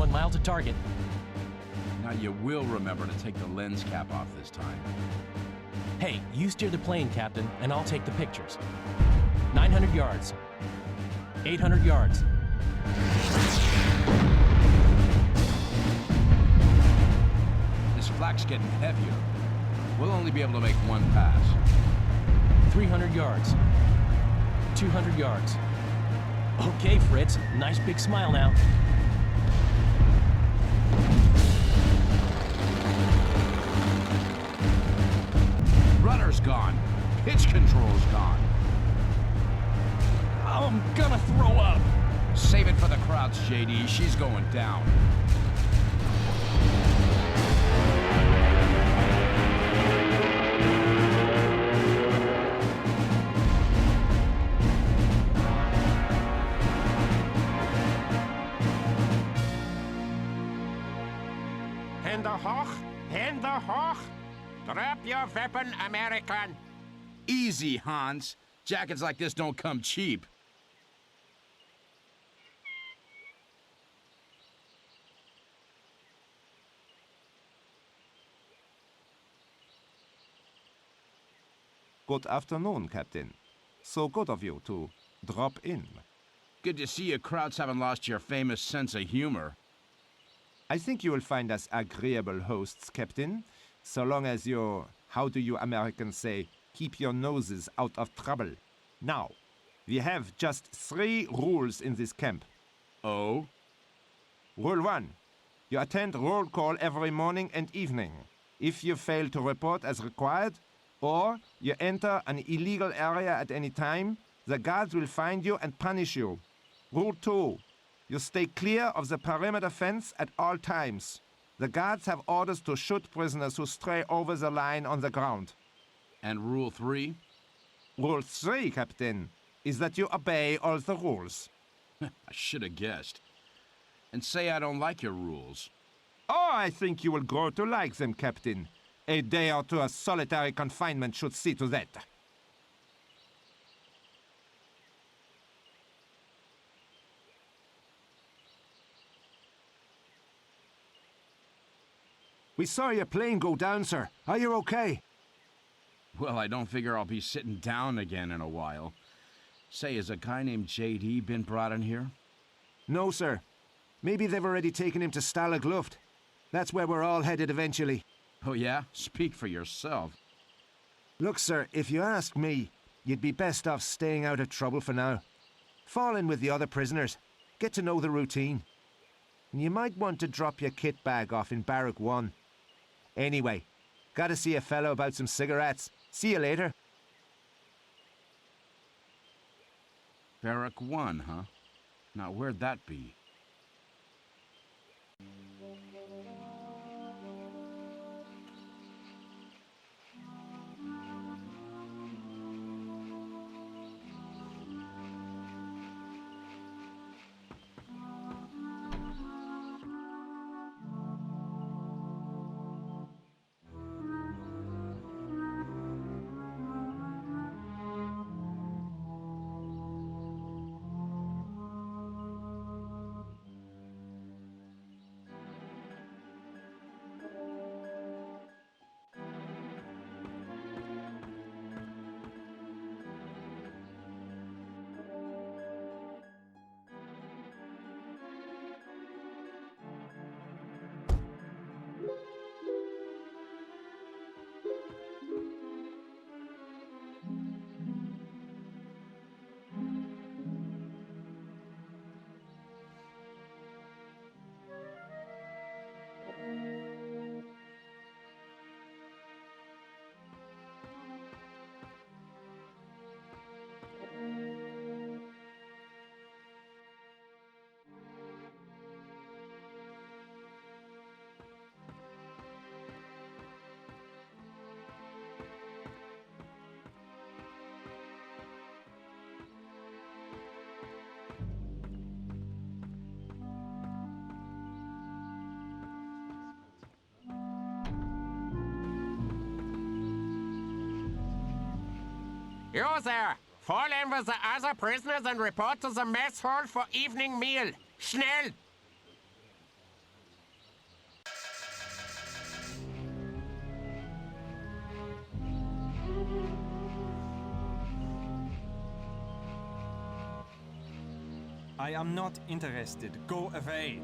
1 mile to target. Now you will remember to take the lens cap off this time. Hey, you steer the plane, Captain, and I'll take the pictures. 900 yards. 800 yards. This flak's getting heavier. We'll only be able to make one pass. 300 yards. 200 yards. Okay, Fritz. Nice big smile now. Rudder's gone. Pitch control's gone. I'm gonna throw up. Save it for the crowds, J.D. She's going down. Hände hoch! Drop your weapon, American! Easy, Hans. Jackets like this don't come cheap. Good afternoon, Captain. So good of you to drop in. Good to see you crowds haven't lost your famous sense of humor. I think you will find us agreeable hosts, Captain, so long as you, how do you Americans say, keep your noses out of trouble. Now, we have just 3 rules in this camp. Oh? Rule 1. You attend roll call every morning and evening. If you fail to report as required, or you enter an illegal area at any time, the guards will find you and punish you. Rule 2. You stay clear of the perimeter fence at all times. The guards have orders to shoot prisoners who stray over the line on the ground. And Rule 3? Rule 3, Captain, is that you obey all the rules. I should have guessed. And say I don't like your rules. Oh, I think you will grow to like them, Captain. A day or two of solitary confinement should see to that. We saw your plane go down, sir. Are you okay? Well, I don't figure I'll be sitting down again in a while. Say, has a guy named J.D. been brought in here? No, sir. Maybe they've already taken him to Stalag Luft. That's where we're all headed eventually. Oh, yeah? Speak for yourself. Look, sir, if you ask me, you'd be best off staying out of trouble for now. Fall in with the other prisoners. Get to know the routine. And you might want to drop your kit bag off in Barrack 1. Anyway, gotta see a fellow about some cigarettes. See you later. Barrack 1, huh? Now, where'd that be? You there! Fall in with the other prisoners and report to the mess hall for evening meal. Schnell! I am not interested. Go away.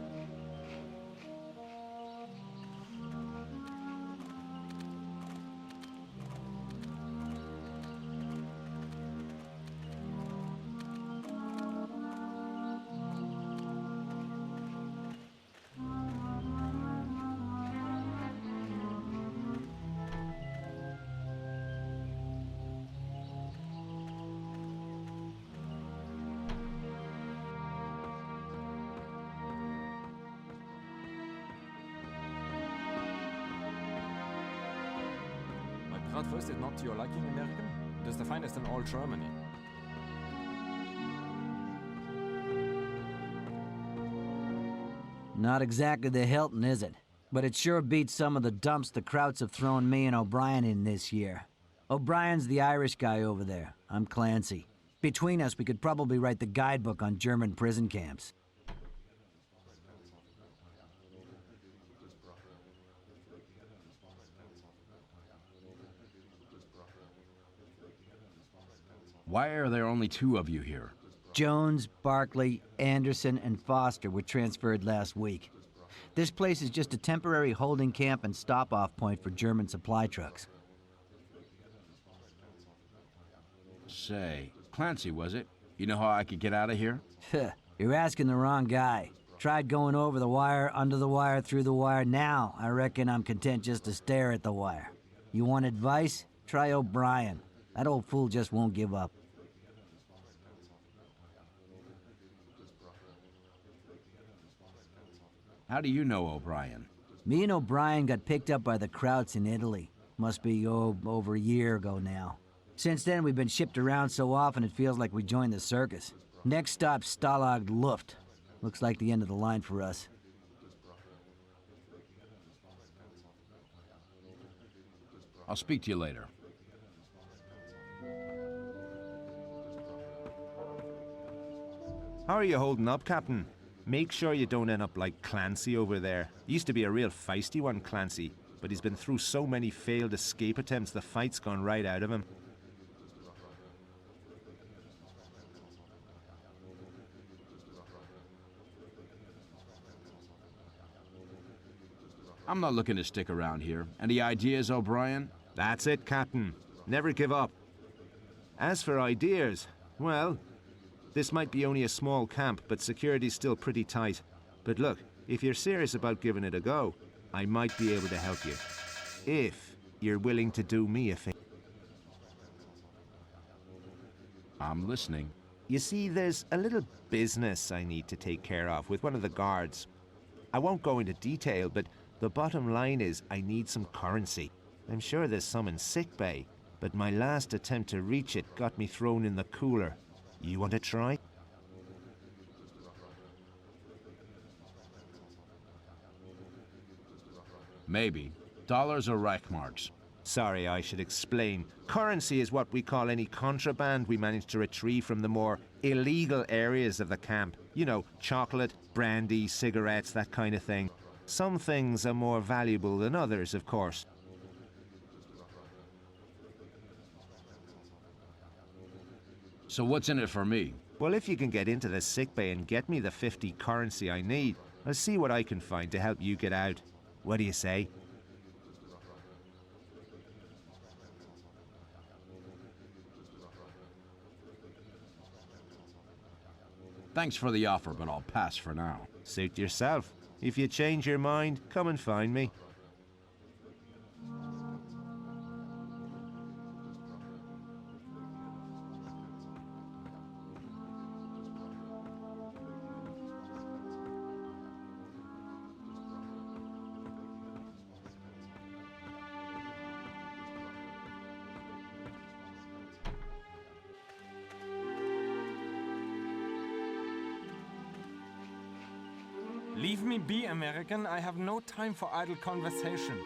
Bratwurst is not to your liking, American? It is the finest in all Germany. Not exactly the Hilton, is it? But it sure beats some of the dumps the Krauts have thrown me and O'Brien in this year. O'Brien's the Irish guy over there. I'm Clancy. Between us, we could probably write the guidebook on German prison camps. Why are there only 2 of you here? Jones, Barkley, Anderson, and Foster were transferred last week. This place is just a temporary holding camp and stop-off point for German supply trucks. Say, Clancy, was it? You know how I could get out of here? You're asking the wrong guy. Tried going over the wire, under the wire, through the wire. Now, I reckon I'm content just to stare at the wire. You want advice? Try O'Brien. That old fool just won't give up. How do you know O'Brien? Me and O'Brien got picked up by the Krauts in Italy. Must be, over a year ago now. Since then, we've been shipped around so often it feels like we joined the circus. Next stop, Stalag Luft. Looks like the end of the line for us. I'll speak to you later. How are you holding up, Captain? Make sure you don't end up like Clancy over there. He used to be a real feisty one, Clancy, but he's been through so many failed escape attempts the fight's gone right out of him. I'm not looking to stick around here. Any ideas, O'Brien? That's it, Captain. Never give up. As for ideas, well, this might be only a small camp, but security's still pretty tight. But look, if you're serious about giving it a go, I might be able to help you. If you're willing to do me a favor. I'm listening. You see, there's a little business I need to take care of with one of the guards. I won't go into detail, but the bottom line is I need some currency. I'm sure there's some in sickbay, but my last attempt to reach it got me thrown in the cooler. You want to try? Maybe. Dollars or Reichmarks? Sorry, I should explain. Currency is what we call any contraband we manage to retrieve from the more illegal areas of the camp. You know, chocolate, brandy, cigarettes, that kind of thing. Some things are more valuable than others, of course. So what's in it for me? Well, if you can get into the sickbay and get me the 50 currency I need, I'll see what I can find to help you get out. What do you say? Thanks for the offer, but I'll pass for now. Suit yourself. If you change your mind, come and find me. Leave me be, American. I have no time for idle conversation.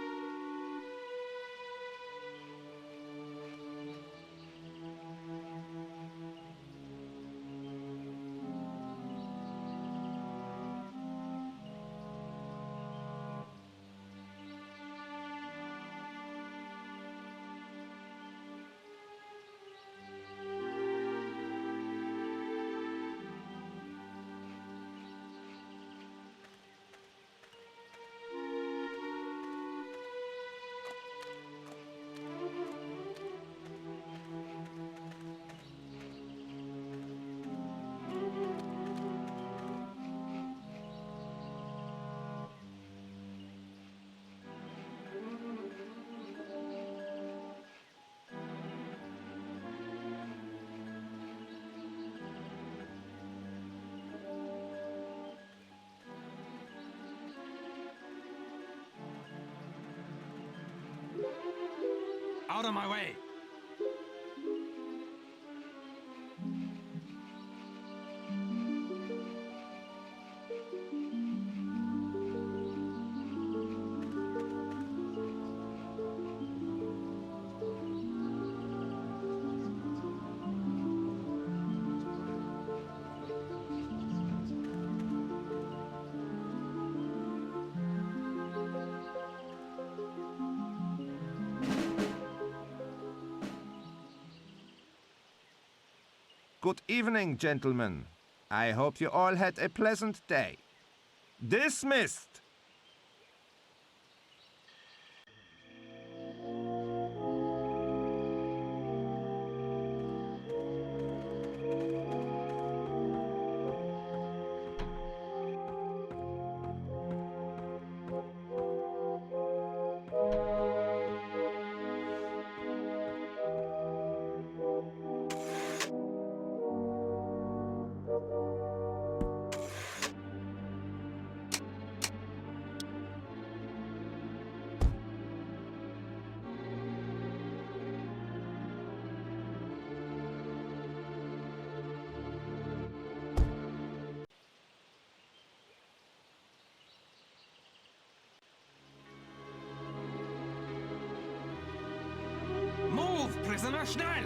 Out of my way! Good evening, gentlemen. I hope you all had a pleasant day. Dismissed! Move, prisoner, schnell!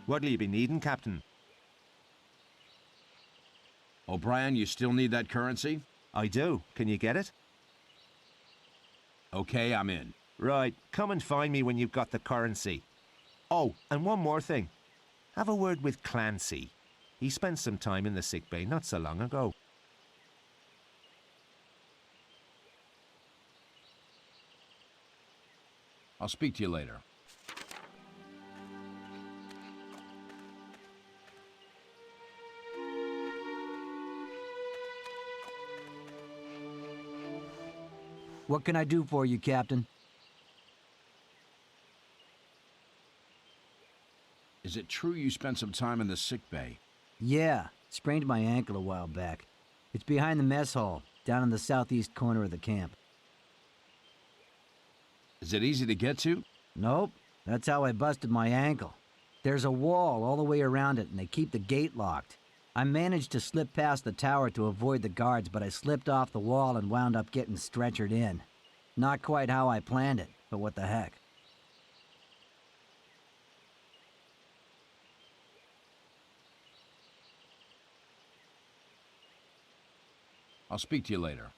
What'll you be needing, Captain? O'Brien, you still need that currency? I do. Can you get it? Okay, I'm in. Right. Come and find me when you've got the currency. Oh, and one more thing. Have a word with Clancy. He spent some time in the sick bay not so long ago. I'll speak to you later. What can I do for you, Captain? Is it true you spent some time in the sick bay? Yeah, sprained my ankle a while back. It's behind the mess hall, down in the southeast corner of the camp. Is it easy to get to? Nope, that's how I busted my ankle. There's a wall all the way around it, and they keep the gate locked. I managed to slip past the tower to avoid the guards, but I slipped off the wall and wound up getting stretchered in. Not quite how I planned it, but what the heck. I'll speak to you later.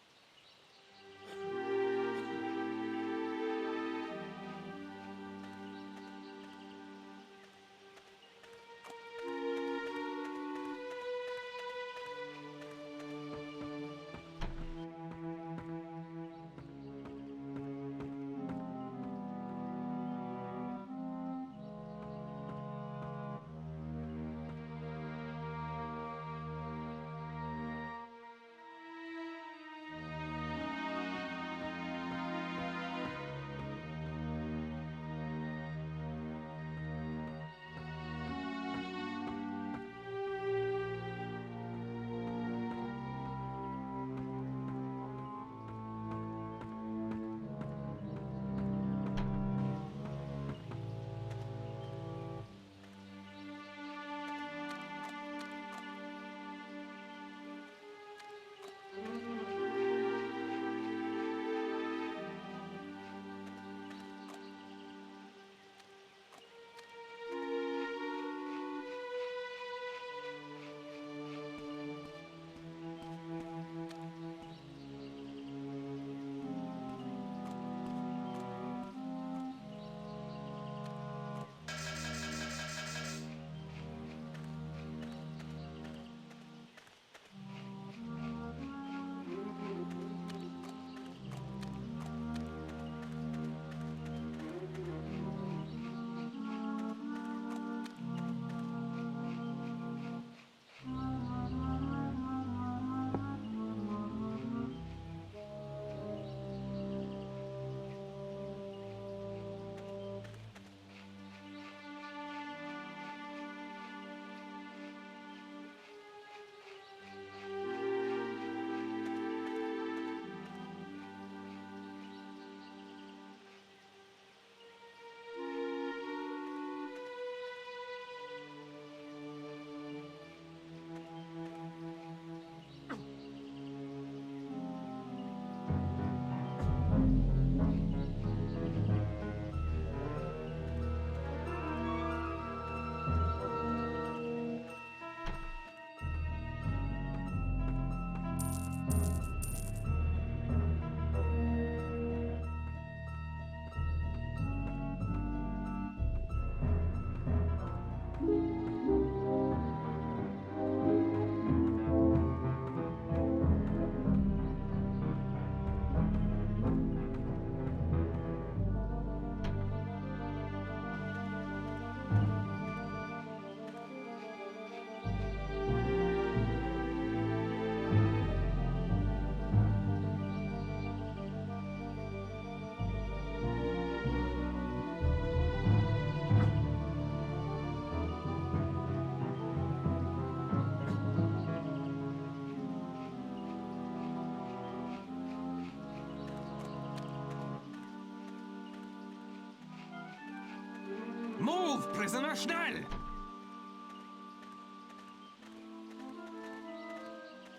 Move, prisoner, schnell!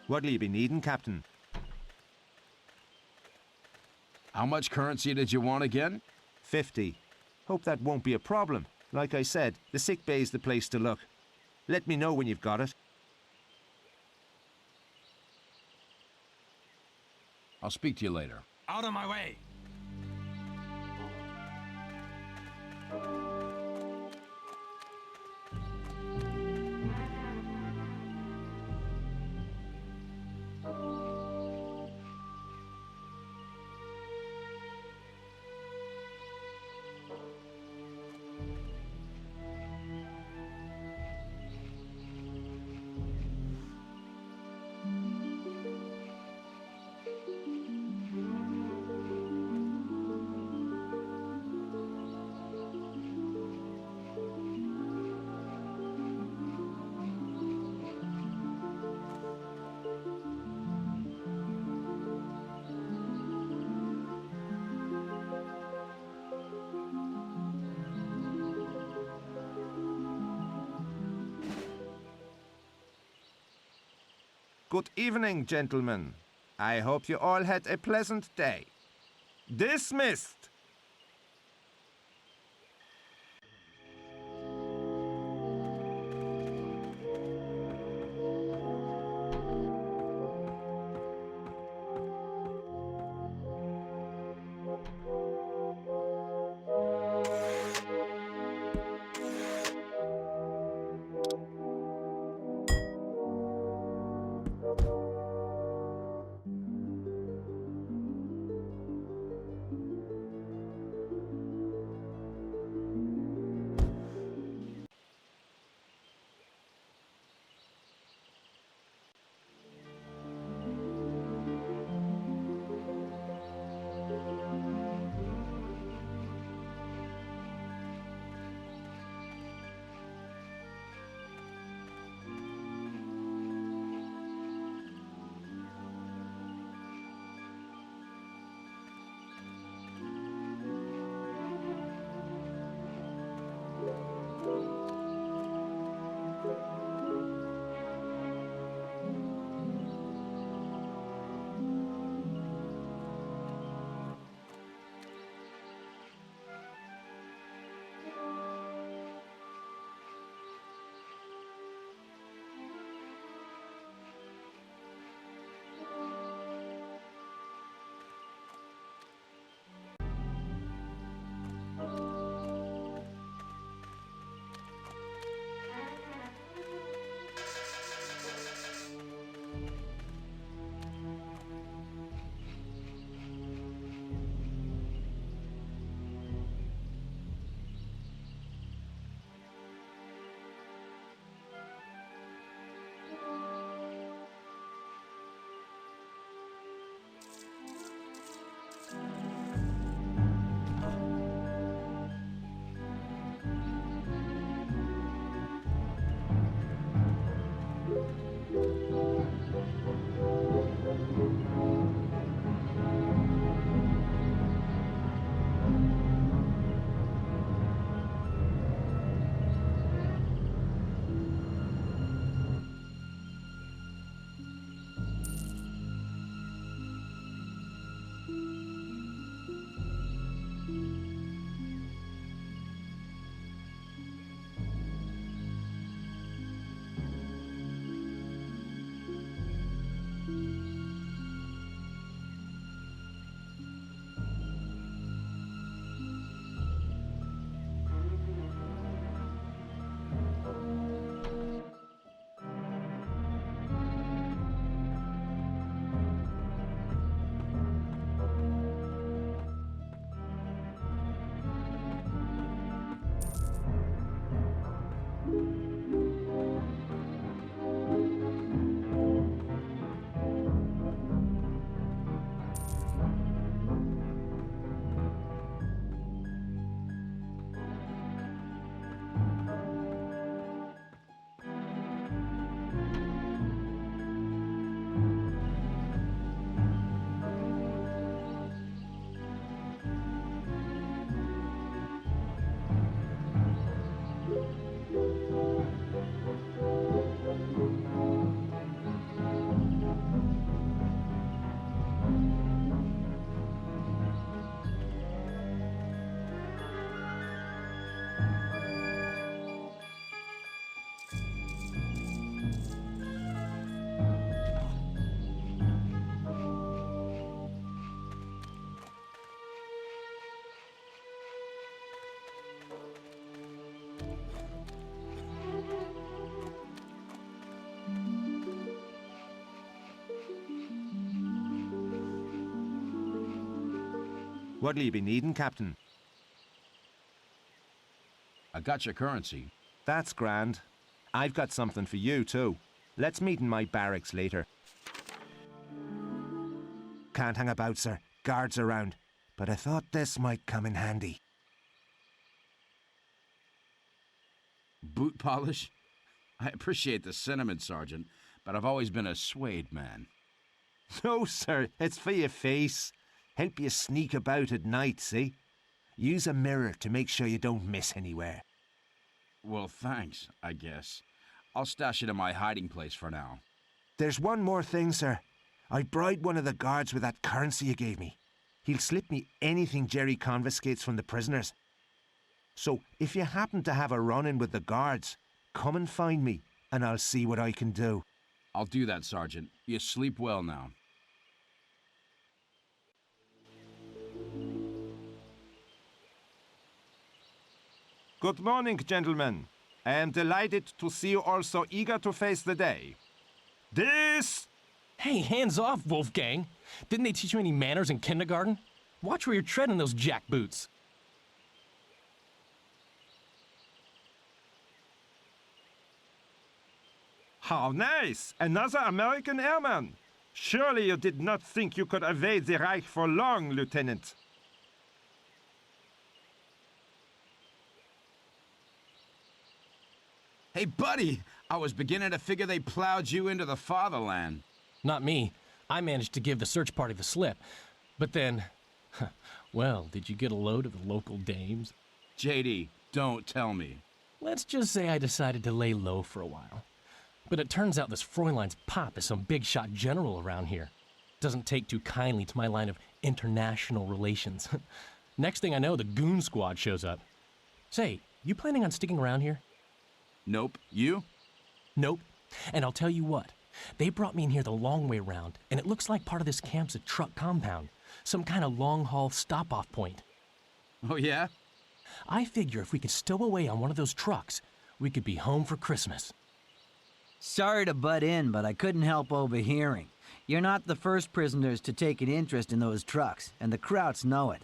What'll you be needing, Captain? How much currency did you want again? 50. Hope that won't be a problem. Like I said, the sick bay's the place to look. Let me know when you've got it. I'll speak to you later. Out of my way! Good evening, gentlemen. I hope you all had a pleasant day. Dismissed! What'll you be needing, Captain? I got your currency. That's grand. I've got something for you, too. Let's meet in my barracks later. Can't hang about, sir. Guards around. But I thought this might come in handy. Boot polish? I appreciate the sentiment, Sergeant, but I've always been a suede man. No, sir. It's for your face. Help you sneak about at night, see? Use a mirror to make sure you don't miss anywhere. Well, thanks, I guess. I'll stash it in my hiding place for now. There's one more thing, sir. I bribed one of the guards with that currency you gave me. He'll slip me anything Jerry confiscates from the prisoners. So, if you happen to have a run-in with the guards, come and find me, and I'll see what I can do. I'll do that, Sergeant. You sleep well now. Good morning, gentlemen. I am delighted to see you all so eager to face the day. This... Hey, hands off, Wolfgang. Didn't they teach you any manners in kindergarten? Watch where you're treading those jack boots. How nice! Another American airman! Surely you did not think you could evade the Reich for long, Lieutenant. Hey, buddy! I was beginning to figure they plowed you into the fatherland. Not me. I managed to give the search party the slip. But then... well, did you get a load of the local dames? J.D., don't tell me. Let's just say I decided to lay low for a while. But it turns out this Fräulein's pop is some big-shot general around here. Doesn't take too kindly to my line of international relations. Next thing I know, the goon squad shows up. Say, you planning on sticking around here? Nope. You? Nope. And I'll tell you what. They brought me in here the long way round, and it looks like part of this camp's a truck compound. Some kind of long-haul stop-off point. Oh, yeah? I figure if we could stow away on one of those trucks, we could be home for Christmas. Sorry to butt in, but I couldn't help overhearing. You're not the first prisoners to take an interest in those trucks, and the Krauts know it.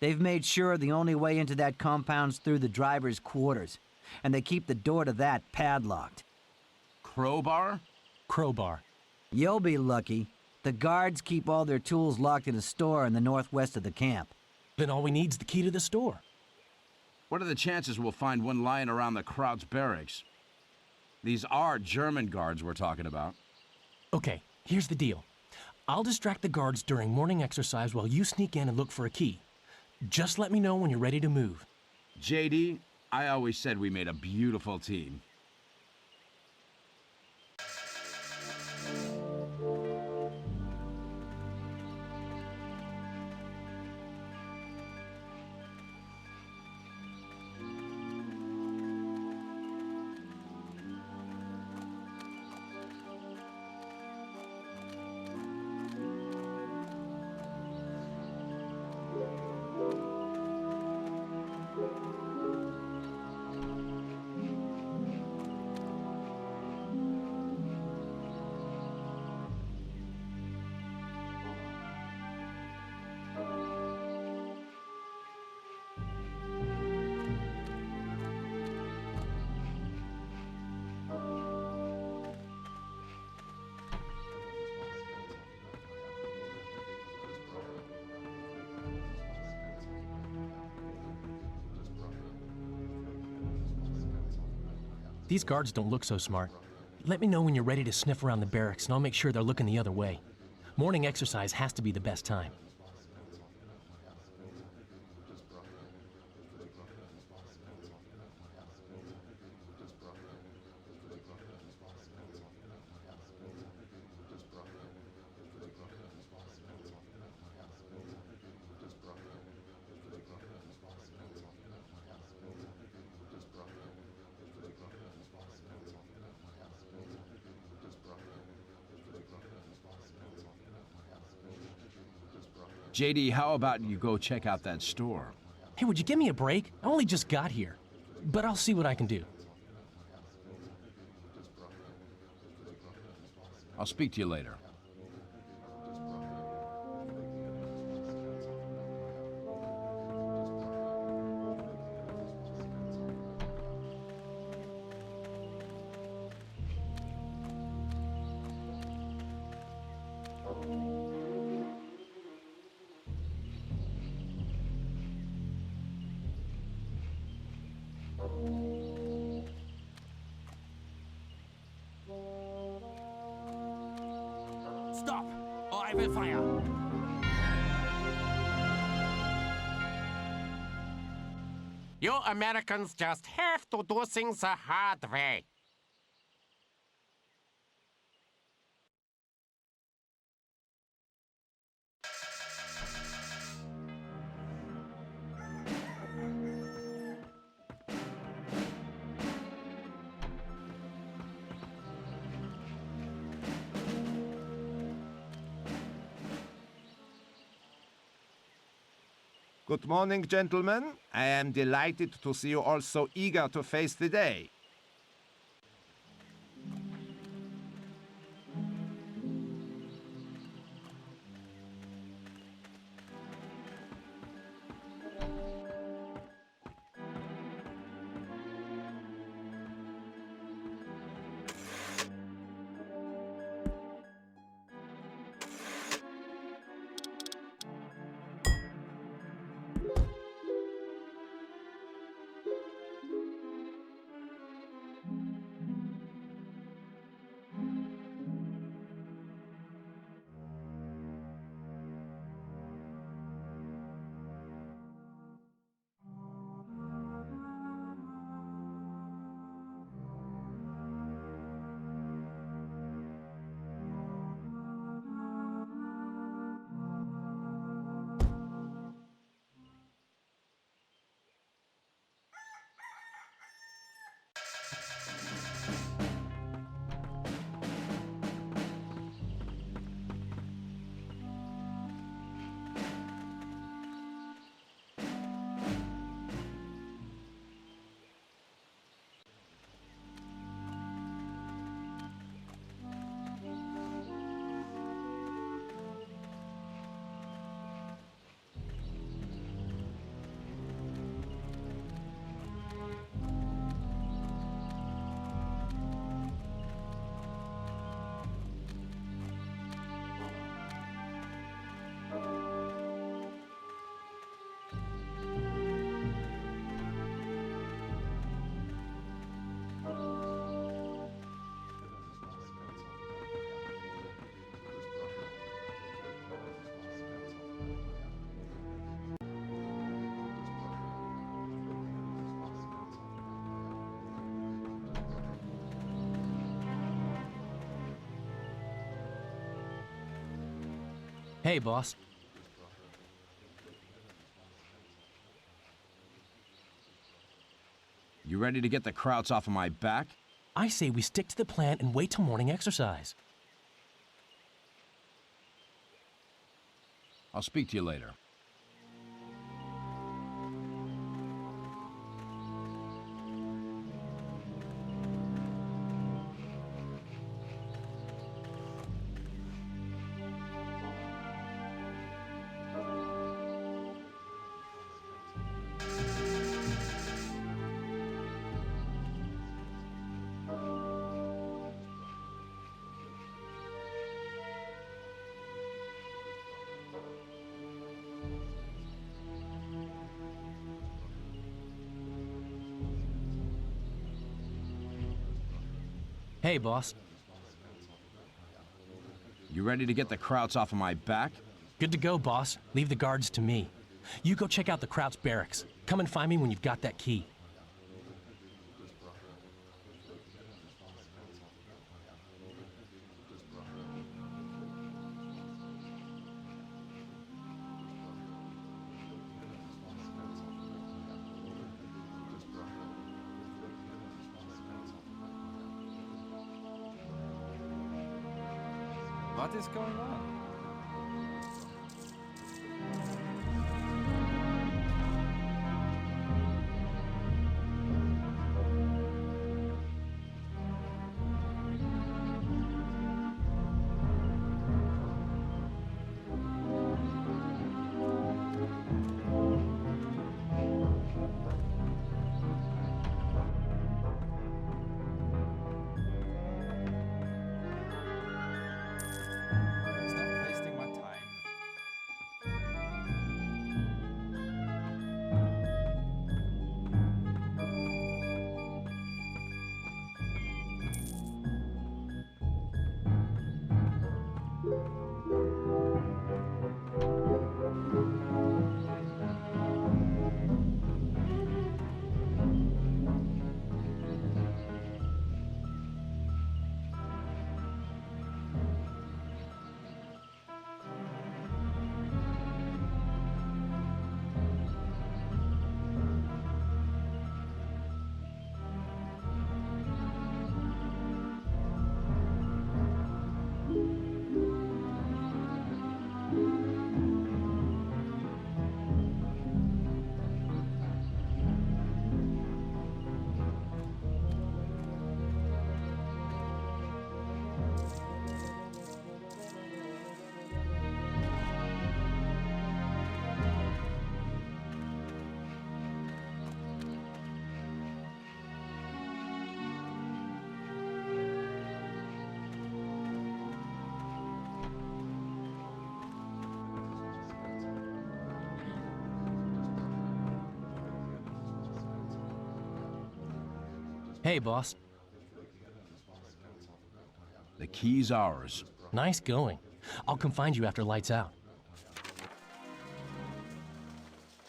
They've made sure the only way into that compound's through the driver's quarters, and they keep the door to that padlocked. Crowbar? Crowbar. You'll be lucky. The guards keep all their tools locked in a store in the northwest of the camp. Then all we need's the key to the store. What are the chances we'll find one lying around the Krauts barracks? These are German guards we're talking about. Okay, here's the deal. I'll distract the guards during morning exercise while you sneak in and look for a key. Just let me know when you're ready to move. J.D., I always said we made a beautiful team. These guards don't look so smart. Let me know when you're ready to sniff around the barracks, and I'll make sure they're looking the other way. Morning exercise has to be the best time. J.D., how about you go check out that store? Hey, would you give me a break? I only just got here. But I'll see what I can do. I'll speak to you later. Stop, or I will fire. You Americans just have to do things the hard way. Good morning, gentlemen. I am delighted to see you all so eager to face the day. Hey, boss. You ready to get the Krauts off of my back? I say we stick to the plan and wait till morning exercise. I'll speak to you later. Hey, boss. You ready to get the Krauts off of my back? Good to go, boss. Leave the guards to me. You go check out the Krauts barracks. Come and find me when you've got that key. What is going on? Hey, boss. The key's ours. Nice going. I'll come find you after lights out.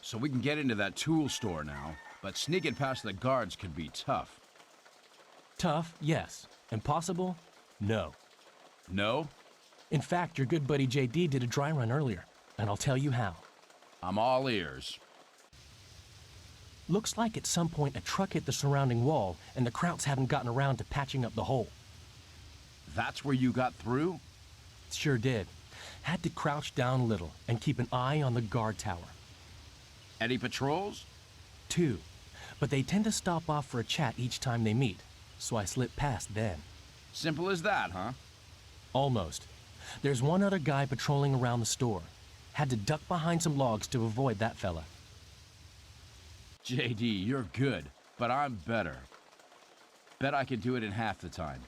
So we can get into that tool store now, but sneaking past the guards could be tough. Tough, yes. Impossible? No. No? In fact, your good buddy J.D. did a dry run earlier, and I'll tell you how. I'm all ears. Looks like at some point a truck hit the surrounding wall, and the Krauts haven't gotten around to patching up the hole. That's where you got through? Sure did. Had to crouch down a little and keep an eye on the guard tower. Any patrols? 2. But they tend to stop off for a chat each time they meet, so I slipped past then. Simple as that, huh? Almost. There's one other guy patrolling around the store. Had to duck behind some logs to avoid that fella. J.D., you're good, but I'm better. Bet I can do it in half the time.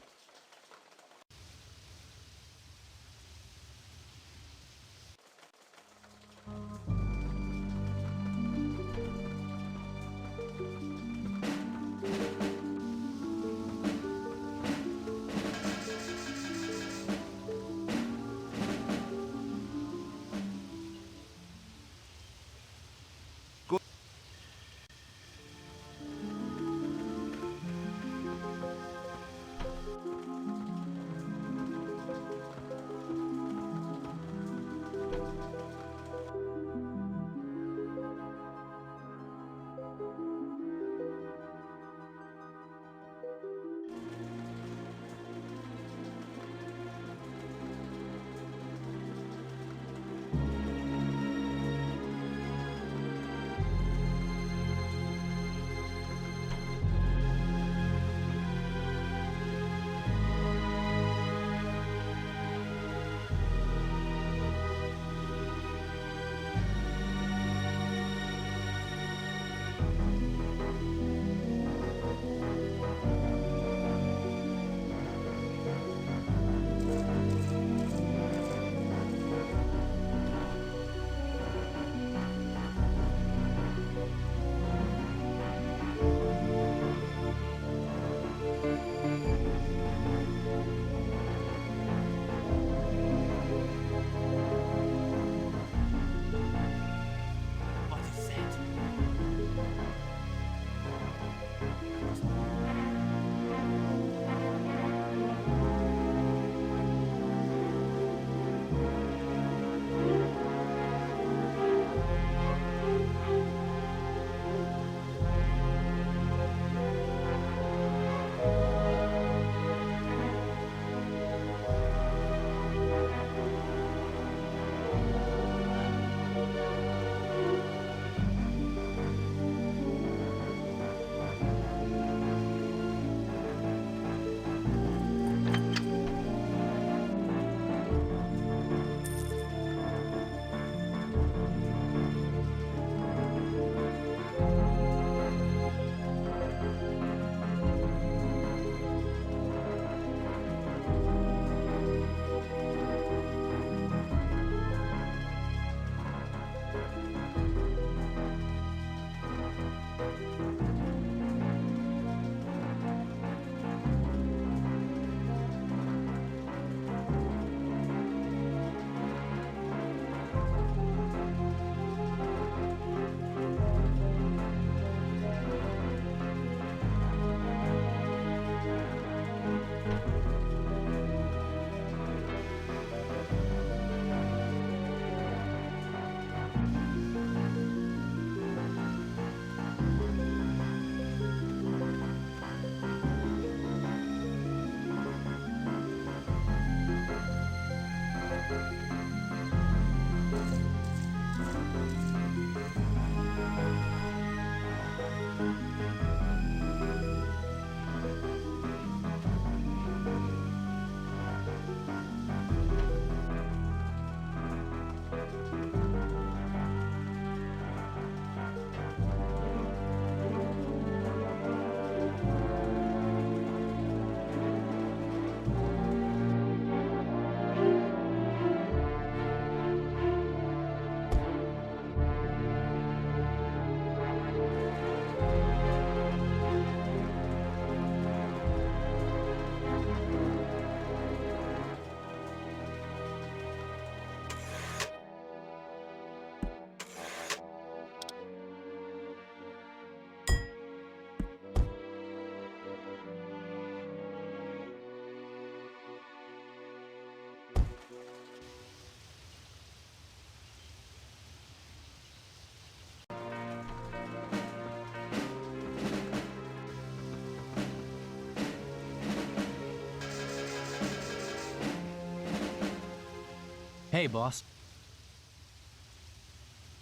Hey, boss.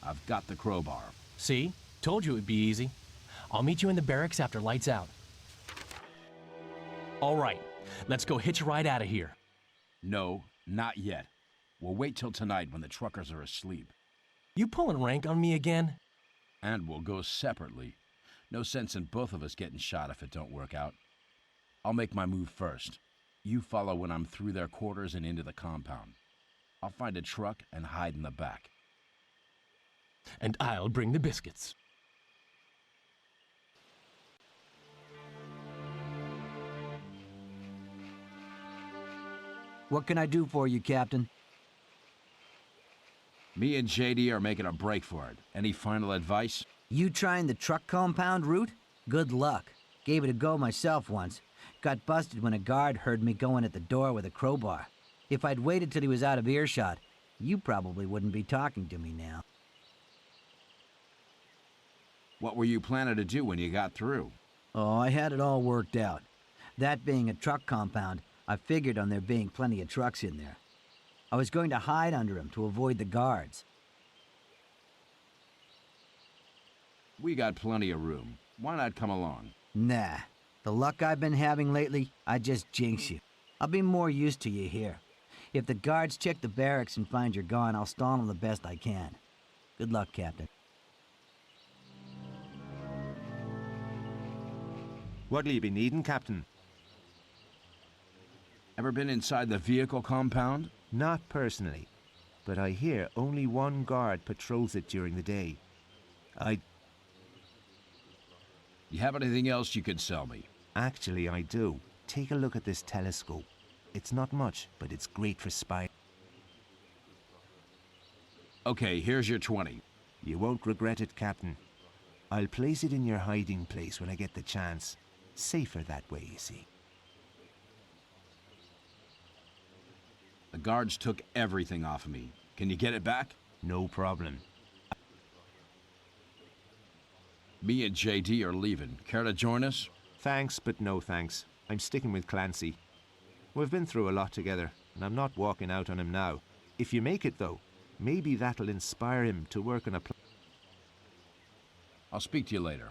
I've got the crowbar. See? Told you it would be easy. I'll meet you in the barracks after lights out. All right, let's go hitch a ride out of here. No, not yet. We'll wait till tonight when the truckers are asleep. You pulling rank on me again? And we'll go separately. No sense in both of us getting shot if it don't work out. I'll make my move first. You follow when I'm through their quarters and into the compound. I'll find a truck and hide in the back. And I'll bring the biscuits. What can I do for you, Captain? Me and J.D. are making a break for it. Any final advice? You trying the truck compound route? Good luck. Gave it a go myself once. Got busted when a guard heard me going at the door with a crowbar. If I'd waited till he was out of earshot, you probably wouldn't be talking to me now. What were you planning to do when you got through? Oh, I had it all worked out. That being a truck compound, I figured on there being plenty of trucks in there. I was going to hide under them to avoid the guards. We got plenty of room. Why not come along? Nah. The luck I've been having lately, I just jinx you. I'll be more used to you here. If the guards check the barracks and find you're gone, I'll stall them the best I can. Good luck, Captain. What'll you be needing, Captain? Ever been inside the vehicle compound? Not personally, but I hear only one guard patrols it during the day. You have anything else you could sell me? Actually, I do. Take a look at this telescope. It's not much, but it's great for spying. Okay, here's your 20. You won't regret it, Captain. I'll place it in your hiding place when I get the chance. Safer that way, you see. The guards took everything off of me. Can you get it back? No problem. Me and J.D. are leaving. Care to join us? Thanks, but no thanks. I'm sticking with Clancy. We've been through a lot together, and I'm not walking out on him now. If you make it, though, maybe that'll inspire him to work on a plan. I'll speak to you later.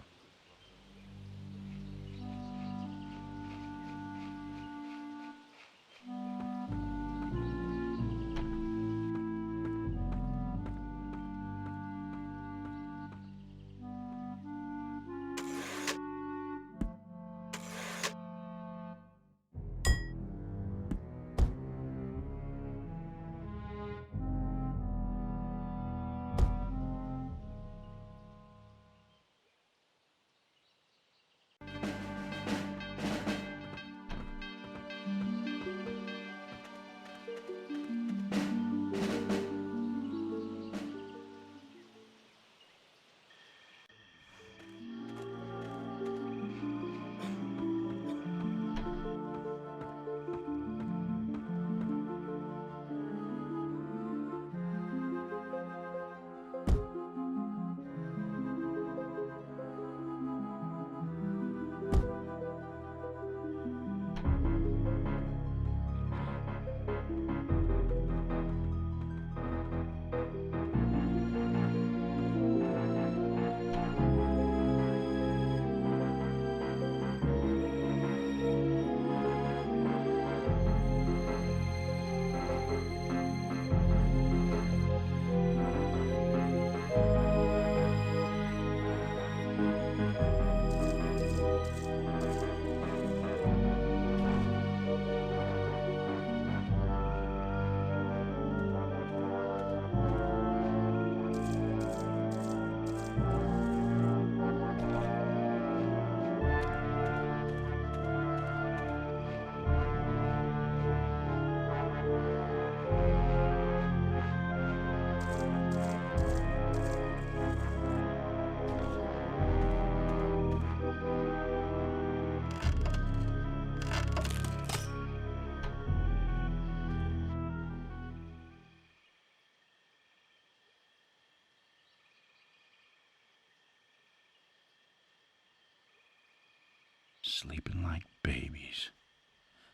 Sleeping like babies.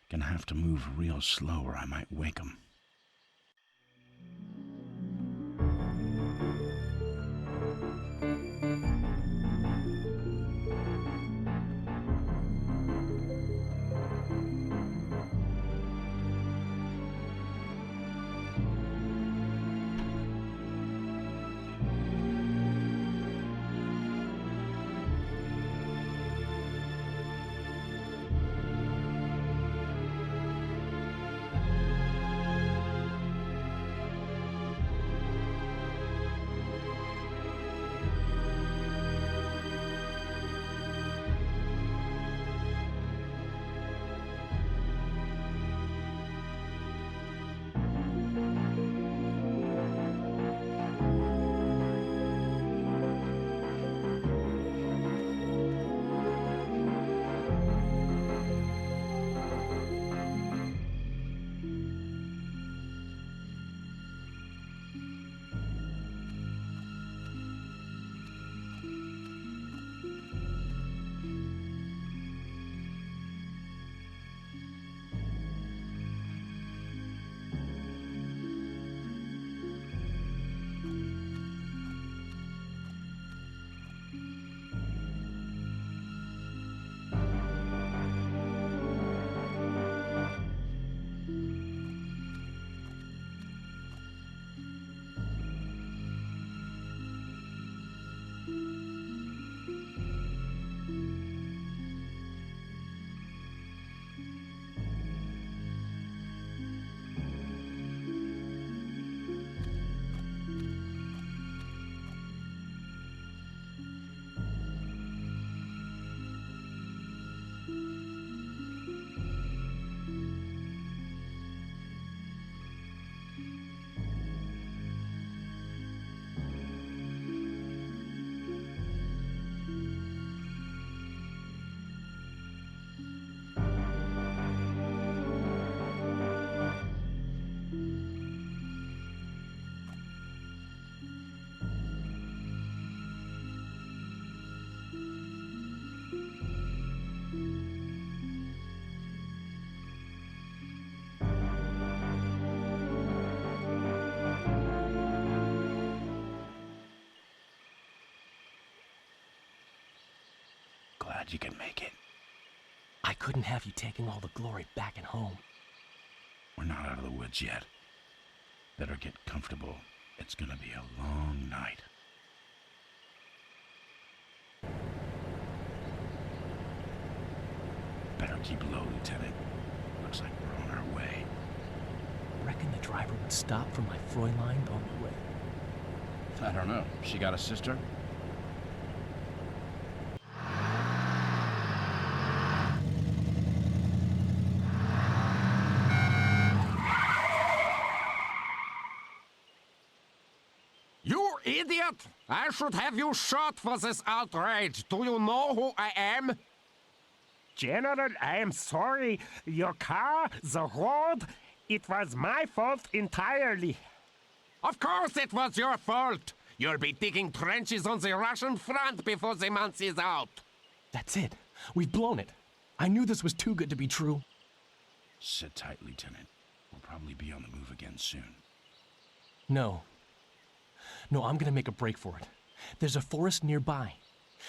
Gonna have to move real slow or I might wake 'em. Glad you can make it. I couldn't have you taking all the glory back at home. We're not out of the woods yet. Better get comfortable. It's gonna be a long night. Better keep low, Lieutenant. Looks like we're on our way. Reckon the driver would stop for my Fräulein on the way. I don't know. She got a sister? You idiot! I should have you shot for this outrage. Do you know who I am? General, I am sorry. Your car, the road, it was my fault entirely. Of course it was your fault. You'll be digging trenches on the Russian front before the month is out. That's it. We've blown it. I knew this was too good to be true. Sit tight, Lieutenant. We'll probably be on the move again soon. No. No, I'm gonna make a break for it. There's a forest nearby.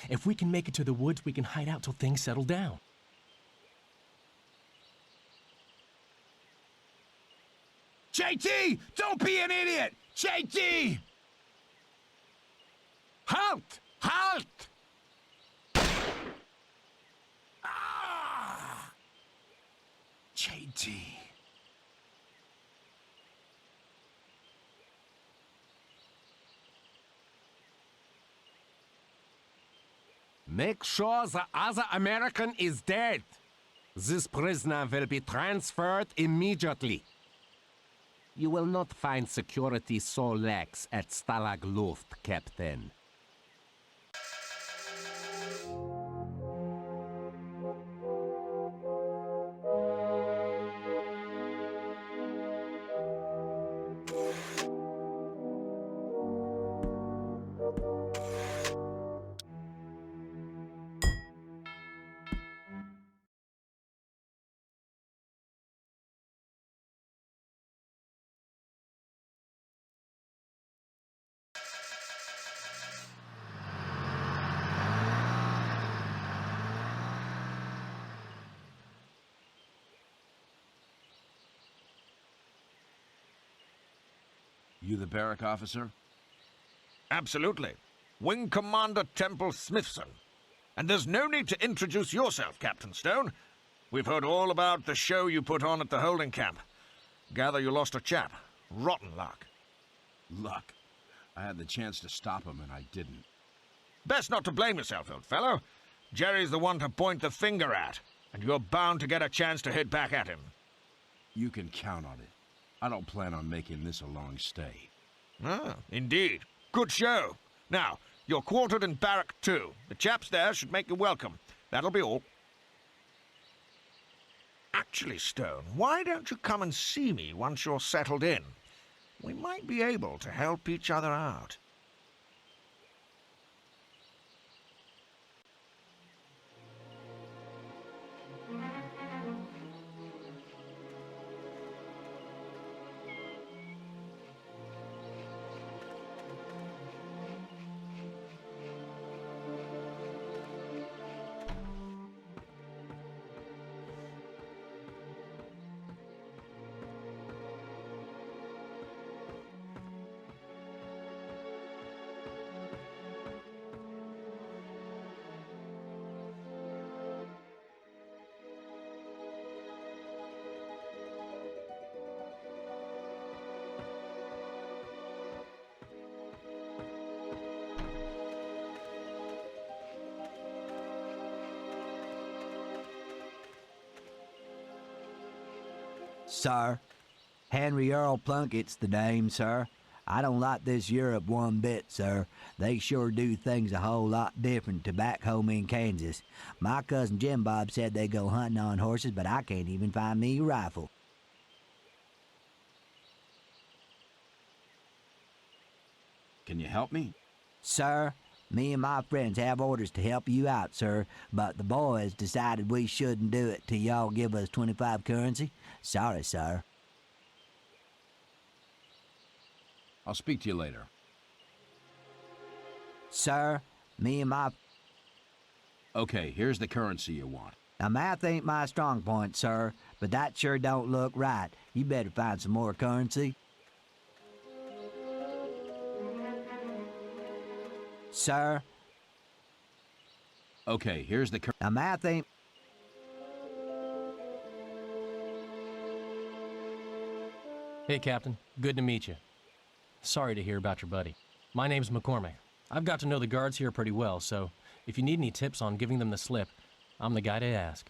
If we can make it to the woods, we can hide out till things settle down. J.T.! Don't be an idiot! J.T.! Halt! Halt! J.T. Make sure the other American is dead. This prisoner will be transferred immediately. You will not find security so lax at Stalag Luft, Captain. You the barrack officer? Absolutely. Wing Commander Temple Smithson. And there's no need to introduce yourself, Captain Stone. We've heard all about the show you put on at the holding camp. Gather you lost a chap. Rotten luck. Luck. I had the chance to stop him and I didn't. Best not to blame yourself, old fellow. Jerry's the one to point the finger at, and you're bound to get a chance to hit back at him. You can count on it. I don't plan on making this a long stay. Ah, indeed. Good show. Now, you're quartered in Barrack 2. The chaps there should make you welcome. That'll be all. Actually, Stone, why don't you come and see me once you're settled in? We might be able to help each other out. Sir, Henry Earl Plunkett's the name, sir. I don't like this Europe one bit, sir. They sure do things a whole lot different to back home in Kansas. My cousin Jim Bob said they go hunting on horses, but I can't even find me a rifle. Can you help me? Sir, me and my friends have orders to help you out, sir, but the boys decided we shouldn't do it till y'all give us 25 currency. Sorry, sir. I'll speak to you later. Sir, me and my... Okay, here's the currency you want. Now, math ain't my strong point, sir, but that sure don't look right. You better find some more currency. Sir? Okay, here's the Now, math ain't... Hey, Captain. Good to meet you. Sorry to hear about your buddy. My name's McCormick. I've got to know the guards here pretty well, so if you need any tips on giving them the slip, I'm the guy to ask.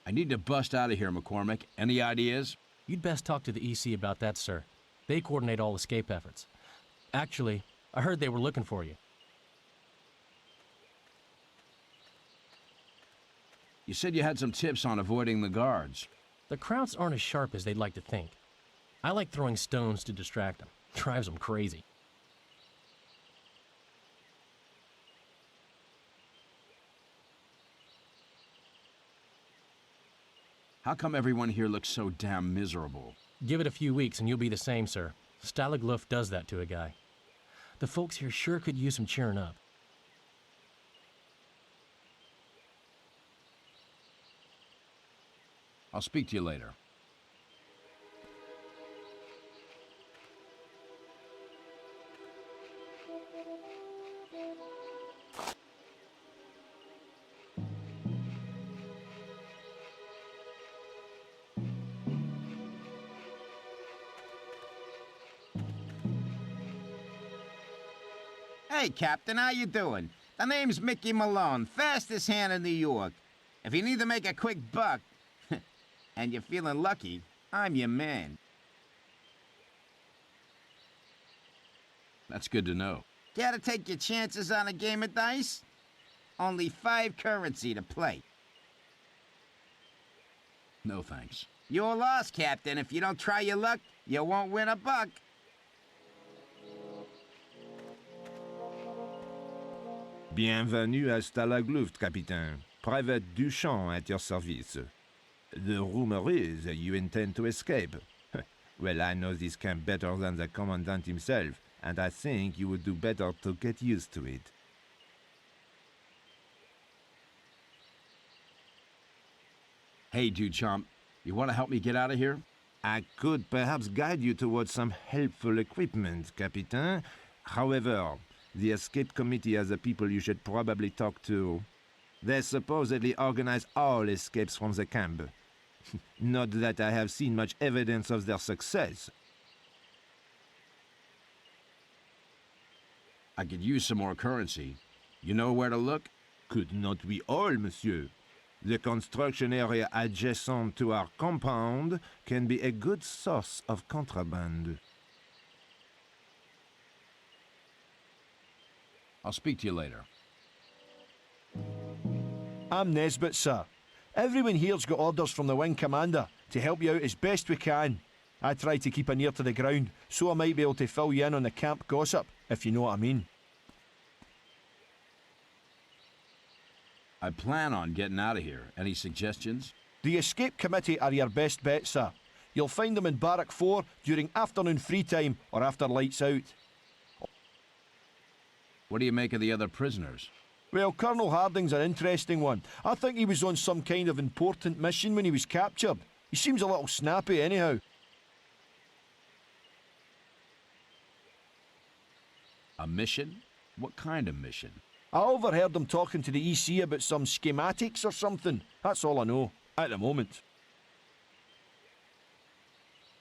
I need to bust out of here, McCormick. Any ideas? You'd best talk to the EC about that, sir. They coordinate all escape efforts. Actually, I heard they were looking for you. You said you had some tips on avoiding the guards. The Krauts aren't as sharp as they'd like to think. I like throwing stones to distract them. Drives them crazy. How come everyone here looks so damn miserable? Give it a few weeks and you'll be the same, sir. Stalag Luft does that to a guy. The folks here sure could use some cheering up. I'll speak to you later. Hey, Captain, how you doing? The name's Mickey Malone, fastest hand in New York. If you need to make a quick buck, and you're feeling lucky, I'm your man. That's good to know. Care to take your chances on a game of dice? Only 5 currency to play. No thanks. You're lost, Captain. If you don't try your luck, you won't win a buck. Bienvenue à Stalag Luft, Capitaine. Private Duchamp at your service. The rumor is you intend to escape. Well, I know this camp better than the commandant himself, and I think you would do better to get used to it. Hey, Duchamp, you want to help me get out of here? I could perhaps guide you towards some helpful equipment, Capitaine. However, the escape committee are the people you should probably talk to. They supposedly organize all escapes from the camp. Not that I have seen much evidence of their success. I could use some more currency. You know where to look? Could not we all, monsieur? The construction area adjacent to our compound can be a good source of contraband. I'll speak to you later. I'm Nesbitt, sir. Everyone here's got orders from the wing commander to help you out as best we can. I try to keep an ear to the ground, so I might be able to fill you in on the camp gossip, if you know what I mean. I plan on getting out of here. Any suggestions? The escape committee are your best bet, sir. You'll find them in Barrack 4 during afternoon free time or after lights out. What do you make of the other prisoners? Well, Colonel Harding's an interesting one. I think he was on some kind of important mission when he was captured. He seems a little snappy anyhow. A mission? What kind of mission? I overheard them talking to the EC about some schematics or something. That's all I know, at the moment.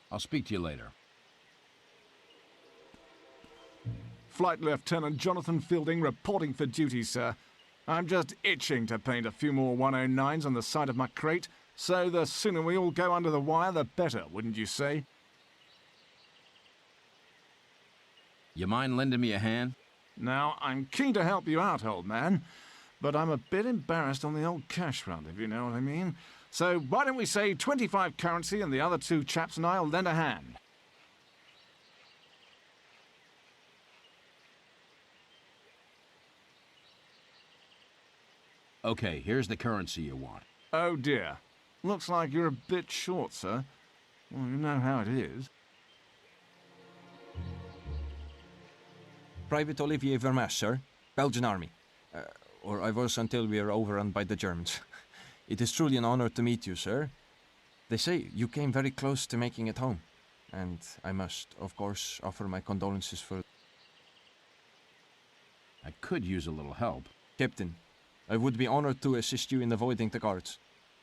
I'll speak to you later. Flight Lieutenant Jonathan Fielding reporting for duty, sir. I'm just itching to paint a few more 109s on the side of my crate, so the sooner we all go under the wire, the better, wouldn't you say? You mind lending me a hand? Now, I'm keen to help you out, old man, but I'm a bit embarrassed on the old cash front, if you know what I mean. So why don't we say 25 currency and the other two chaps and I'll lend a hand? Okay, here's the currency you want. Oh dear. Looks like you're a bit short, sir. Well, you know how it is. Private Olivier Vermaas, sir. Belgian Army. Or I was until we were overrun by the Germans. It is truly an honor to meet you, sir. They say you came very close to making it home. And I must, of course, offer my condolences for... I could use a little help. Captain, I would be honored to assist you in avoiding the guards.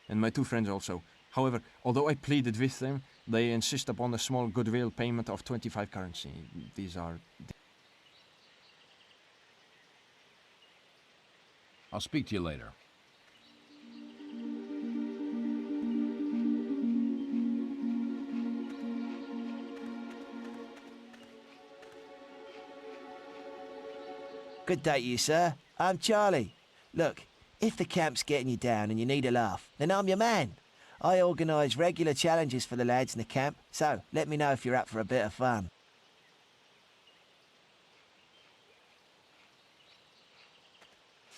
And my two friends also. However, although I pleaded with them, they insist upon a small goodwill payment of 25 currency. These are... I'll speak to you later. Good day to you, sir. I'm Charlie. Look, if the camp's getting you down and you need a laugh, then I'm your man. I organise regular challenges for the lads in the camp, so let me know if you're up for a bit of fun.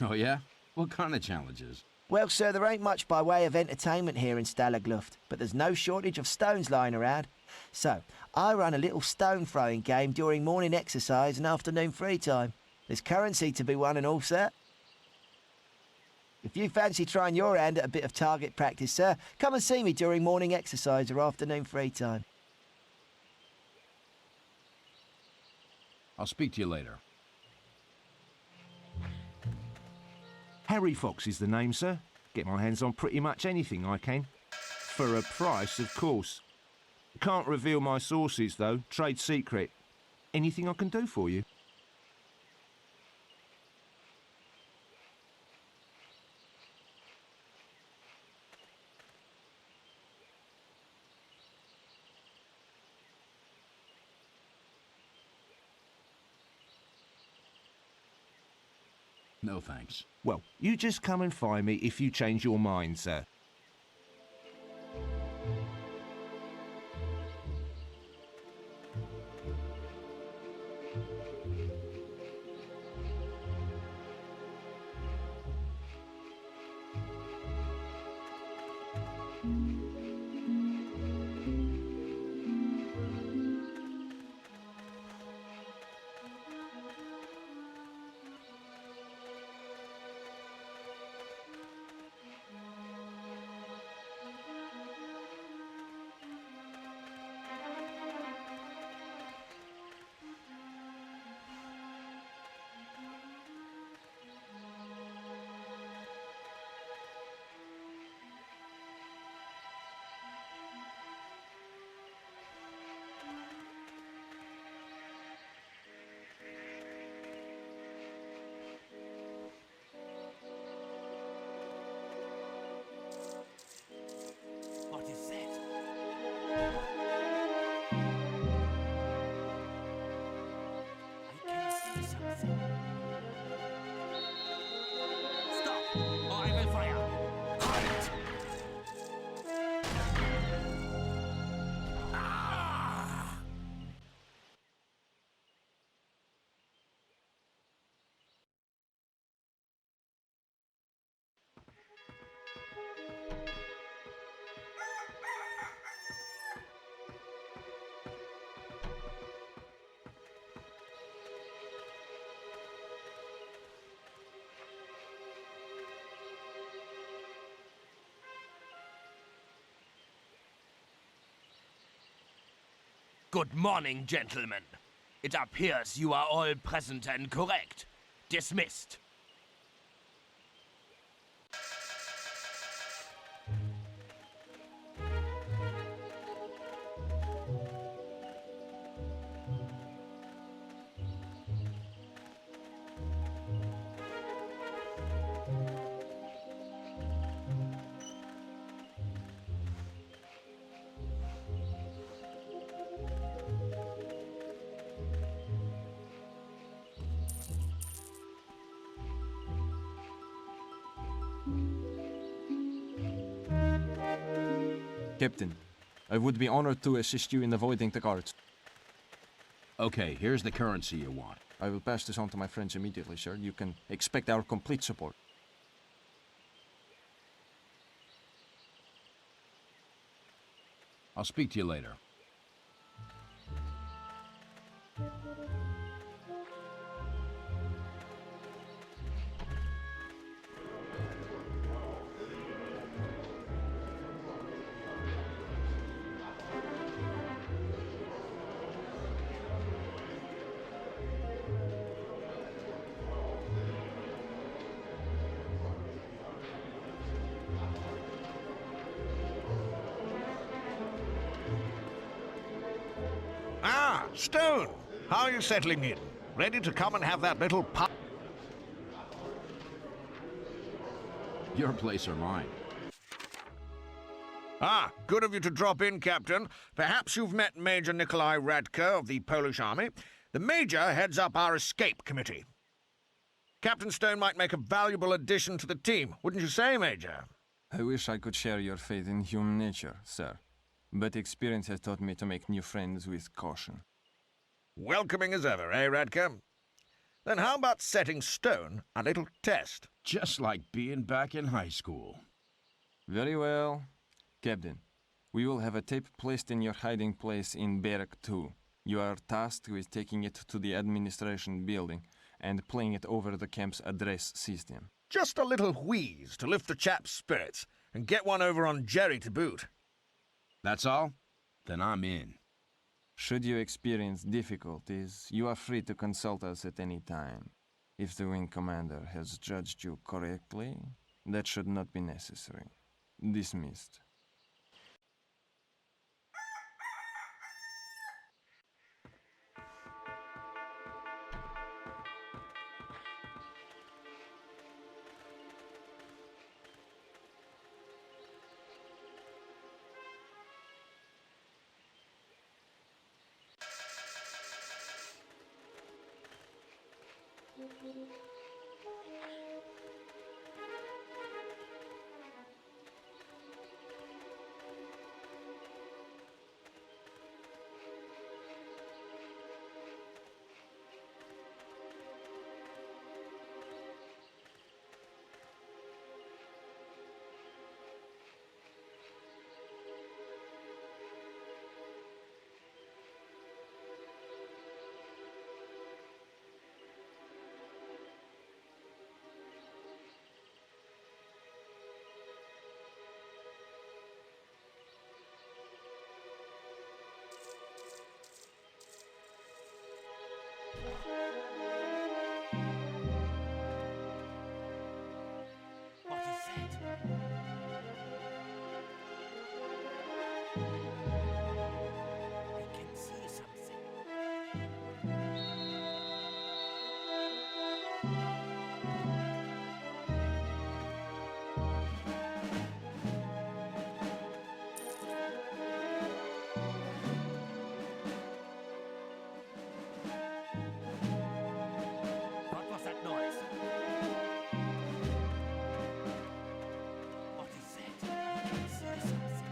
Oh yeah? What kind of challenges? Well, sir, there ain't much by way of entertainment here in Stalag Luft, but there's no shortage of stones lying around. So, I run a little stone throwing game during morning exercise and afternoon free time. There's currency to be won and all, sir. If you fancy trying your hand at a bit of target practice, sir, come and see me during morning exercise or afternoon free time. I'll speak to you later. Harry Fox is the name, sir. Get my hands on pretty much anything I can. For a price, of course. Can't reveal my sources, though. Trade secret. Anything I can do for you? No thanks. Well, you just come and find me if you change your mind, sir. What is that? I can see something. Stop, or I will fire. Quiet! Good morning, gentlemen. It appears you are all present and correct. Dismissed. Captain, I would be honored to assist you in avoiding the guards. Okay, here's the currency you want. I will pass this on to my friends immediately, sir. You can expect our complete support. I'll speak to you later. Ah, Stone! How are you settling in? Ready to come and have that little Your place or mine? Ah, good of you to drop in, Captain. Perhaps you've met Major Nikolai Radko of the Polish Army. The Major heads up our escape committee. Captain Stone might make a valuable addition to the team, wouldn't you say, Major? I wish I could share your faith in human nature, sir. But experience has taught me to make new friends with caution. Welcoming as ever, eh, Radko? Then how about setting Stone a little test? Just like being back in high school. Very well. Captain, we will have a tape placed in your hiding place in Barrack 2. You are tasked with taking it to the administration building and playing it over the camp's address system. Just a little wheeze to lift the chap's spirits, and get one over on Jerry to boot. That's all? Then I'm in. Should you experience difficulties, you are free to consult us at any time. If the wing commander has judged you correctly, that should not be necessary. Dismissed. What is that? I can see something. What was that noise? What is that? I can see something.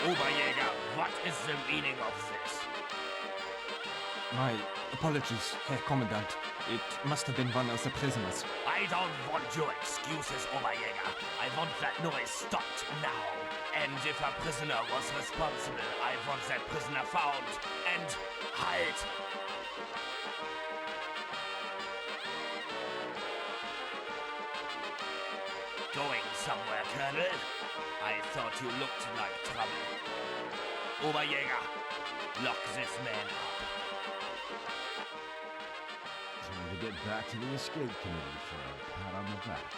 Oberjäger, what is the meaning of this? My apologies, Herr Commandant. It must have been one of the prisoners. I don't want your excuses, Oberjäger. I want that noise stopped now. And if a prisoner was responsible, I want that prisoner found. And halt! Going somewhere, Colonel? I thought you looked like trouble. Oberjäger, lock this man up. Time to get back to the escape committee for a pat on the back.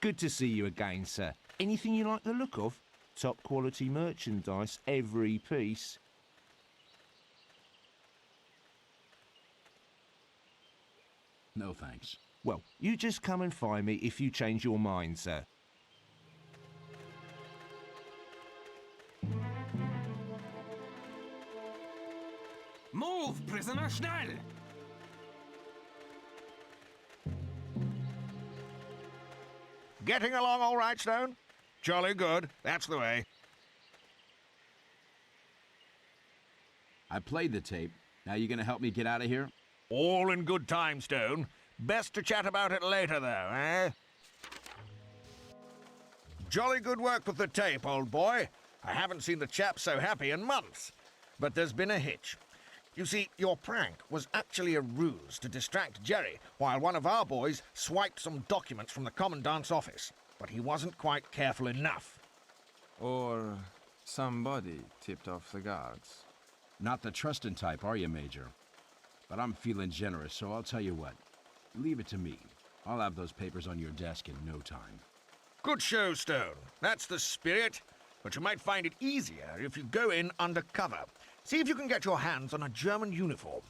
good to see you again, sir. Anything you like the look of? Top quality merchandise, every piece. No thanks. Well, you just come and find me if you change your mind, sir. Move, prisoner, schnell! Getting along all right, Stone? Jolly good. That's the way. I played the tape. Now you gonna help me get out of here? All in good time, Stone. Best to chat about it later, though, eh? Jolly good work with the tape, old boy. I haven't seen the chap so happy in months. But there's been a hitch. You see, your prank was actually a ruse to distract Jerry while one of our boys swiped some documents from the Commandant's office. But he wasn't quite careful enough. Or somebody tipped off the guards. Not the trusting type, are you, Major? But I'm feeling generous, so I'll tell you what. Leave it to me. I'll have those papers on your desk in no time. Good show, Stone. That's the spirit. But you might find it easier if you go in undercover. See if you can get your hands on a German uniform.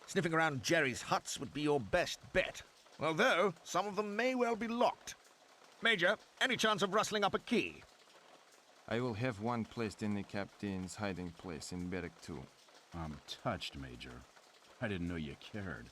Sniffing around Jerry's huts would be your best bet. Although, some of them may well be locked. Major, any chance of rustling up a key? I will have one placed in the captain's hiding place in Berg 2. I'm touched, Major. I didn't know you cared.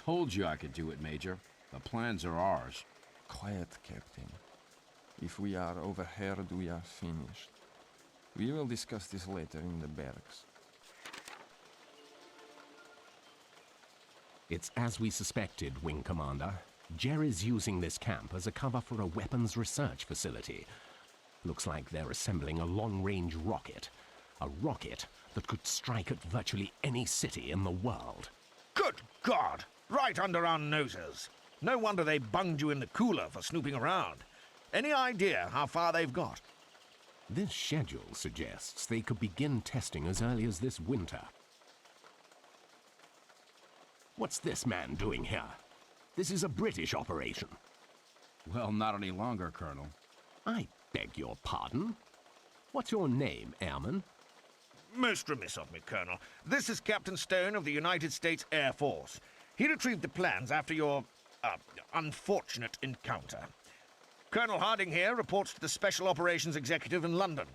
Told you I could do it, Major. The plans are ours. Quiet, Captain. If we are overheard, we are finished. We will discuss this later in the barracks. It's as we suspected, Wing Commander. Jerry's using this camp as a cover for a weapons research facility. Looks like they're assembling a long-range rocket. A rocket that could strike at virtually any city in the world. Good God! Right under our noses. No wonder they bunged you in the cooler for snooping around. Any idea how far they've got? This schedule suggests they could begin testing as early as this winter. What's this man doing here? This is a British operation. Well, not any longer, Colonel. I beg your pardon? What's your name, Airman? Most remiss of me, Colonel. This is Captain Stone of the United States Air Force. He retrieved the plans after your, unfortunate encounter. Colonel Harding here reports to the Special Operations Executive in London.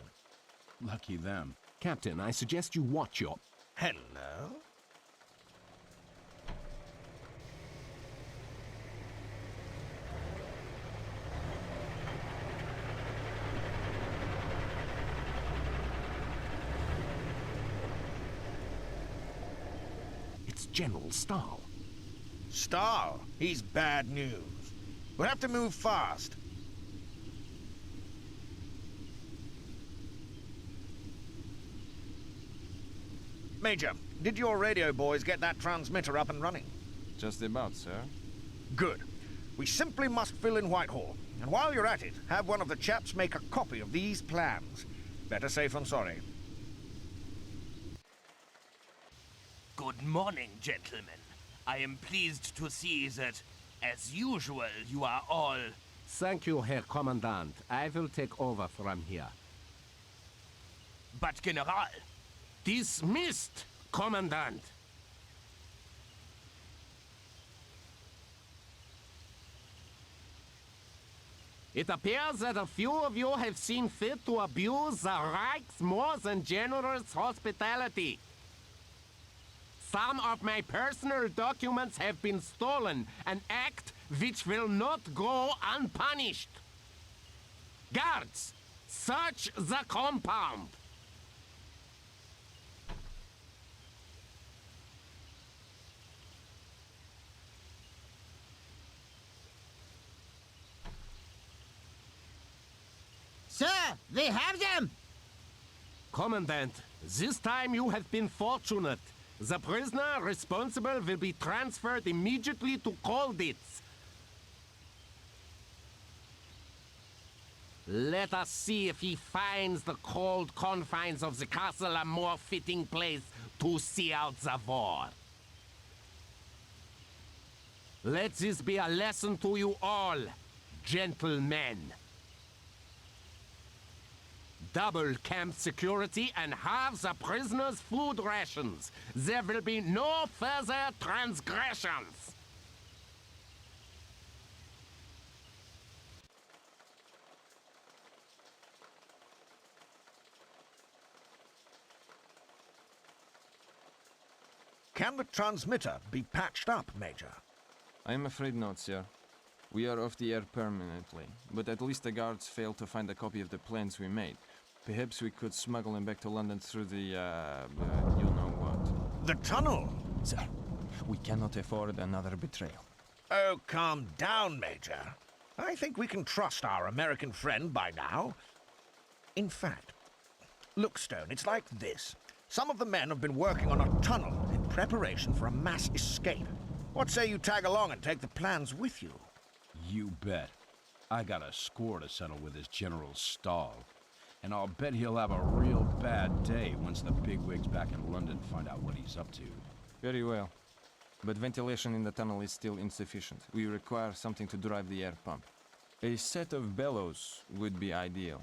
Lucky them. Captain, I suggest you watch your... Hello? It's General Stahl. Stahl? He's bad news. We'll have to move fast. Major, did your radio boys get that transmitter up and running? Just about, sir. Good. We simply must fill in Whitehall. And while you're at it, have one of the chaps make a copy of these plans. Better safe than sorry. Good morning, gentlemen. I am pleased to see that, as usual, you are all... Thank you, Herr Commandant. I will take over from here. But, General... Dismissed, Commandant. It appears that a few of you have seen fit to abuse the Reich's more than generous hospitality. Some of my personal documents have been stolen, an act which will not go unpunished. Guards, search the compound. Sir, we have them! Commandant, this time you have been fortunate. The prisoner responsible will be transferred immediately to Colditz. Let us see if he finds the cold confines of the castle a more fitting place to see out the war. Let this be a lesson to you all, gentlemen. Double camp security and halve the prisoners' food rations. There will be no further transgressions. Can the transmitter be patched up, Major? I am afraid not, sir. We are off the air permanently, but at least the guards failed to find a copy of the plans we made. Perhaps we could smuggle him back to London through the, you know what. The tunnel? Sir, we cannot afford another betrayal. Oh, calm down, Major. I think we can trust our American friend by now. In fact, look, Stone, it's like this. Some of the men have been working on a tunnel in preparation for a mass escape. What say you tag along and take the plans with you? You bet. I got a score to settle with this General Stahl. And I'll bet he'll have a real bad day once the bigwigs back in London find out what he's up to. Very well. But ventilation in the tunnel is still insufficient. We require something to drive the air pump. A set of bellows would be ideal.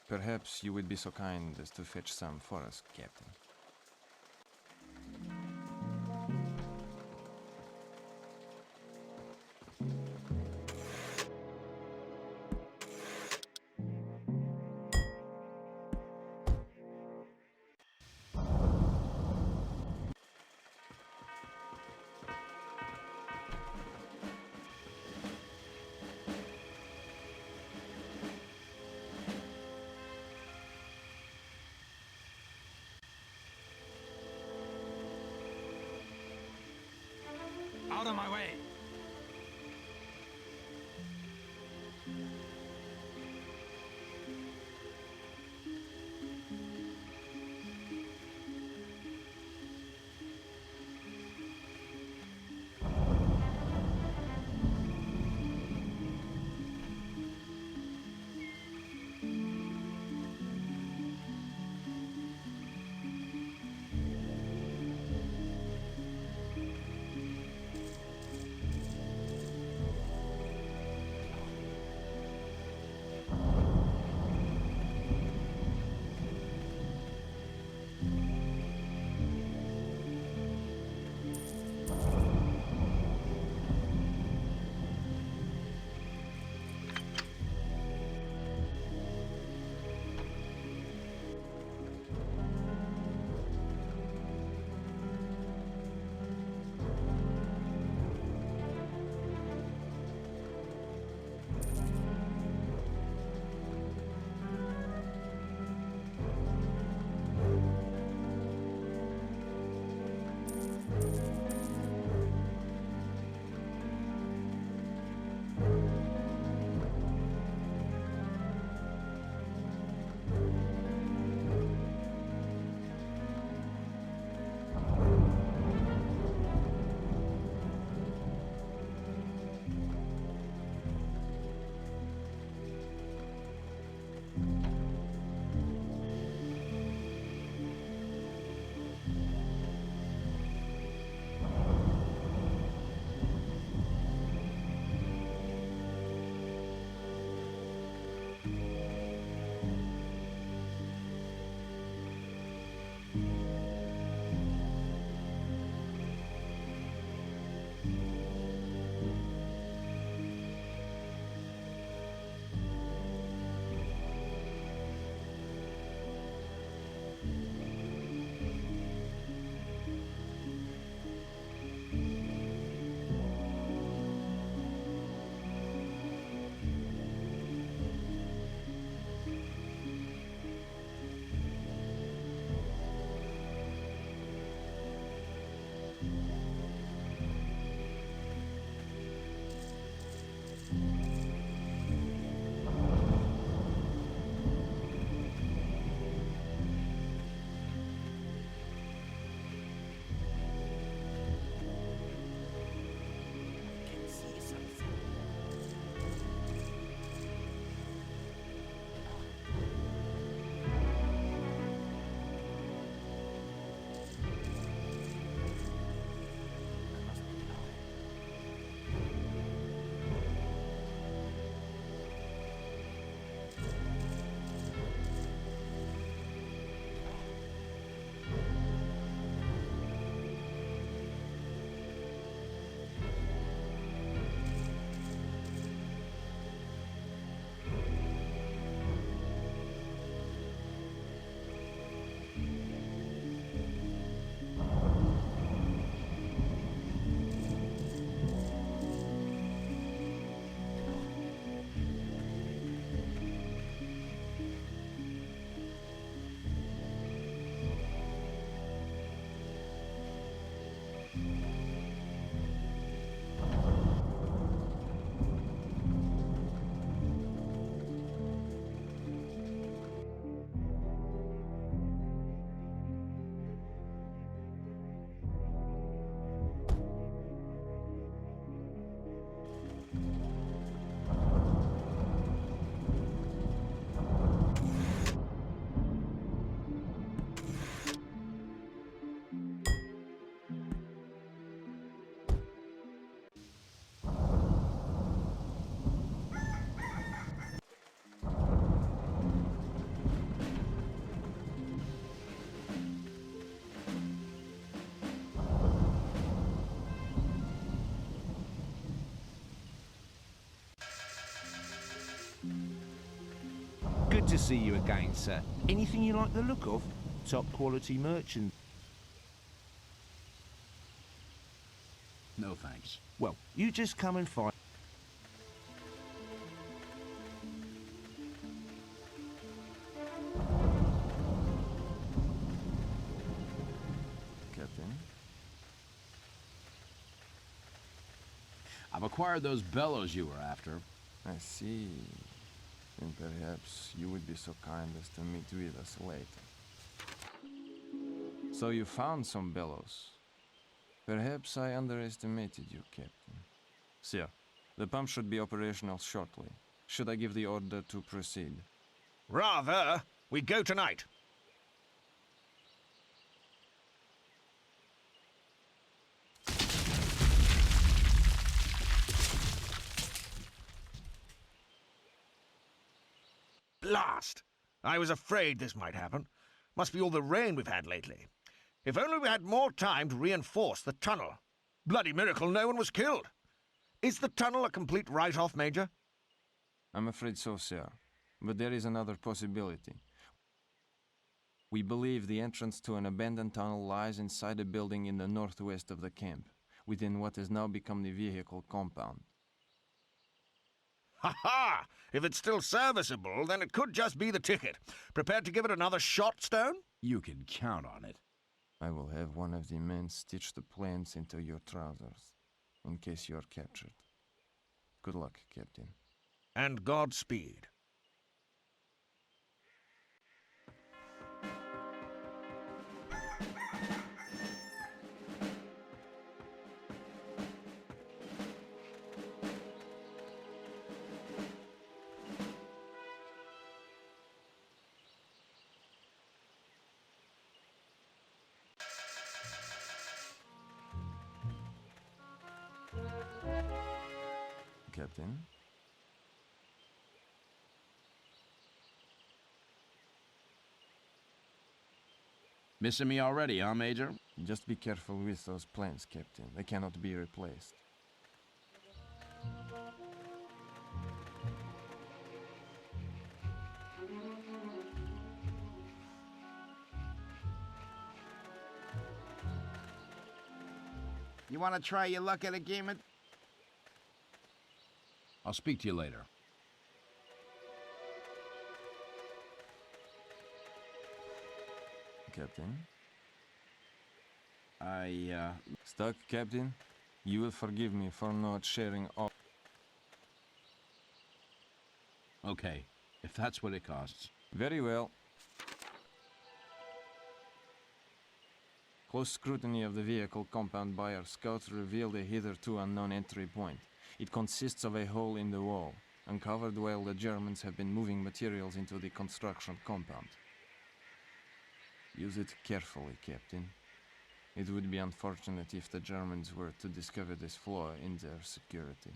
Perhaps you would be so kind as to fetch some for us, Captain. Out of my way! Good to see you again, sir. Anything you like the look of? Top quality merchant. No thanks. Well, you just come and find... Captain? I've acquired those bellows you were after. I see. Then perhaps you would be so kind as to meet with us later. So you found some bellows. Perhaps I underestimated you, Captain. Sir, the pump should be operational shortly. Should I give the order to proceed? Rather, we go tonight. Blast! I was afraid this might happen. Must be all the rain we've had lately. If only we had more time to reinforce the tunnel. Bloody miracle no one was killed. Is the tunnel a complete write-off, Major? I'm afraid so, sir. But there is another possibility. We believe the entrance to an abandoned tunnel lies inside a building in the northwest of the camp, within what has now become the vehicle compound. Ha-ha! If it's still serviceable, then it could just be the ticket. Prepared to give it another shot, Stone? You can count on it. I will have one of the men stitch the plans into your trousers, in case you are captured. Good luck, Captain. And Godspeed. Captain? Missing me already, huh, Major? Just be careful with those plans, Captain. They cannot be replaced. You want to try your luck at a game of... I'll speak to you later. Captain? Stuck, Captain? You will forgive me for not sharing all... Okay, if that's what it costs. Very well. Close scrutiny of the vehicle compound by our scouts revealed a hitherto unknown entry point. It consists of a hole in the wall, uncovered while the Germans have been moving materials into the construction compound. Use it carefully, Captain. It would be unfortunate if the Germans were to discover this flaw in their security.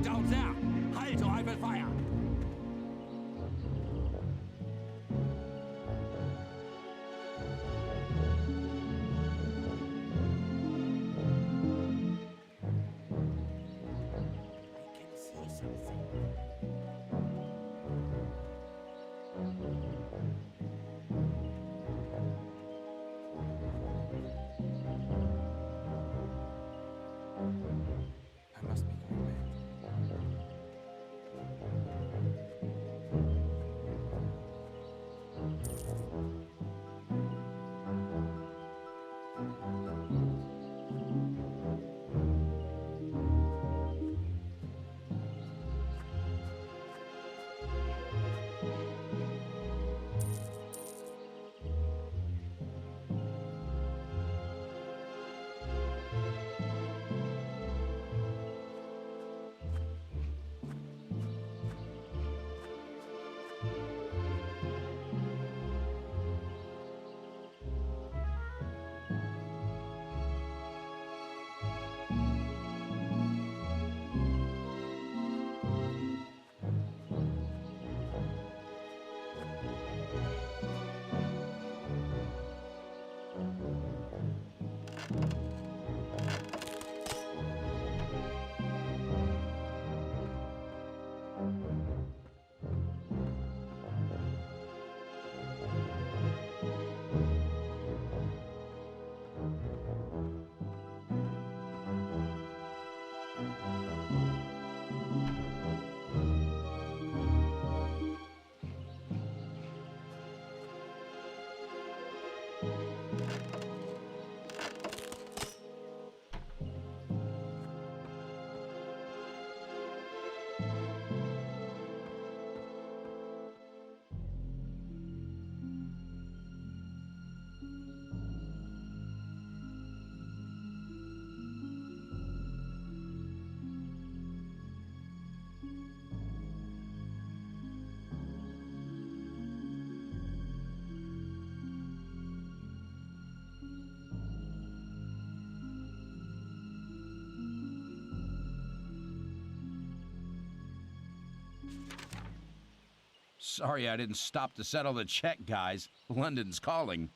Down there! Halt, or I will fire! I can see something. I must be going back. Sorry I didn't stop to settle the check, guys. London's calling.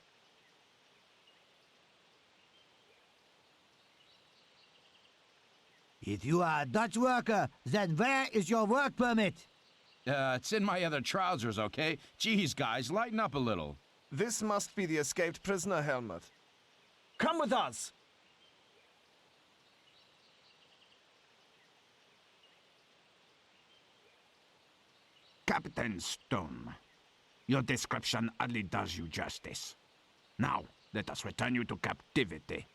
If you are a Dutch worker, then where is your work permit? It's in my other trousers, okay? Geez, guys, lighten up a little. This must be the escaped prisoner helmet. Come with us! Captain Stone, your description hardly does you justice. Now, let us return you to captivity.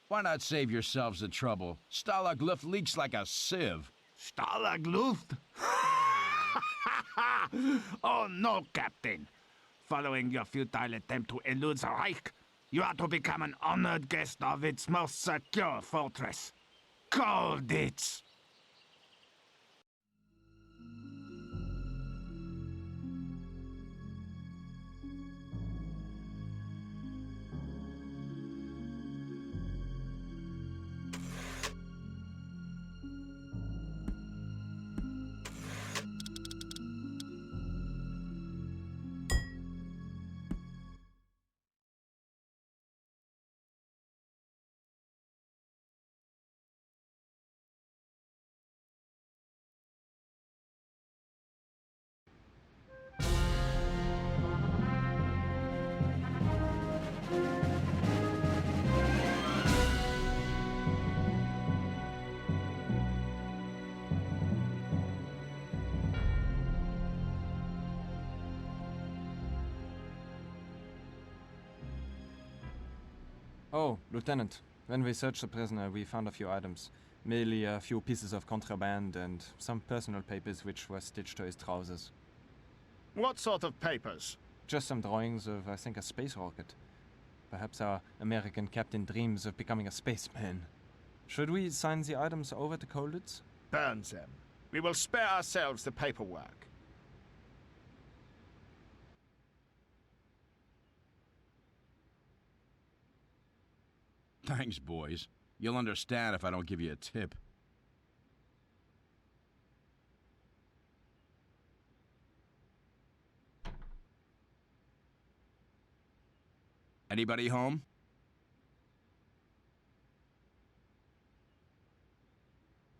Why not save yourselves the trouble? Stalag Luft leaks like a sieve. Stalag Luft? Oh no, Captain. Following your futile attempt to elude the Reich, you are to become an honored guest of its most secure fortress, Colditz. Oh, Lieutenant, when we searched the prisoner, we found a few items. Merely a few pieces of contraband and some personal papers which were stitched to his trousers. What sort of papers? Just some drawings of, I think, a space rocket. Perhaps our American captain dreams of becoming a spaceman. Should we sign the items over to Colditz? Burn them. We will spare ourselves the paperwork. Thanks, boys. You'll understand if I don't give you a tip. Anybody home?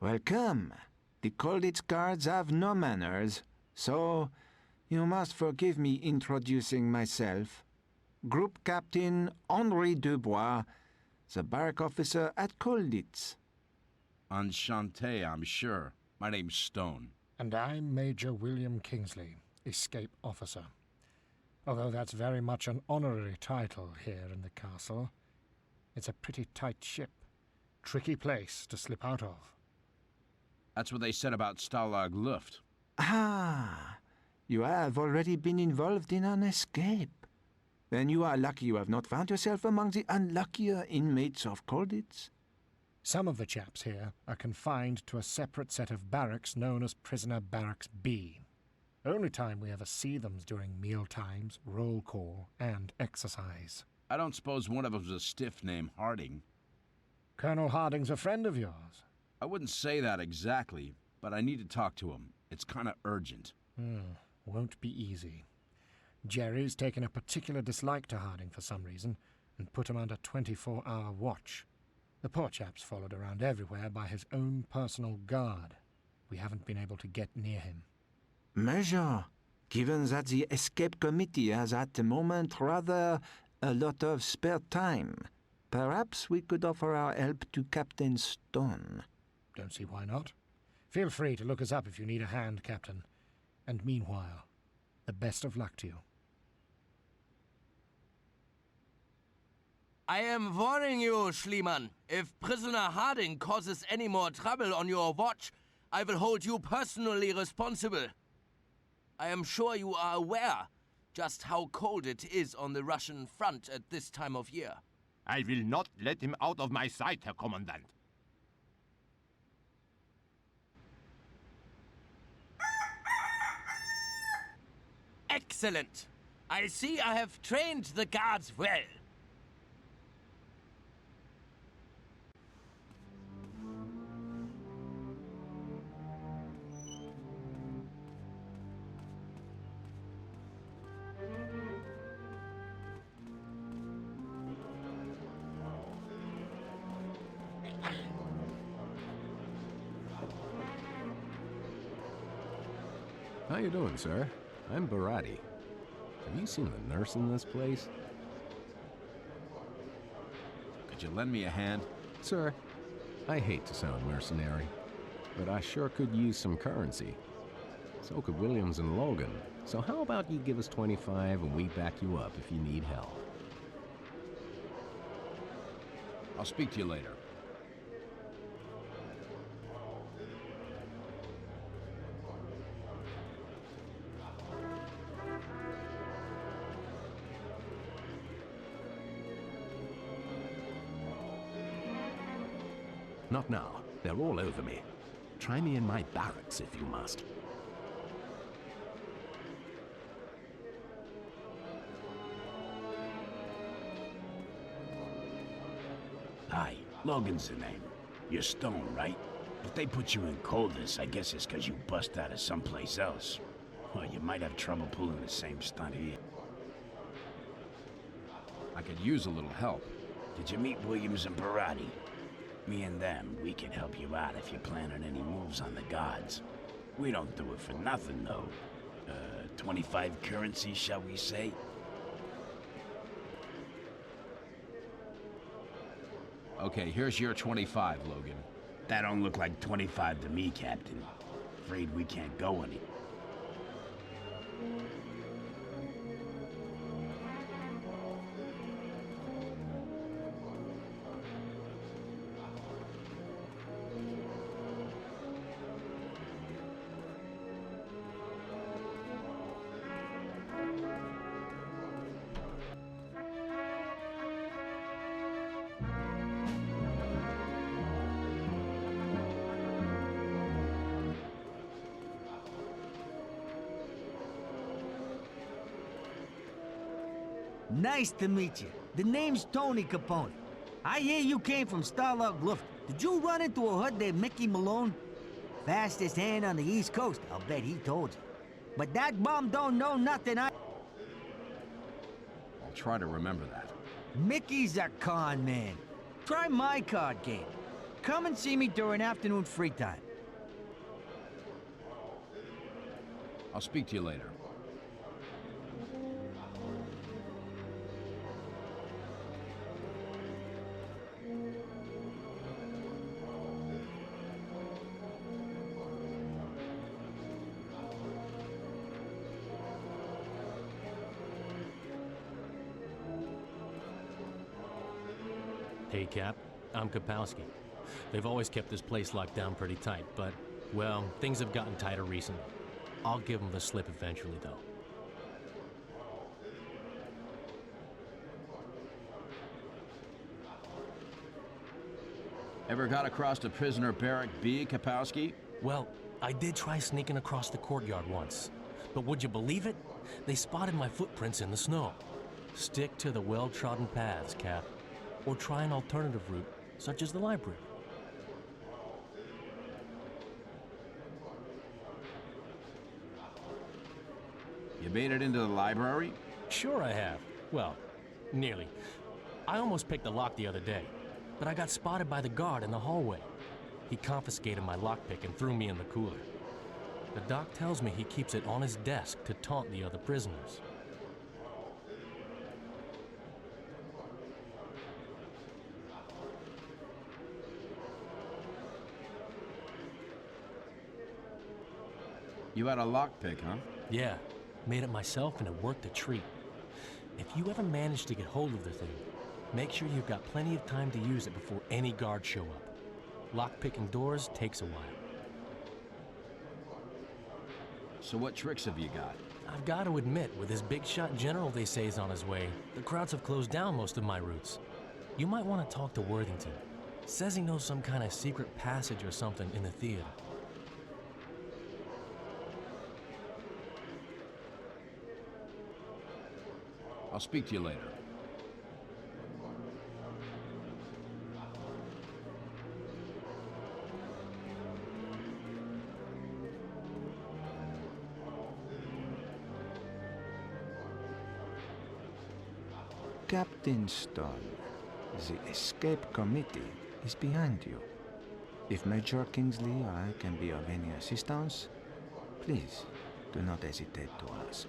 Welcome. The Colditz guards have no manners, so you must forgive me introducing myself. Group Captain Henri Dubois, the barrack officer at Colditz. Enchanté, I'm sure. My name's Stone. And I'm Major William Kingsley, escape officer. Although that's very much an honorary title here in the castle. It's a pretty tight ship. Tricky place to slip out of. That's what they said about Stalag Luft. Ah, you have already been involved in an escape. Then you are lucky you have not found yourself among the unluckier inmates of Colditz. Some of the chaps here are confined to a separate set of barracks known as Prisoner Barracks B. Only time we ever see them's during meal times, roll call, and exercise. I don't suppose one of them's a stiff named Harding. Colonel Harding's a friend of yours. I wouldn't say that exactly, but I need to talk to him. It's kind of urgent. Won't be easy. Jerry's taken a particular dislike to Harding for some reason, and put him under 24-hour watch. The poor chap's followed around everywhere by his own personal guard. We haven't been able to get near him. Major, given that the escape committee has at the moment rather a lot of spare time, perhaps we could offer our help to Captain Stone. Don't see why not. Feel free to look us up if you need a hand, Captain. And meanwhile, the best of luck to you. I am warning you, Schliemann. If prisoner Harding causes any more trouble on your watch, I will hold you personally responsible. I am sure you are aware just how cold it is on the Russian front at this time of year. I will not let him out of my sight, Herr Commandant. Excellent. I see I have trained the guards well. How you doing, sir? I'm Barati. Have you seen the nurse in this place? Could you lend me a hand? Sir, I hate to sound mercenary, but I sure could use some currency. So could Williams and Logan. So how about you give us 25 and we back you up if you need help? I'll speak to you later. Not now. They're all over me. Try me in my barracks if you must. Hi, Logan's the name. You're Stone, right? If they put you in Coldus, I guess it's 'cause you bust out of someplace else. Well, you might have trouble pulling the same stunt here. I could use a little help. Did you meet Williams and Barati? Me and them, we can help you out if you're planning any moves on the gods. We don't do it for nothing, though. 25 currency, shall we say? Okay, here's your 25, Logan. That don't look like 25 to me, Captain. Afraid we can't go any. Nice to meet you. The name's Tony Capone. I hear you came from Stalag Luft. Did you run into a hood named Mickey Malone? Fastest hand on the East Coast, I'll bet he told you. But that bum don't know nothing. I'll try to remember that. Mickey's a con man. Try my card game. Come and see me during afternoon free time. I'll speak to you later. Hey, Cap. I'm Kapowski. They've always kept this place locked down pretty tight, but, well, things have gotten tighter recently. I'll give them the slip eventually, though. Ever got across to prisoner barrack B, Kapowski? Well, I did try sneaking across the courtyard once. But would you believe it? They spotted my footprints in the snow. Stick to the well-trodden paths, Cap. Or try an alternative route, such as the library. You made it into the library? Sure I have. Well, nearly. I almost picked the lock the other day, but I got spotted by the guard in the hallway. He confiscated my lockpick and threw me in the cooler. The doc tells me he keeps it on his desk to taunt the other prisoners. You had a lockpick, huh? Yeah, made it myself and it worked a treat. If you ever manage to get hold of the thing, make sure you've got plenty of time to use it before any guards show up. Lockpicking doors takes a while. So what tricks have you got? I've got to admit, with this big shot general they say is on his way, the crowds have closed down most of my routes. You might want to talk to Worthington. Says he knows some kind of secret passage or something in the theater. I'll speak to you later. Captain Stone, the escape committee is behind you. If Major Kingsley or I can be of any assistance, please do not hesitate to ask.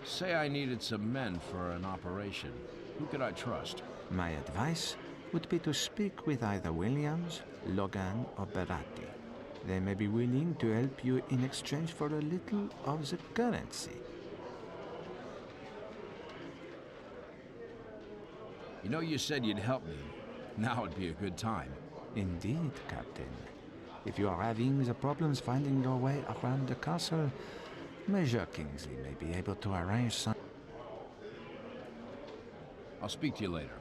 Say I needed some men for an operation. Who could I trust? My advice would be to speak with either Williams, Logan, or Berratti. They may be willing to help you in exchange for a little of the currency. You know, you said you'd help me. Now would be a good time. Indeed, Captain. If you are having the problems finding your way around the castle, Major Kingsley may be able to arrange some... I'll speak to you later.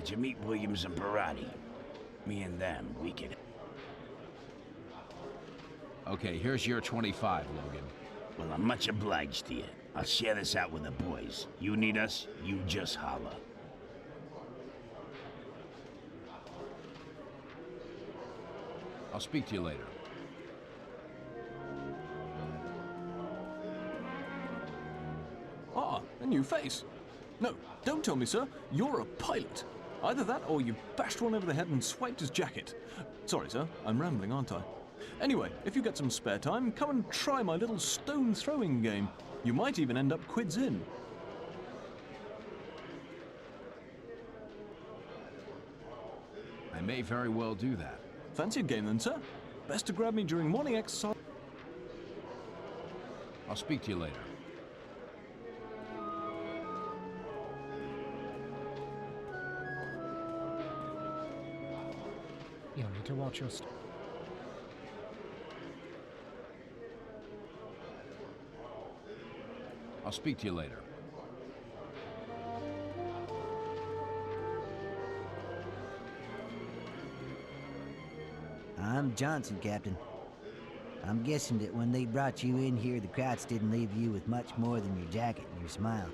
Did you meet Williams and Berratti? Me and them, we can... Okay, here's your 25, Logan. Well, I'm much obliged to you. I'll share this out with the boys. You need us, you just holler. I'll speak to you later. Ah, a new face. No, don't tell me, sir. You're a pilot. Either that or you bashed one over the head and swiped his jacket. Sorry, sir. I'm rambling, aren't I? Anyway, if you get some spare time, come and try my little stone throwing game. You might even end up quids in. I may very well do that. Fancy a game then, sir? Best to grab me during morning exercise. I'll speak to you later. You'll need to watch your I'll speak to you later. I'm Johnson, Captain. I'm guessing that when they brought you in here, the Krauts didn't leave you with much more than your jacket and your smile.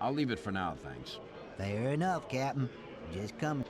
I'll leave it for now, thanks. Fair enough, Captain. Just coming.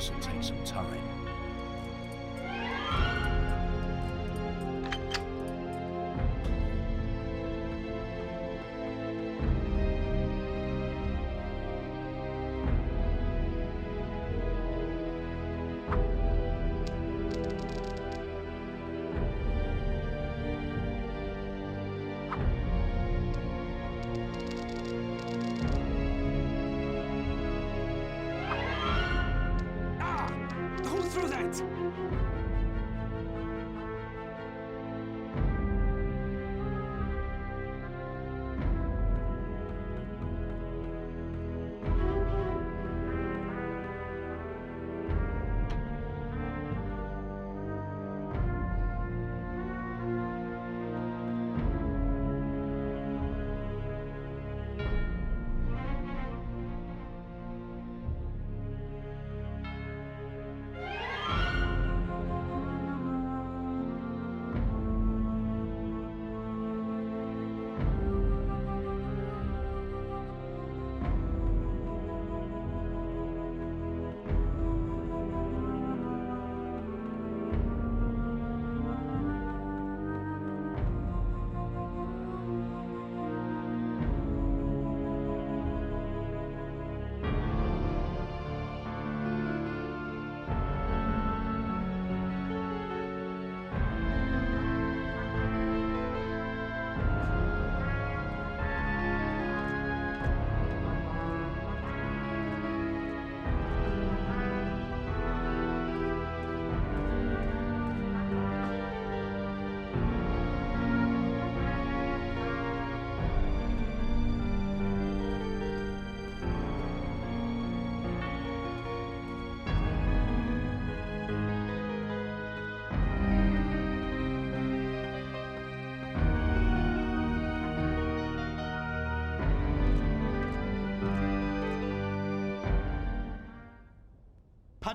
This'll take some time.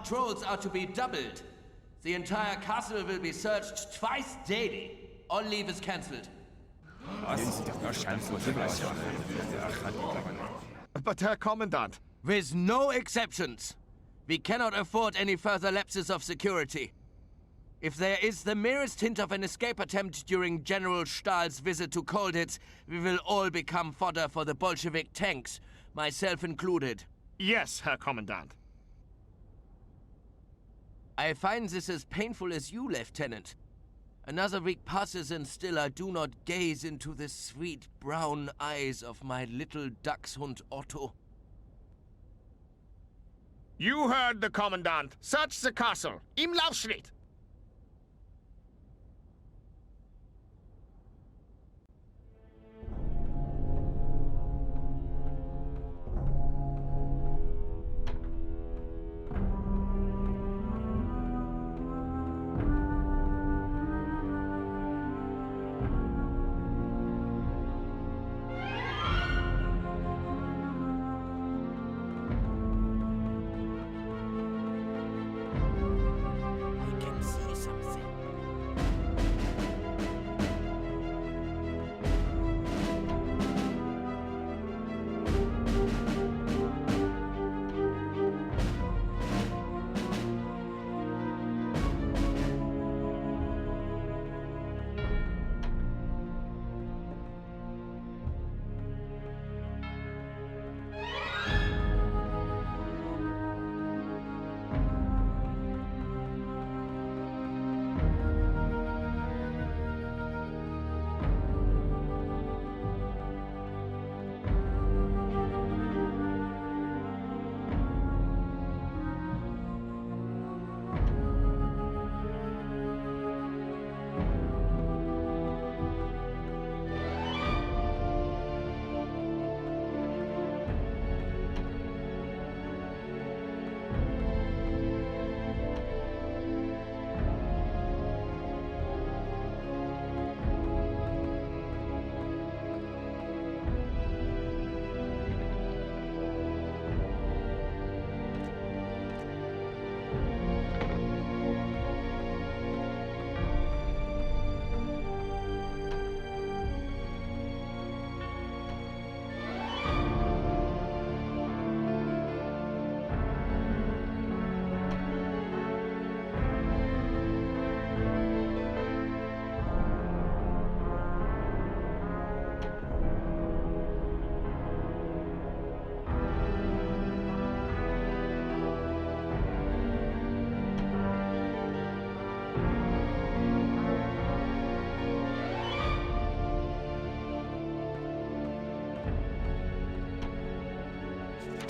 patrols are to be doubled. The entire castle will be searched twice daily. All leave is cancelled. But Herr Commandant... With no exceptions. We cannot afford any further lapses of security. If there is the merest hint of an escape attempt during General Stahl's visit to Colditz, we will all become fodder for the Bolshevik tanks, myself included. Yes, Herr Commandant. I find this as painful as you, Lieutenant. Another week passes and still I do not gaze into the sweet brown eyes of my little dachshund Otto. You heard the Commandant. Search the castle. Im Laufschritt.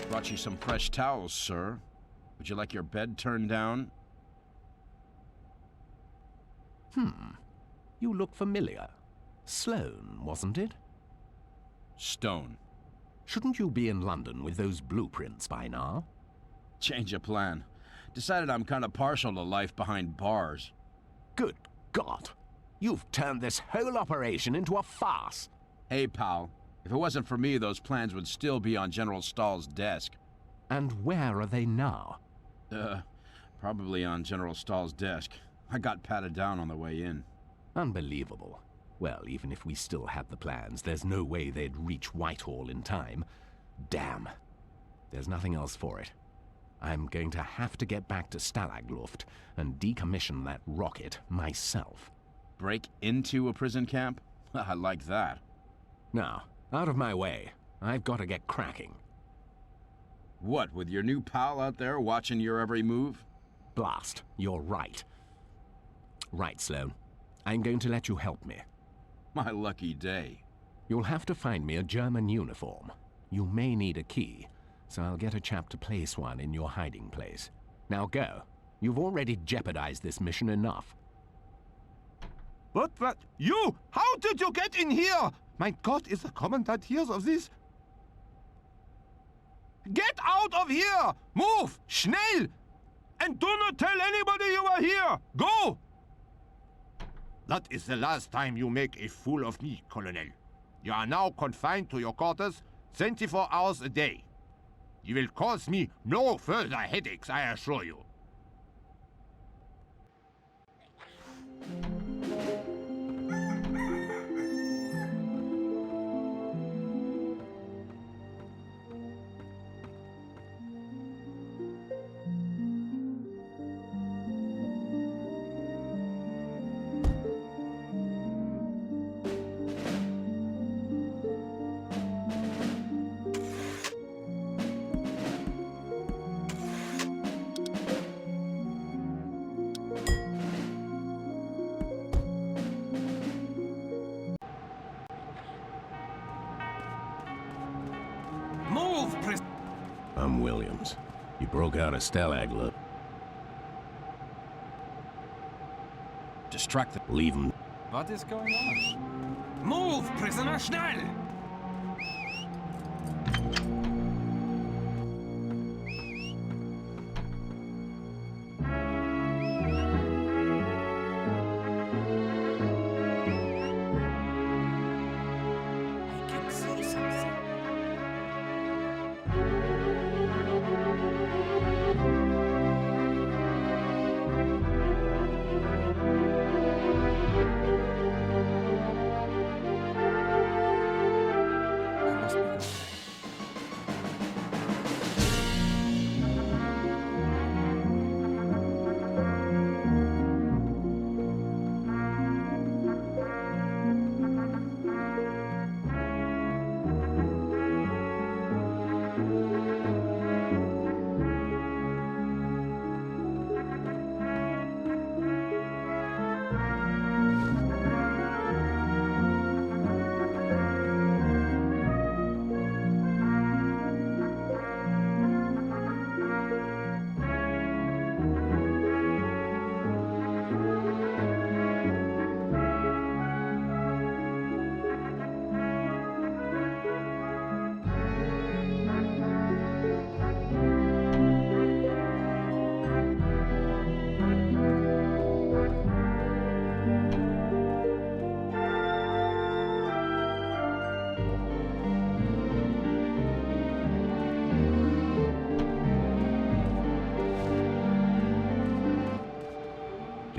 Brought you some fresh towels, sir. Would you like your bed turned down? You look familiar. Sloane, wasn't it? Stone. Shouldn't you be in London with those blueprints by now? Change of plan. Decided I'm kind of partial to life behind bars. Good God! You've turned this whole operation into a farce. Hey, pal. If it wasn't for me, those plans would still be on General Stahl's desk. And where are they now? Probably on General Stahl's desk. I got patted down on the way in. Unbelievable. Well, even if we still had the plans, there's no way they'd reach Whitehall in time. Damn. There's nothing else for it. I'm going to have to get back to Stalag Luft and decommission that rocket myself. Break into a prison camp? I like that. Now, out of my way. I've got to get cracking. What, with your new pal out there watching your every move? Blast. You're right. Right, Sloane. I'm going to let you help me. My lucky day. You'll have to find me a German uniform. You may need a key, so I'll get a chap to place one in your hiding place. Now go. You've already jeopardized this mission enough. What? You? How did you get in here? Mein Gott, is the Commandant hears of this? Get out of here! Move! Schnell! And do not tell anybody you are here! Go! That is the last time you make a fool of me, Colonel. You are now confined to your quarters 24 hours a day. You will cause me no further headaches, I assure you. Move, I'm Williams. You broke out of Stalag Luft. Distract them. Leave them. What is going on? Move, prisoner, schnell!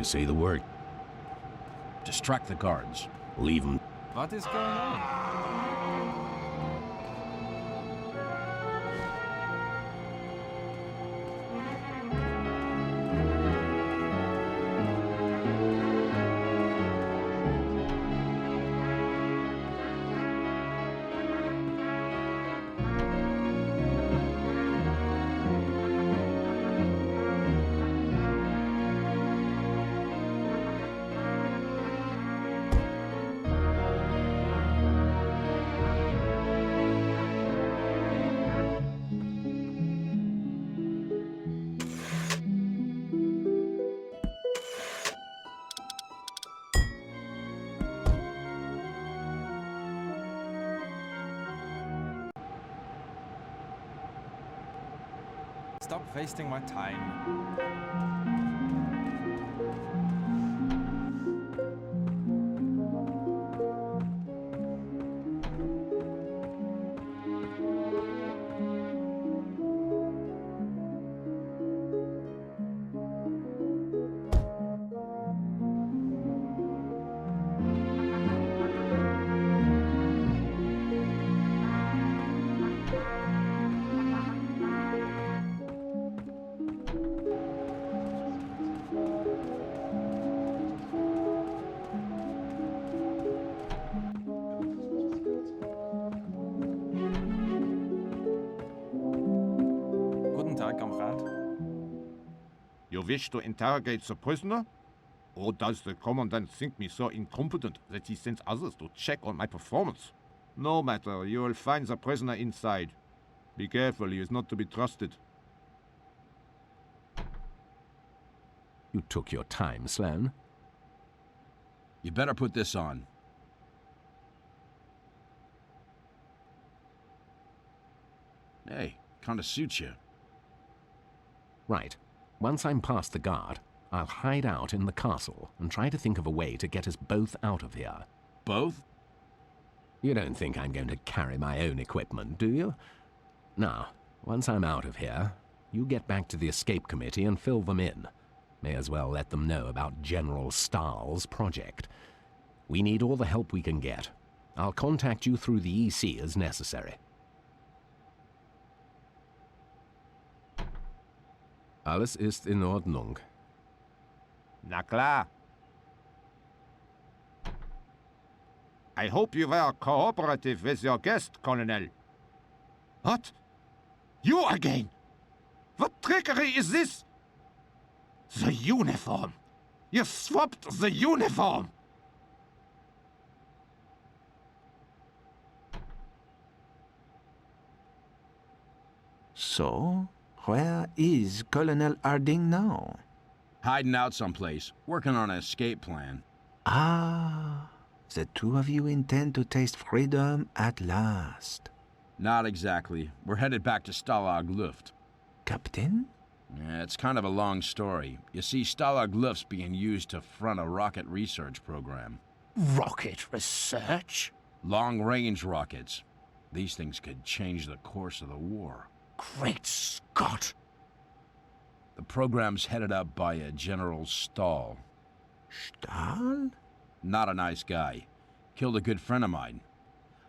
Say the word. Distract the guards. Leave them. What is going on? Stop wasting my time. You wish to interrogate the prisoner? Or does the commandant think me so incompetent that he sends others to check on my performance? No matter, you will find the prisoner inside. Be careful, he is not to be trusted. You took your time, Slan. You better put this on. Hey, kinda suits you. Right. Once I'm past the guard, I'll hide out in the castle and try to think of a way to get us both out of here. Both? You don't think I'm going to carry my own equipment, do you? Now, once I'm out of here, you get back to the escape committee and fill them in. May as well let them know about General Stahl's project. We need all the help we can get. I'll contact you through the EC as necessary. Alles ist in Ordnung. Na klar. I hope you were cooperative with your guest, Colonel. What? You again? What trickery is this? The uniform. You swapped the uniform. So, where is Colonel Harding now? Hiding out someplace, working on an escape plan. Ah, the two of you intend to taste freedom at last. Not exactly. We're headed back to Stalag Luft. Captain? Yeah, it's kind of a long story. You see, Stalag Luft's being used to front a rocket research program. Rocket research? Long-range rockets. These things could change the course of the war. Great Scott! The program's headed up by a General Stahl. Stahl? Not a nice guy. Killed a good friend of mine.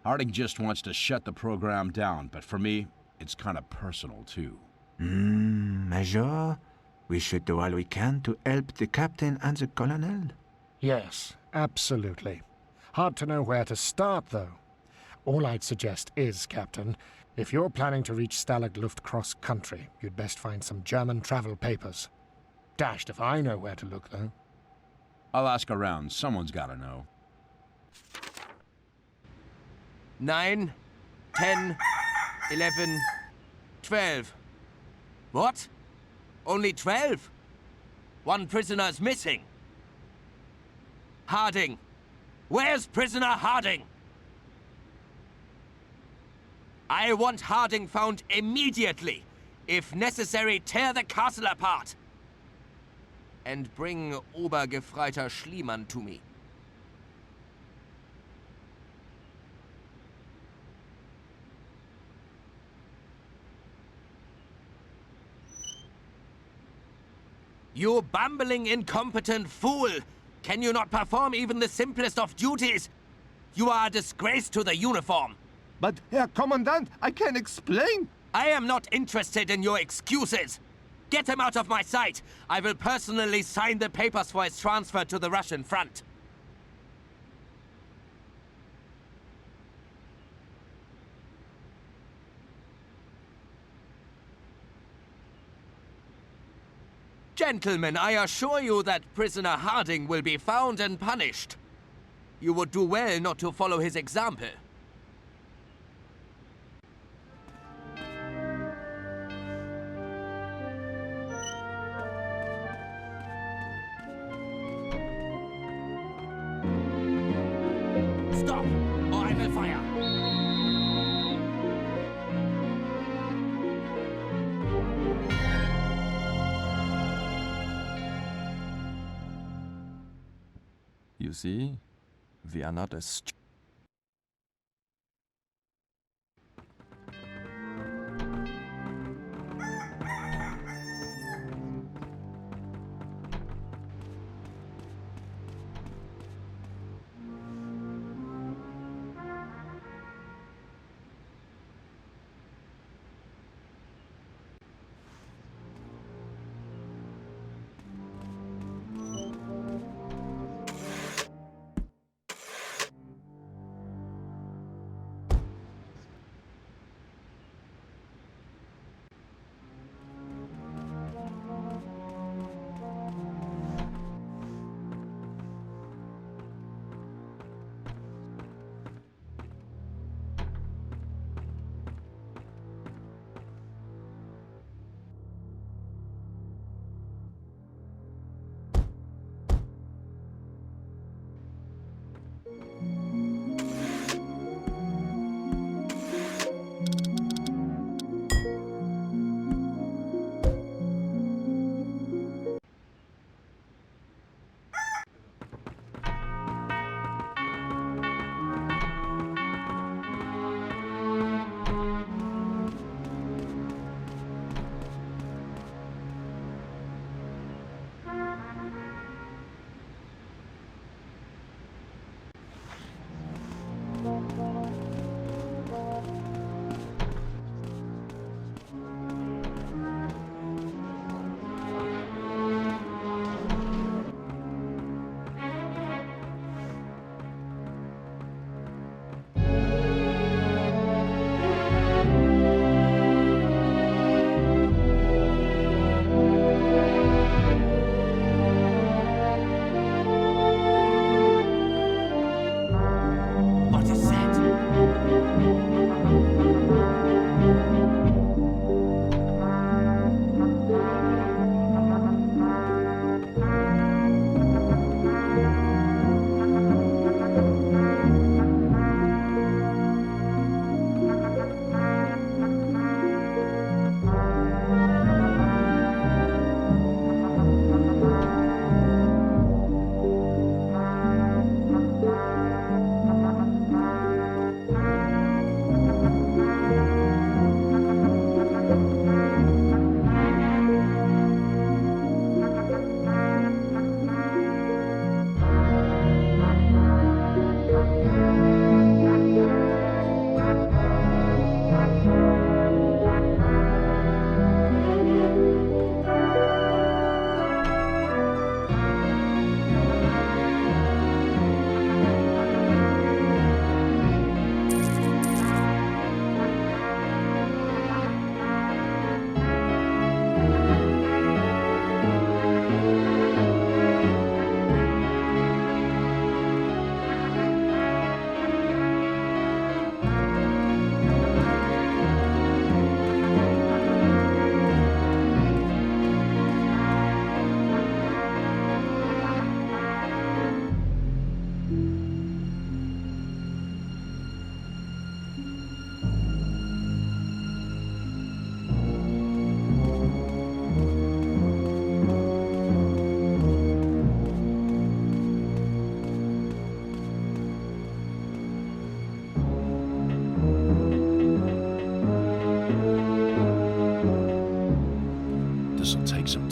Harding just wants to shut the program down, but for me, it's kind of personal, too. Major, we should do all we can to help the captain and the colonel. Yes, absolutely. Hard to know where to start, though. All I'd suggest is, Captain, if you're planning to reach Stalag Luft cross-country, you'd best find some German travel papers. Dashed if I know where to look, though. I'll ask around. Someone's gotta know. 9, 10, 11, 12. What? Only 12? One prisoner's missing. Harding. Where's prisoner Harding? I want Harding found immediately. If necessary, tear the castle apart. And bring Obergefreiter Schliemann to me. You bumbling, incompetent fool! Can you not perform even the simplest of duties? You are a disgrace to the uniform. But, Herr Commandant, I can explain. I am not interested in your excuses. Get him out of my sight. I will personally sign the papers for his transfer to the Russian front. Gentlemen, I assure you that prisoner Harding will be found and punished. You would do well not to follow his example. Stop, or I will fire. You see, we are not as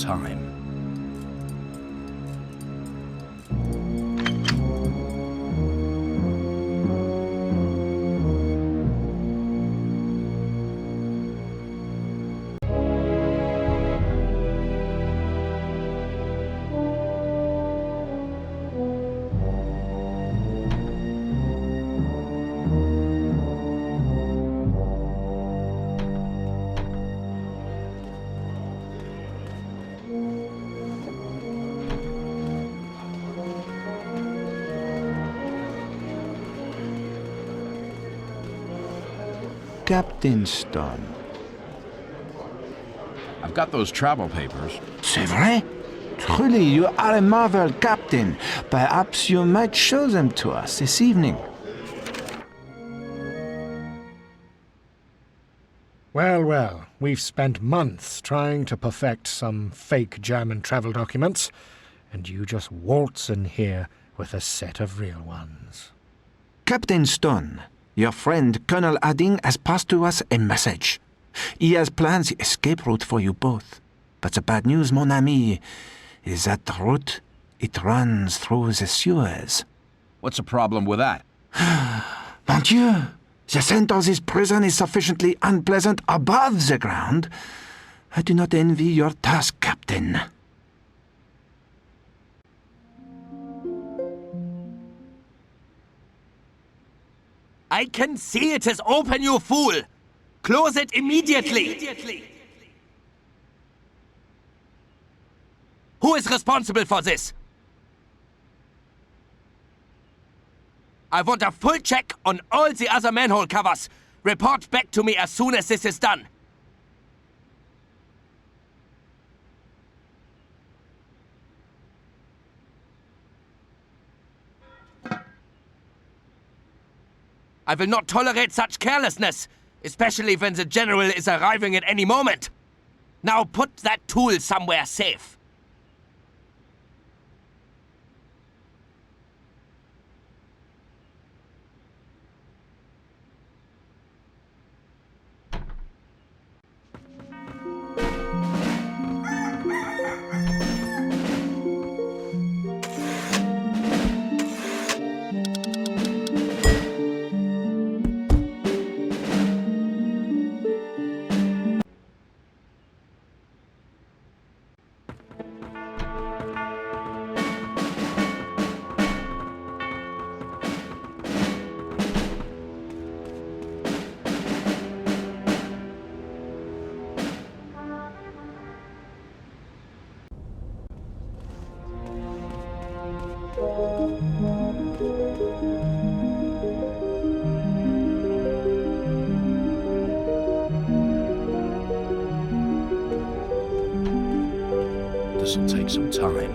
time. Captain Stone. I've got those travel papers. C'est vrai? Truly, you are a marvel, Captain. Perhaps you might show them to us this evening. Well, well, we've spent months trying to perfect some fake German travel documents, and you just waltz in here with a set of real ones. Captain Stone, your friend Colonel Harding has passed to us a message. He has planned the escape route for you both. But the bad news, mon ami, is that the route, it runs through the sewers. What's the problem with that? Mon Dieu! The scent of this prison is sufficiently unpleasant above the ground. I do not envy your task, Captain. I can see it is open, you fool! Close it immediately! Who is responsible for this? I want a full check on all the other manhole covers. Report back to me as soon as this is done. I will not tolerate such carelessness, especially when the general is arriving at any moment. Now put that tool somewhere safe. This'll take some time.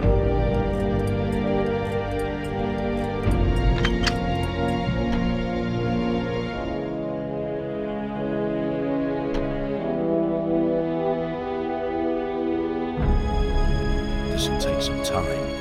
This'll take some time.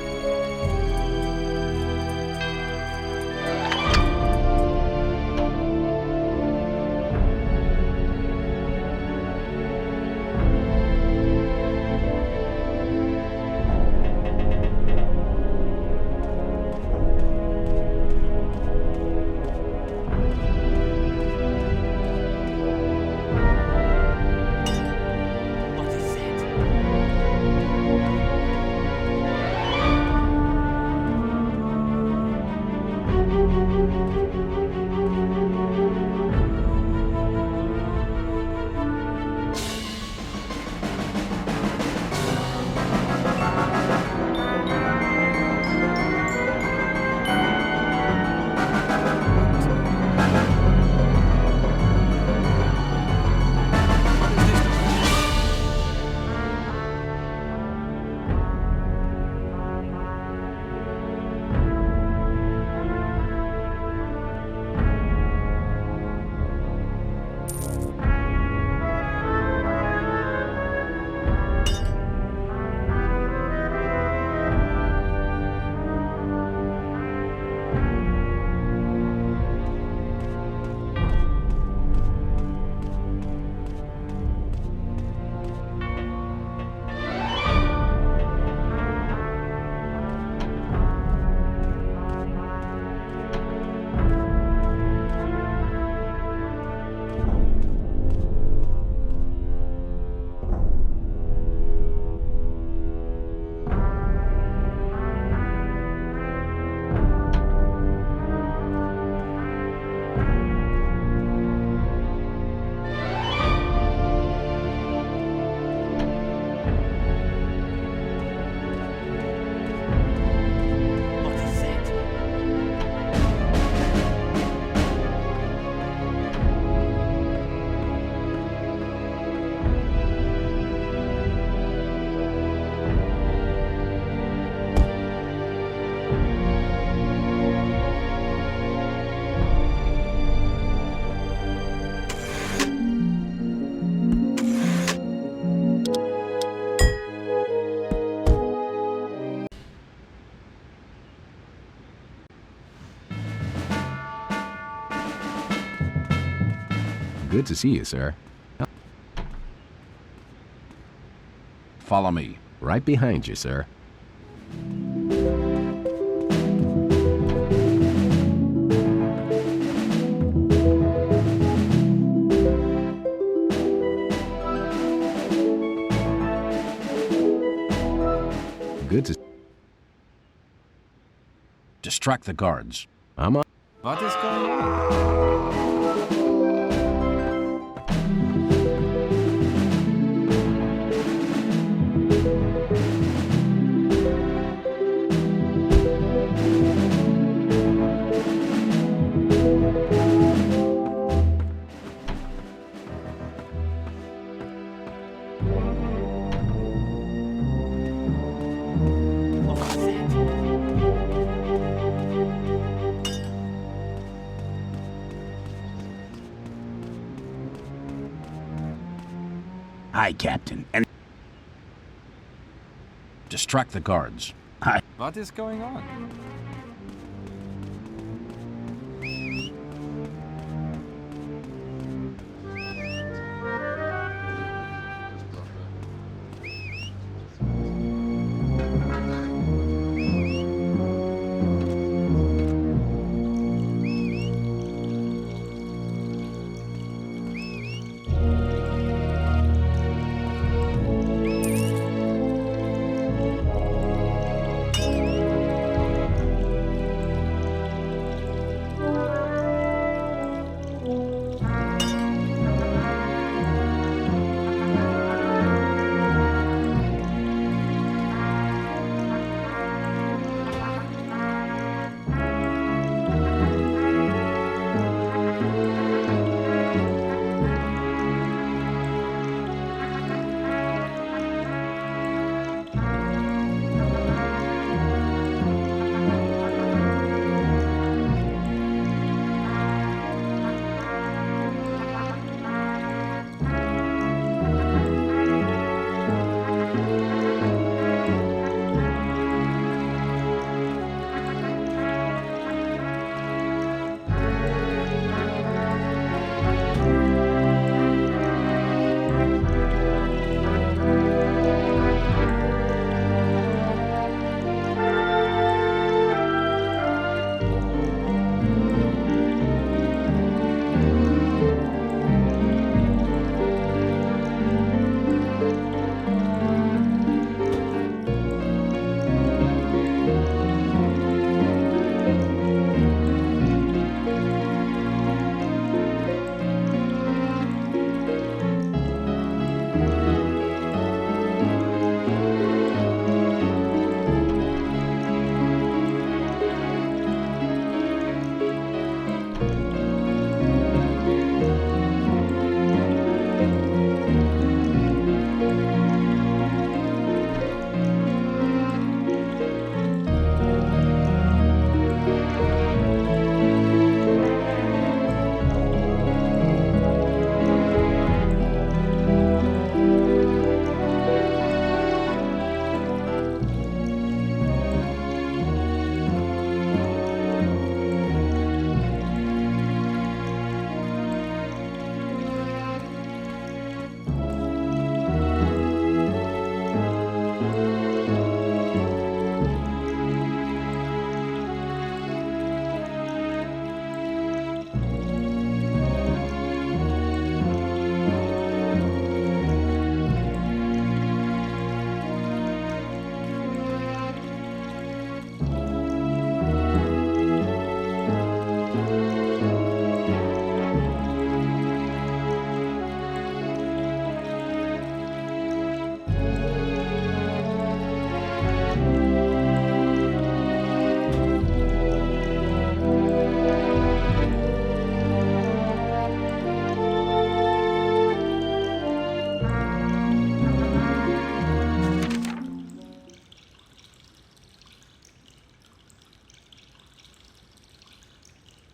Good to see you, sir. Follow me. Right behind you, sir. Good to... Distract the guards. I'm on. What is going on? Hi, Captain. And distract the guards. Hi. What is going on?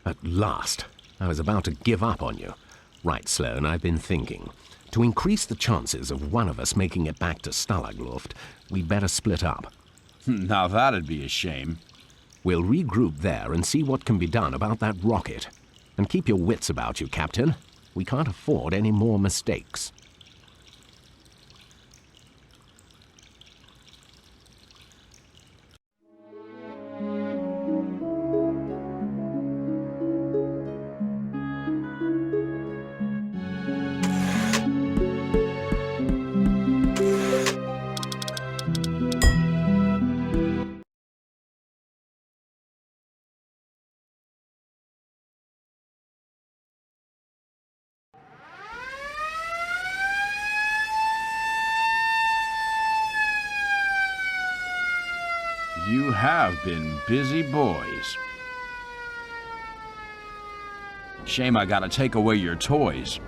At last. I was about to give up on you. Right, Sloane, I've been thinking. To increase the chances of one of us making it back to Stalag Luft, we'd better split up. Now that'd be a shame. We'll regroup there and see what can be done about that rocket. And keep your wits about you, Captain. We can't afford any more mistakes. You have been busy boys. Shame I gotta take away your toys.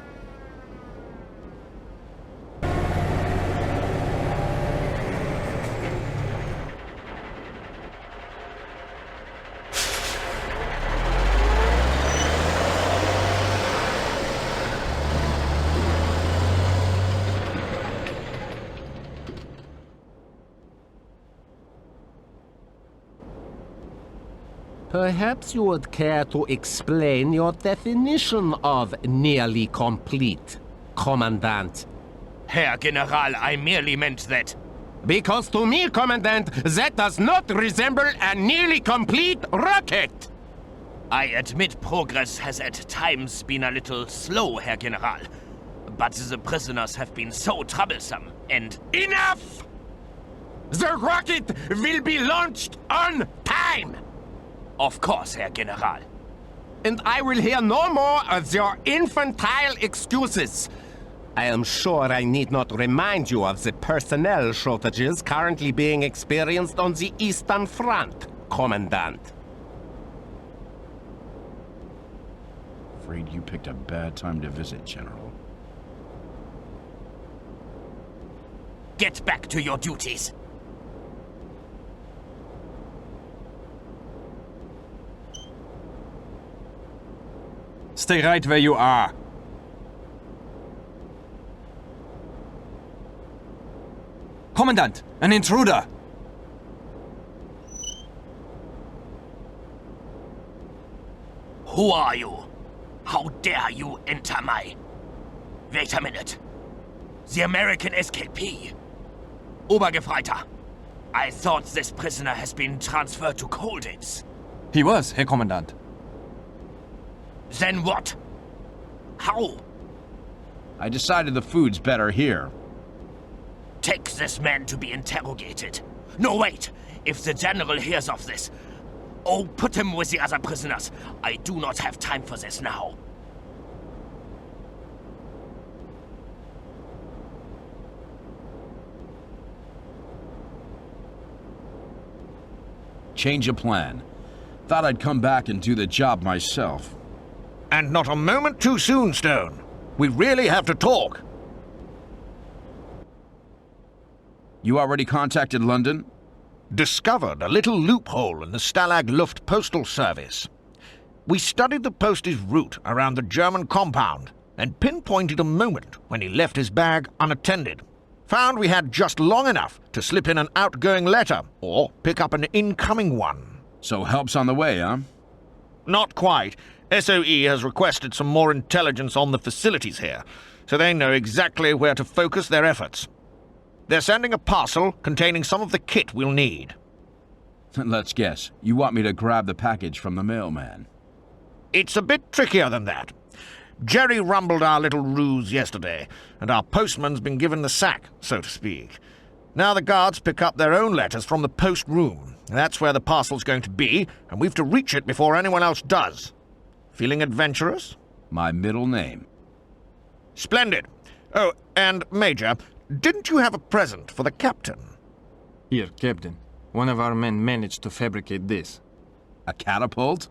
Perhaps you would care to explain your definition of nearly complete, Commandant. Herr General, I merely meant that. Because to me, Commandant, that does not resemble a nearly complete rocket. I admit progress has at times been a little slow, Herr General. But the prisoners have been so troublesome and... Enough! The rocket will be launched on time! Of course, Herr General. And I will hear no more of your infantile excuses. I am sure I need not remind you of the personnel shortages currently being experienced on the Eastern Front, Commandant. Afraid you picked a bad time to visit, General. Get back to your duties. Stay right where you are. Commandant, an intruder! Who are you? How dare you enter my... Wait a minute. The American escapee. Obergefreiter, I thought this prisoner has been transferred to Colditz. He was, Herr Commandant. Then what? How? I decided the food's better here. Take this man to be interrogated. No, wait! If the General hears of this... Oh, put him with the other prisoners. I do not have time for this now. Change of plan. Thought I'd come back and do the job myself. And not a moment too soon, Stone. We really have to talk. You already contacted London? Discovered a little loophole in the Stalag Luft postal service. We studied the post's route around the German compound and pinpointed a moment when he left his bag unattended. Found we had just long enough to slip in an outgoing letter or pick up an incoming one. So help's on the way, huh? Not quite. SOE has requested some more intelligence on the facilities here, so they know exactly where to focus their efforts. They're sending a parcel containing some of the kit we'll need. Let's guess. You want me to grab the package from the mailman? It's a bit trickier than that. Jerry rumbled our little ruse yesterday, and our postman's been given the sack, so to speak. Now the guards pick up their own letters from the post room. That's where the parcel's going to be, and we've to reach it before anyone else does. Feeling adventurous? My middle name. Splendid. Oh, and Major, didn't you have a present for the captain? Here, Captain. One of our men managed to fabricate this. A catapult?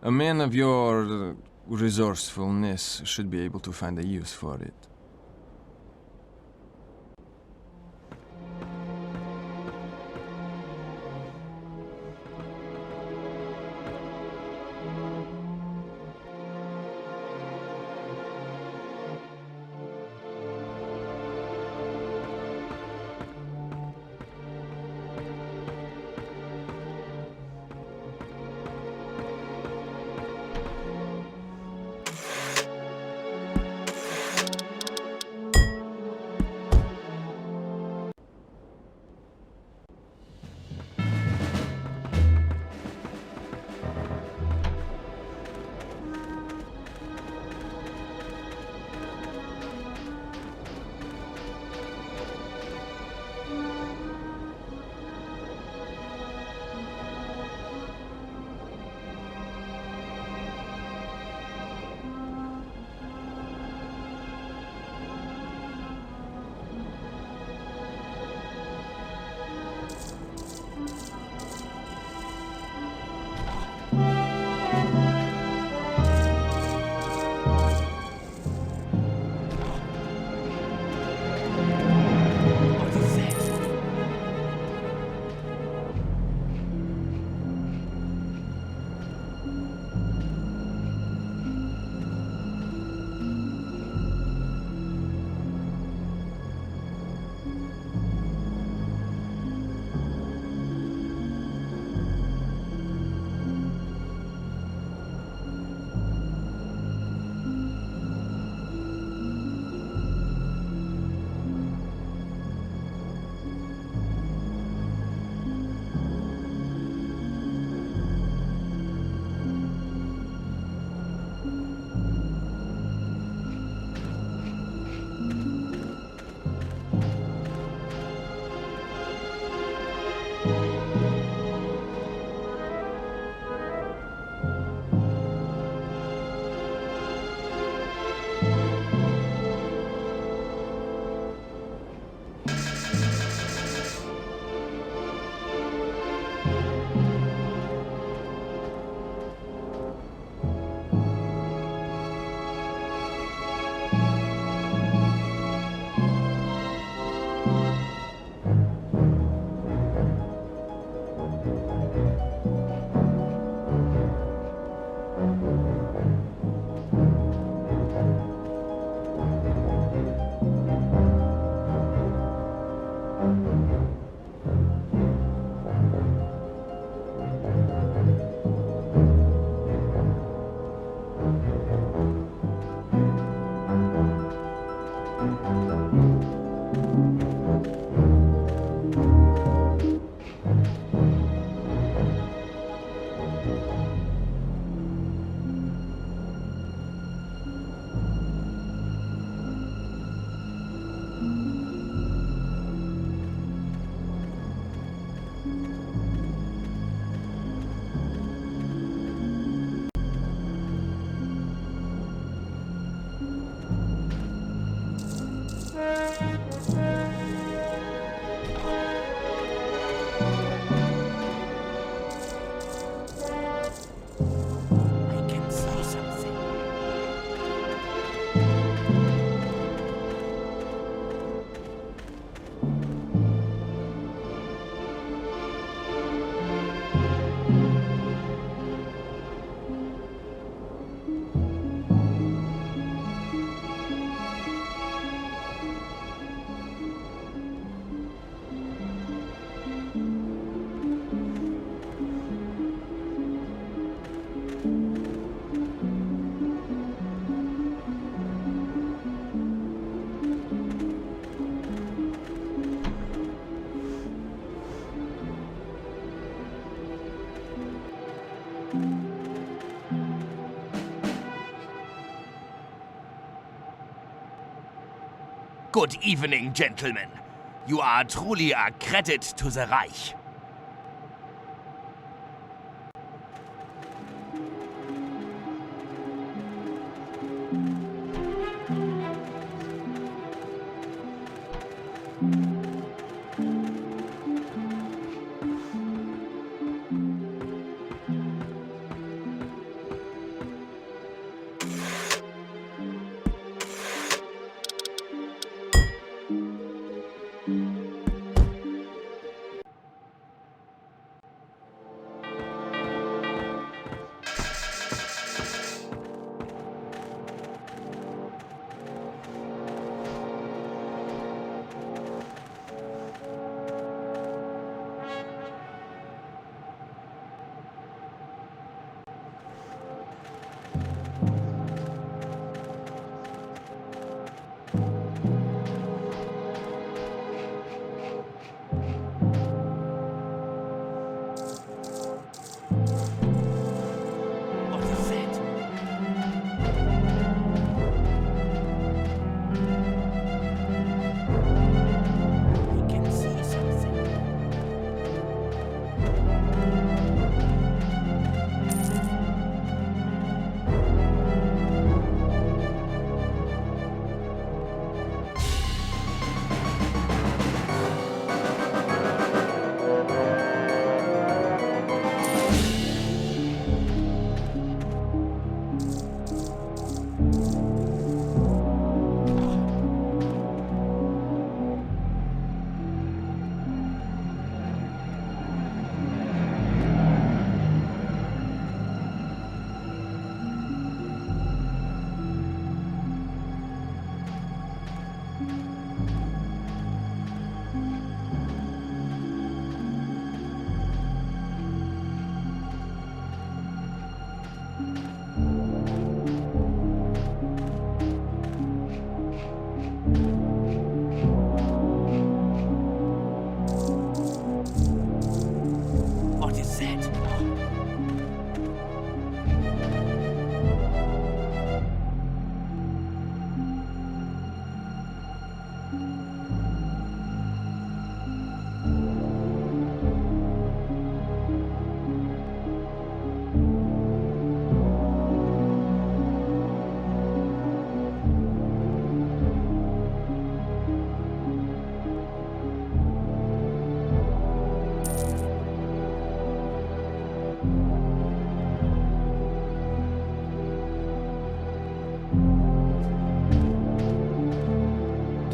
A man of your resourcefulness should be able to find a use for it. Good evening, gentlemen. You are truly a credit to the Reich.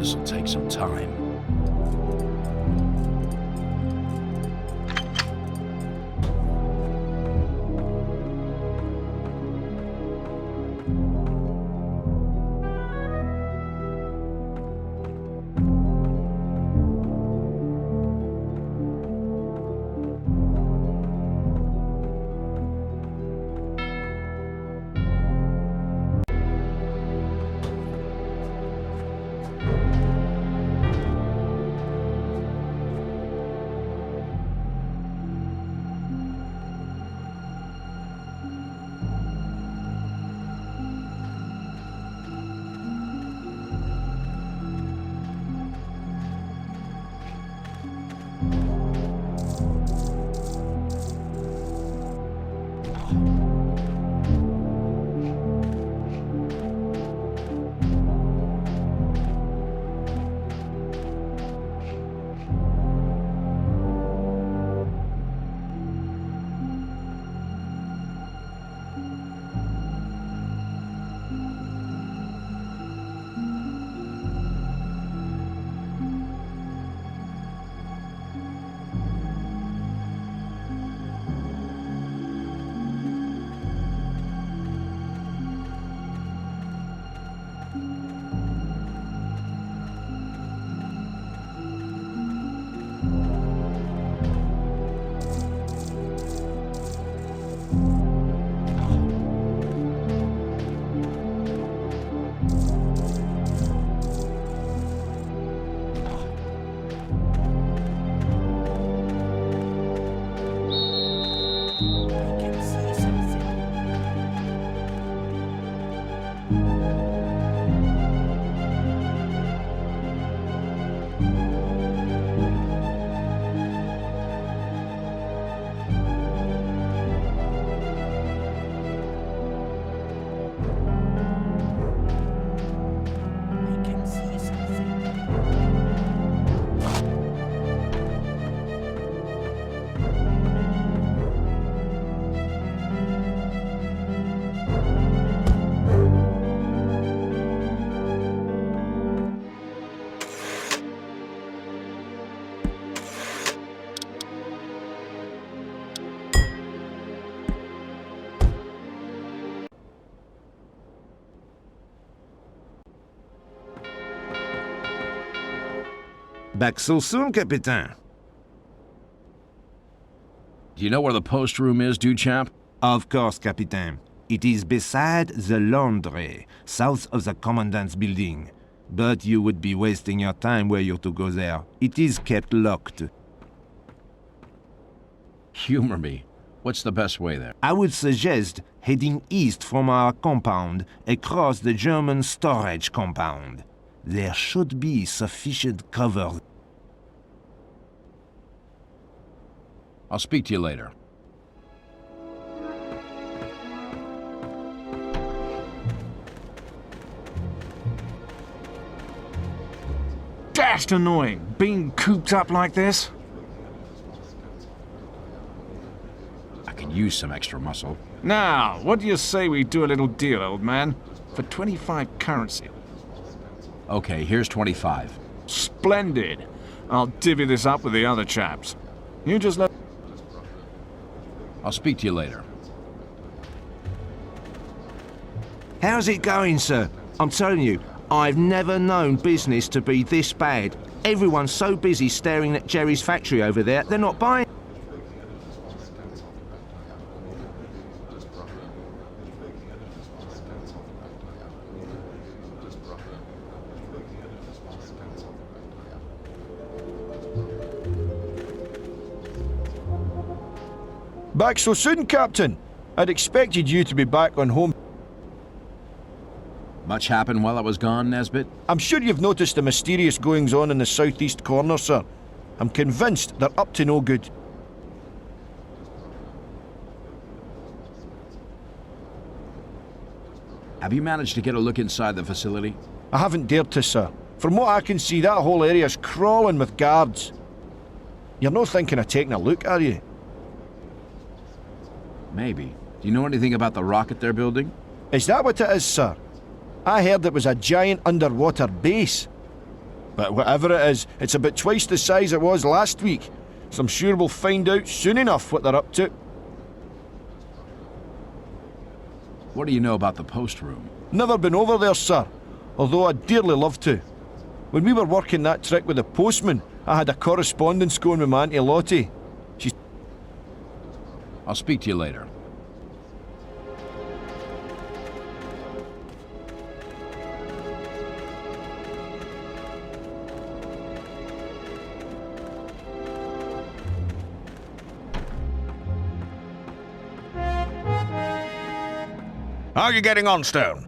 This'll take some time. Back so soon, Capitan? Do you know where the post room is, dude chap? Of course, Capitan. It is beside the laundry, south of the Commandant's building. But you would be wasting your time were you to go there. It is kept locked. Humor me. What's the best way there? I would suggest heading east from our compound, across the German storage compound. There should be sufficient cover. I'll speak to you later. Dashed annoying, being cooped up like this. I could use some extra muscle. Now, what do you say we do a little deal, old man? For 25 currency. Okay, here's 25. Splendid. I'll divvy this up with the other chaps. You just let... I'll speak to you later. How's it going, sir? I'm telling you, I've never known business to be this bad. Everyone's so busy staring at Jerry's factory over there, they're not buying. Back so soon, Captain? I'd expected you to be back on home. Much happened while I was gone, Nesbit? I'm sure you've noticed the mysterious goings-on in the southeast corner, sir. I'm convinced they're up to no good. Have you managed to get a look inside the facility? I haven't dared to, sir. From what I can see, that whole area's crawling with guards. You're not thinking of taking a look, are you? Maybe. Do you know anything about the rocket they're building? Is that what it is, sir? I heard it was a giant underwater base. But whatever it is, it's about twice the size it was last week. So I'm sure we'll find out soon enough what they're up to. What do you know about the post room? Never been over there, sir. Although I'd dearly love to. When we were working that trick with the postman, I had a correspondence going with my Auntie Lottie. I'll speak to you later. How are you getting on, Stone?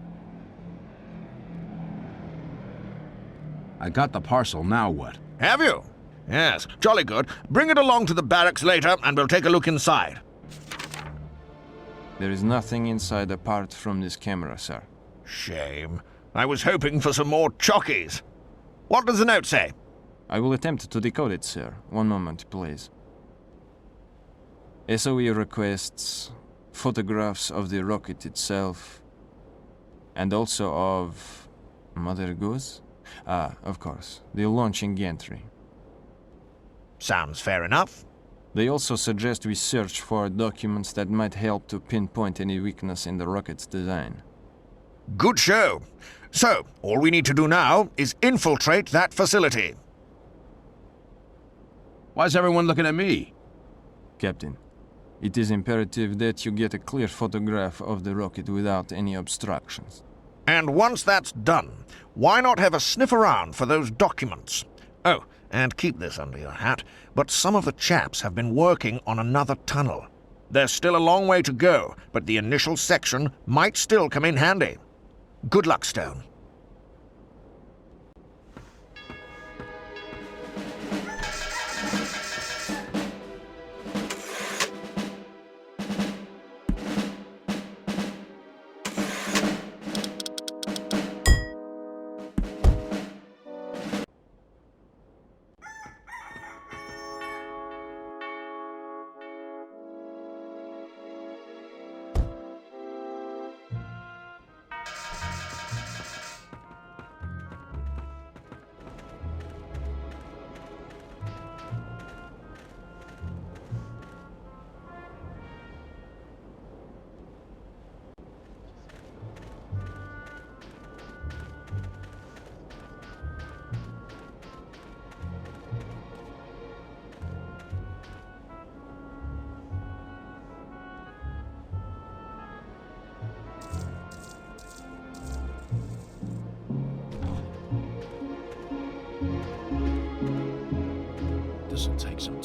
I got the parcel, now what? Have you? Yes, jolly good. Bring it along to the barracks later and we'll take a look inside. There is nothing inside apart from this camera, sir. Shame. I was hoping for some more chockies. What does the note say? I will attempt to decode it, sir. One moment, please. SOE requests photographs of the rocket itself, and also of Mother Goose? Of course, the launching gantry. Sounds fair enough. They also suggest we search for documents that might help to pinpoint any weakness in the rocket's design. Good show. So, all we need to do now is infiltrate that facility. Why's everyone looking at me? Captain, it is imperative that you get a clear photograph of the rocket without any obstructions. And once that's done, why not have a sniff around for those documents? Oh, and keep this under your hat, but some of the chaps have been working on another tunnel. There's still a long way to go, but the initial section might still come in handy. Good luck, Stone.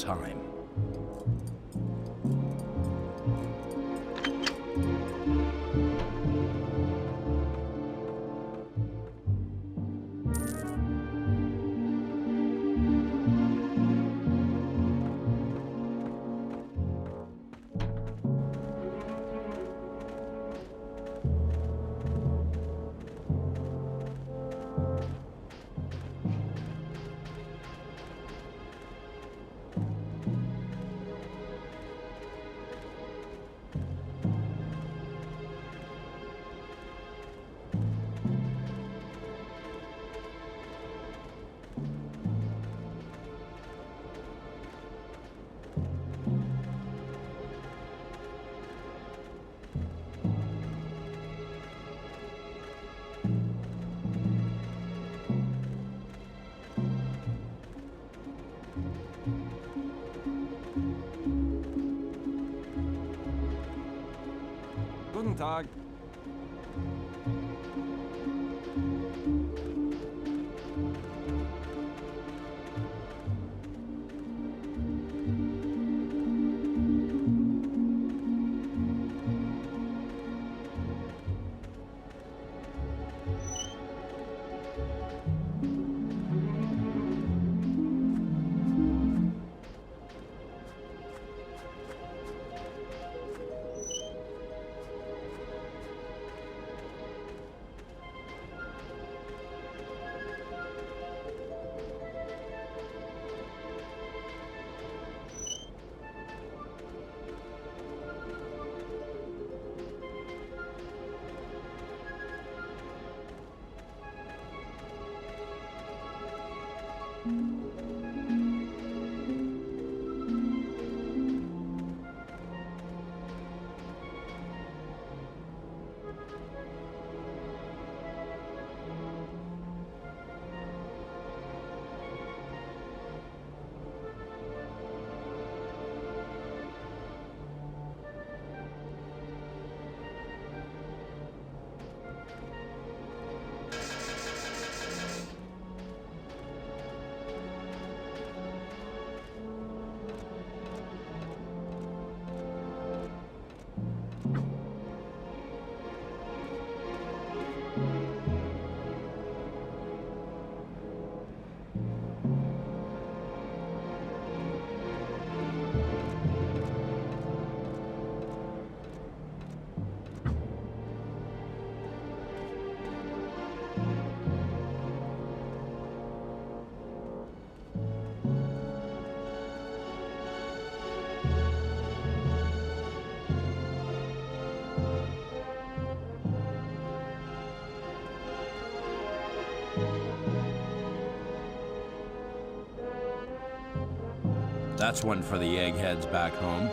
time. Guten Tag. That's one for the eggheads back home.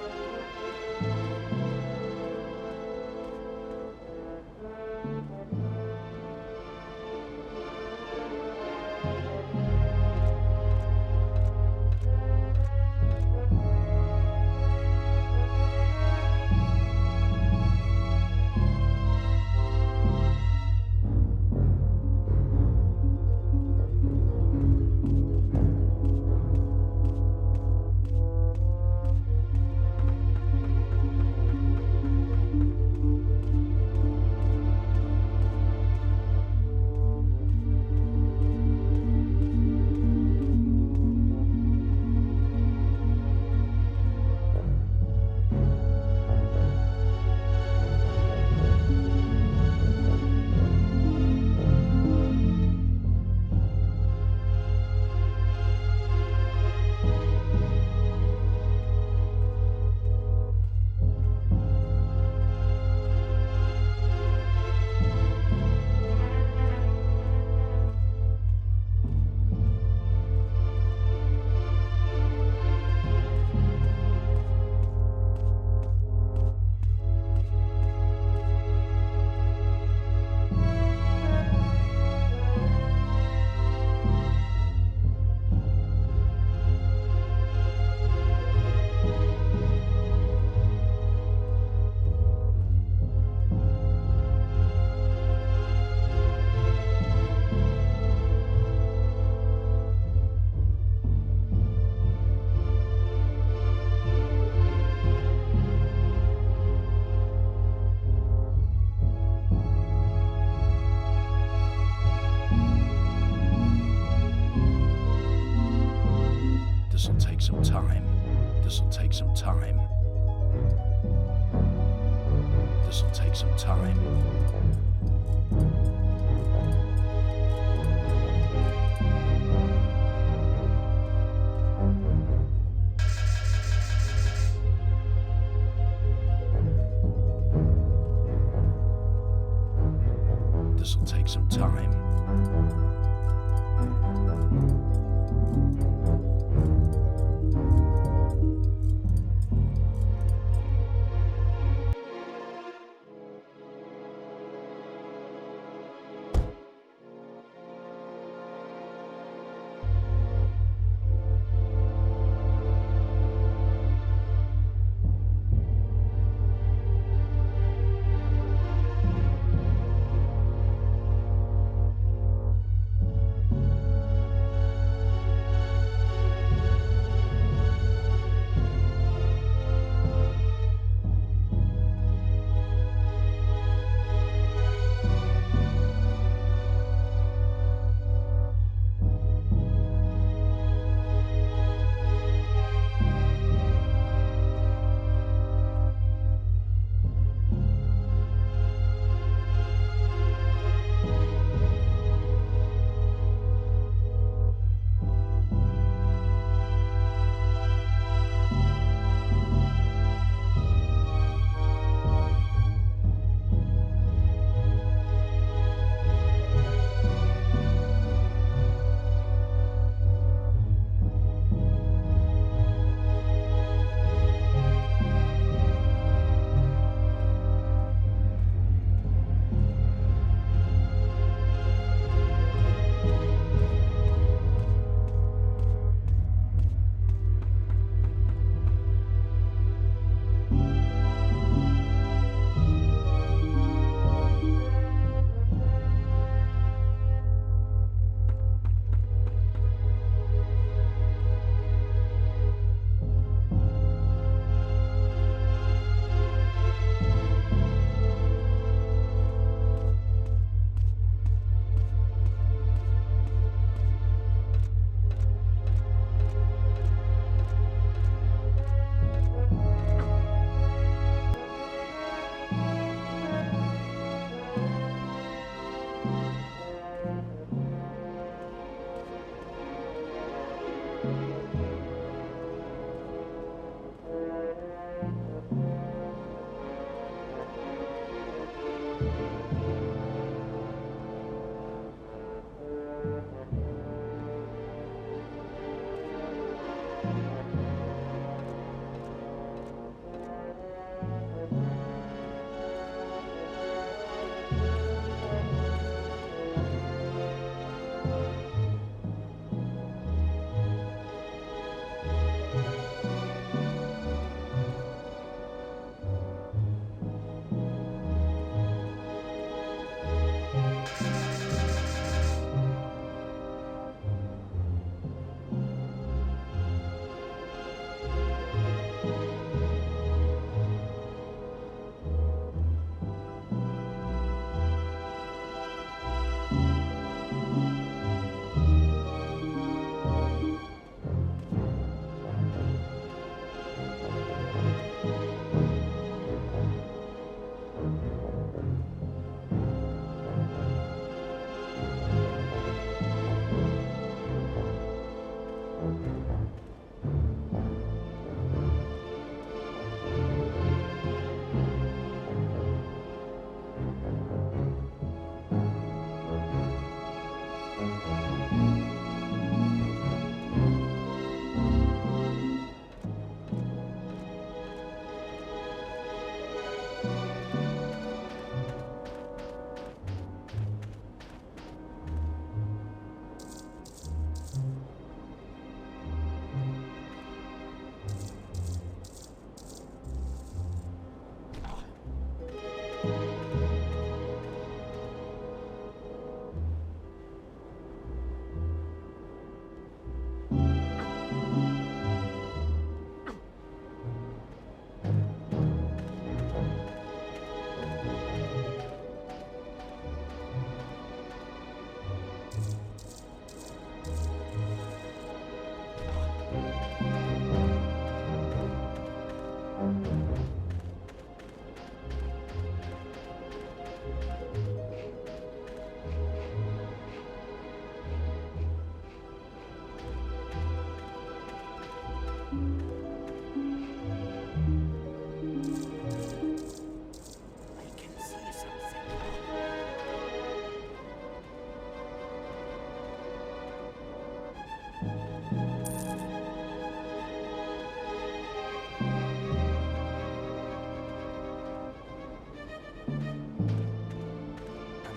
This'll take some time. This'll take some time. This'll take some time. This'll take some time.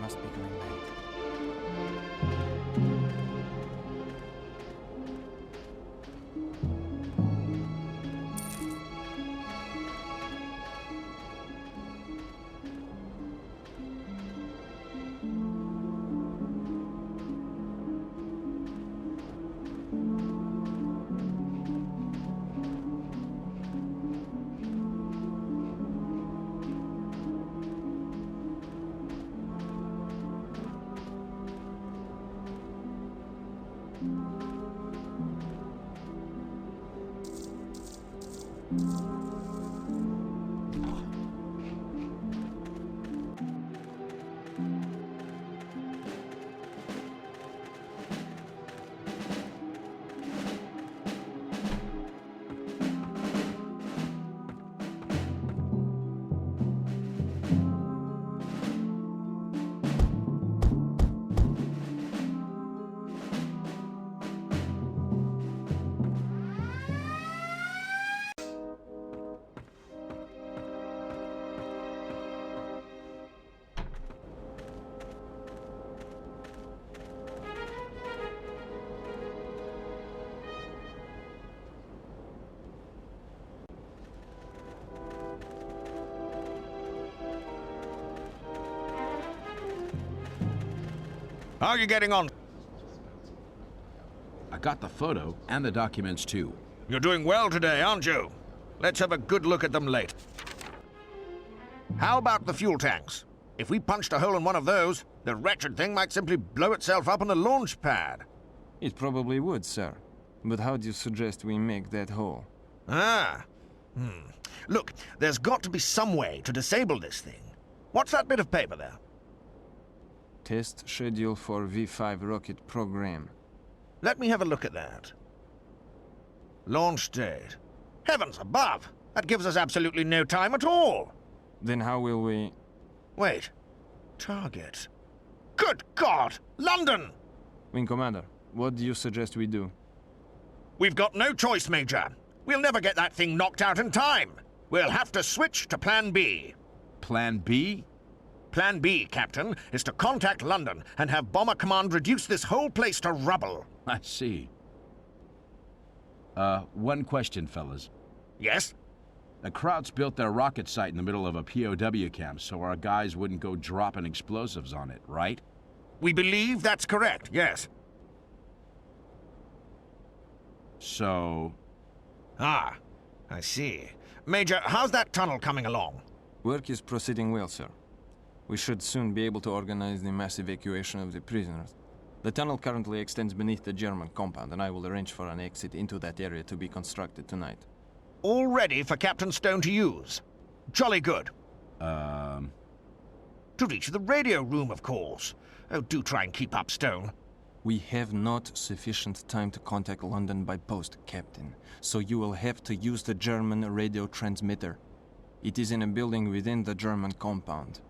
must be going late. How are you getting on? I got the photo and the documents too. You're doing well today, aren't you? Let's have a good look at them later. How about the fuel tanks? If we punched a hole in one of those, the wretched thing might simply blow itself up on the launch pad. It probably would, sir. But how do you suggest we make that hole? Look, there's got to be some way to disable this thing. What's that bit of paper there? Test schedule for V5 rocket program. Let me have a look at that. Launch date. Heavens above! That gives us absolutely no time at all! Then how will we... Wait. Target. Good God! London! Wing Commander, what do you suggest we do? We've got no choice, Major. We'll never get that thing knocked out in time. We'll have to switch to Plan B. Plan B? Plan B, Captain, is to contact London and have Bomber Command reduce this whole place to rubble. I see. One question, fellas. Yes? The Krauts built their rocket site in the middle of a POW camp so our guys wouldn't go dropping explosives on it, right? We believe that's correct, yes. So... Ah, I see. Major, how's that tunnel coming along? Work is proceeding well, sir. We should soon be able to organize the mass evacuation of the prisoners. The tunnel currently extends beneath the German compound, and I will arrange for an exit into that area to be constructed tonight. All ready for Captain Stone to use. Jolly good. To reach the radio room, of course. Oh, do try and keep up, Stone. We have not sufficient time to contact London by post, Captain, so you will have to use the German radio transmitter. It is in a building within the German compound.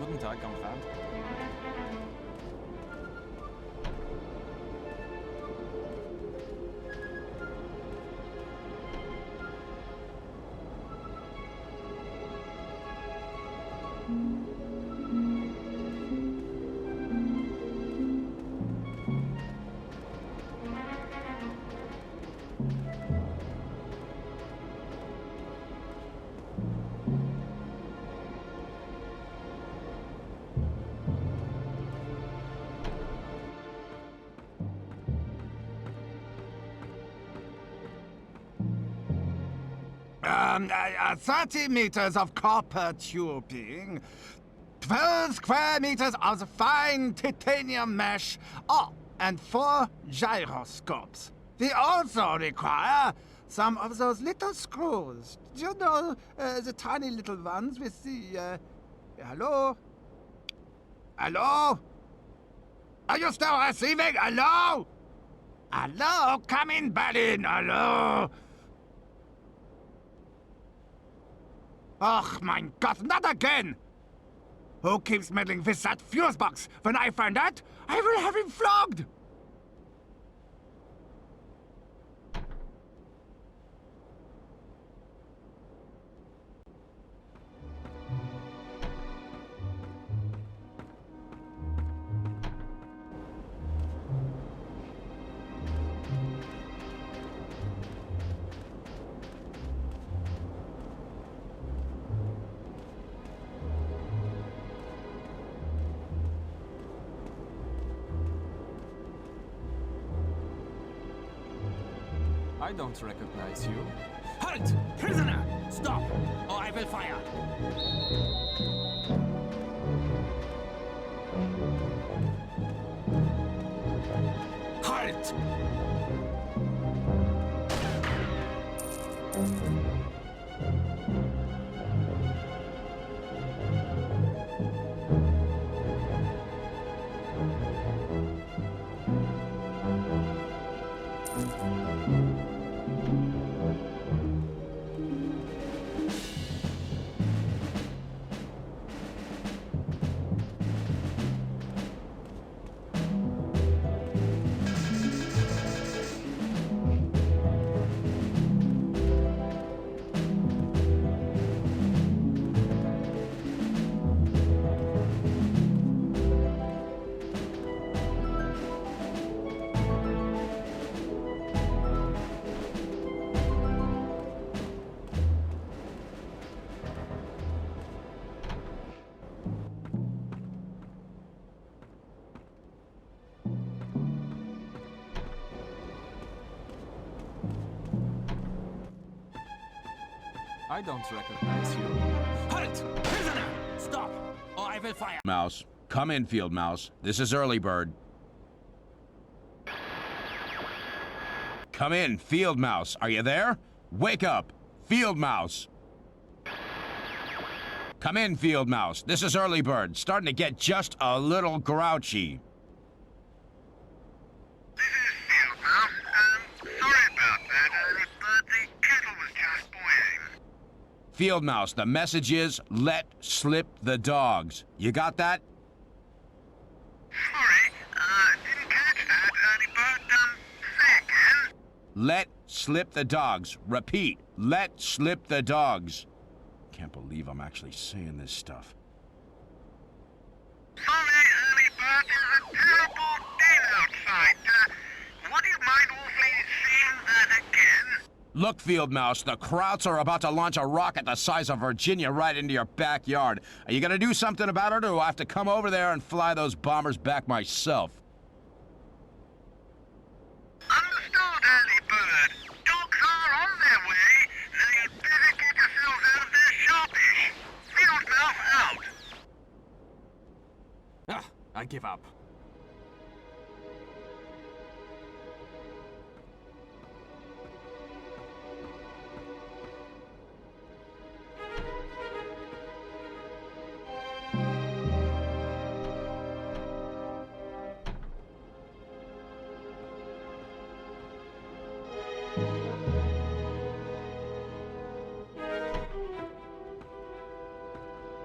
Guten Tag, Kamerad. Um, 30 meters of copper tubing, 12 square meters of fine titanium mesh, oh, and 4 gyroscopes. We also require some of those little screws. Do you know the tiny little ones with the, hello? Hello? Are you still receiving? Hello? Hello? Come in, Berlin. Hello? Ach, mein Gott, not again! Who keeps meddling with that fuse box? When I find out, I will have him flogged! I don't recognize you. Halt! Prisoner! Stop, or I will fire! Halt! I don't recognize you. Halt! Prisoner! Stop, or I will fire! Mouse. Come in, Field Mouse. This is Early Bird. Come in, Field Mouse. Are you there? Wake up! Field Mouse! Come in, Field Mouse. This is Early Bird. Starting to get just a little grouchy. Field Mouse, the message is, let slip the dogs. You got that? Sorry, didn't catch that. Early Bird, say again? Let slip the dogs. Repeat, let slip the dogs. Can't believe I'm actually saying this stuff. Sorry, Early Bird, there's a terrible din outside. Would you mind awfully saying that again? Look, Field Mouse, the Krauts are about to launch a rocket the size of Virginia right into your backyard. Are you gonna do something about it, or do I have to come over there and fly those bombers back myself? Understood, Early Bird. Dogs are on their way. They'd better get yourselves out of there sharpish. Field Mouse out. Ah, I give up.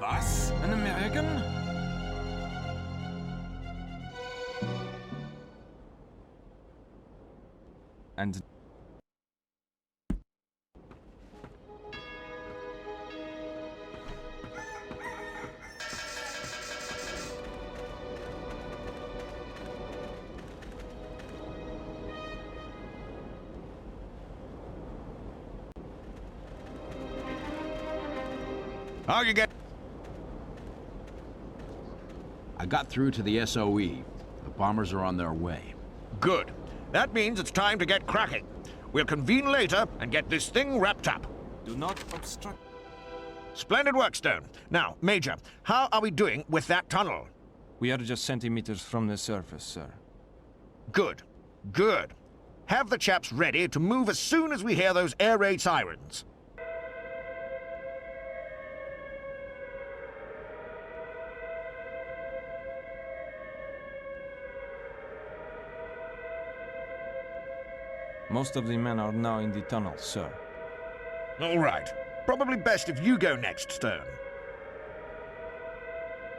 Was? An American? and... How you get? I got through to the SOE. The bombers are on their way. Good. That means it's time to get cracking. We'll convene later and get this thing wrapped up. Do not obstruct. Splendid work, Stone. Now, Major, how are we doing with that tunnel? We are just centimeters from the surface, sir. Good. Good. Have the chaps ready to move as soon as we hear those air raid sirens. Most of the men are now in the tunnel, sir. All right. Probably best if you go next, Stone.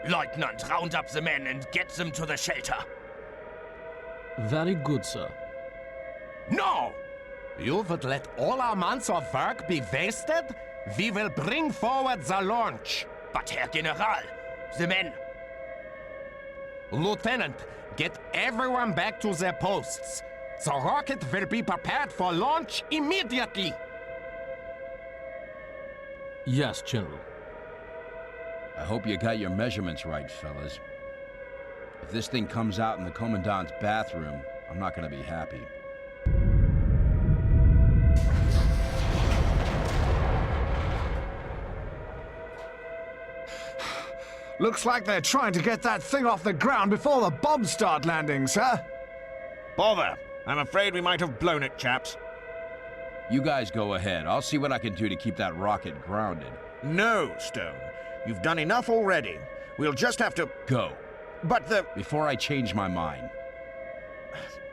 Lieutenant, round up the men and get them to the shelter. Very good, sir. No! You would let all our months of work be wasted? We will bring forward the launch. But Herr General, the men... Lieutenant, get everyone back to their posts. The rocket will be prepared for launch immediately. Yes, General. I hope you got your measurements right, fellas. If this thing comes out in the Commandant's bathroom, I'm not gonna be happy. Looks like they're trying to get that thing off the ground before the bombs start landing, sir. Bother. I'm afraid we might have blown it, chaps. You guys go ahead. I'll see what I can do to keep that rocket grounded. No, Stone. You've done enough already. We'll just have to... Go. But the... Before I change my mind.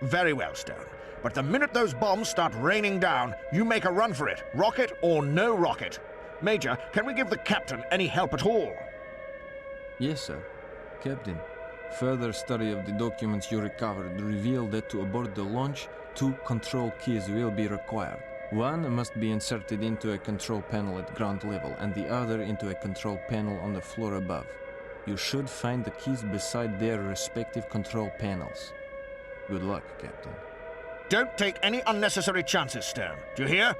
Very well, Stone. But the minute those bombs start raining down, you make a run for it. Rocket or no rocket. Major, can we give the captain any help at all? Yes, sir. Captain, further study of the documents you recovered revealed that to abort the launch, 2 control keys will be required. One must be inserted into a control panel at ground level and the other into a control panel on the floor above. You should find the keys beside their respective control panels. Good luck, Captain. Don't take any unnecessary chances, Stone. Do you hear?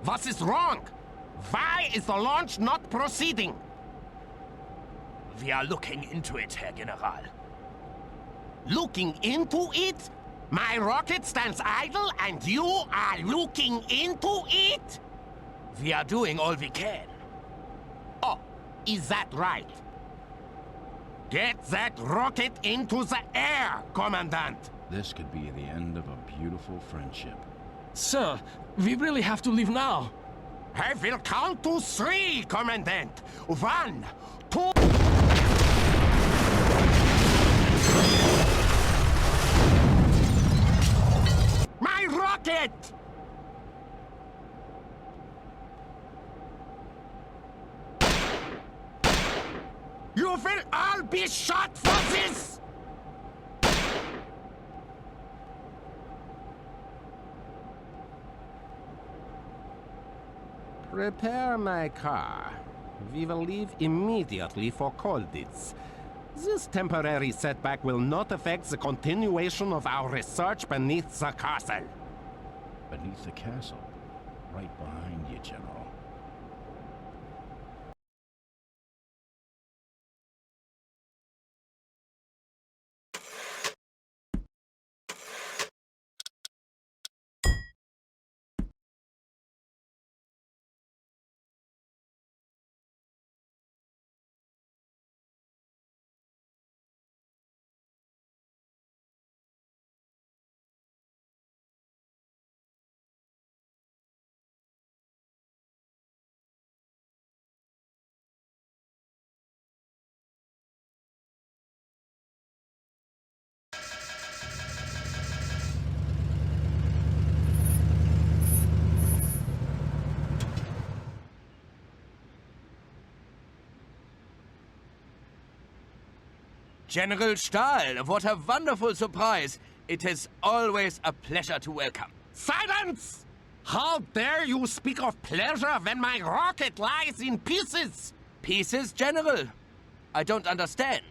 What is wrong? Why is the launch not proceeding? We are looking into it, Herr General. Looking into it? My rocket stands idle and you are looking into it? We are doing all we can. Oh, is that right? Get that rocket into the air, Commandant! This could be the end of a beautiful friendship. Sir, we really have to leave now. I will count to 3, Commandant. 1, 2... My rocket! You will all be shot for this! Prepare my car. We will leave immediately for Colditz. This temporary setback will not affect the continuation of our research beneath the castle. Beneath the castle? Right behind you, General. General Stahl, what a wonderful surprise. It is always a pleasure to welcome. Silence! How dare you speak of pleasure when my rocket lies in pieces? Pieces, General? I don't understand.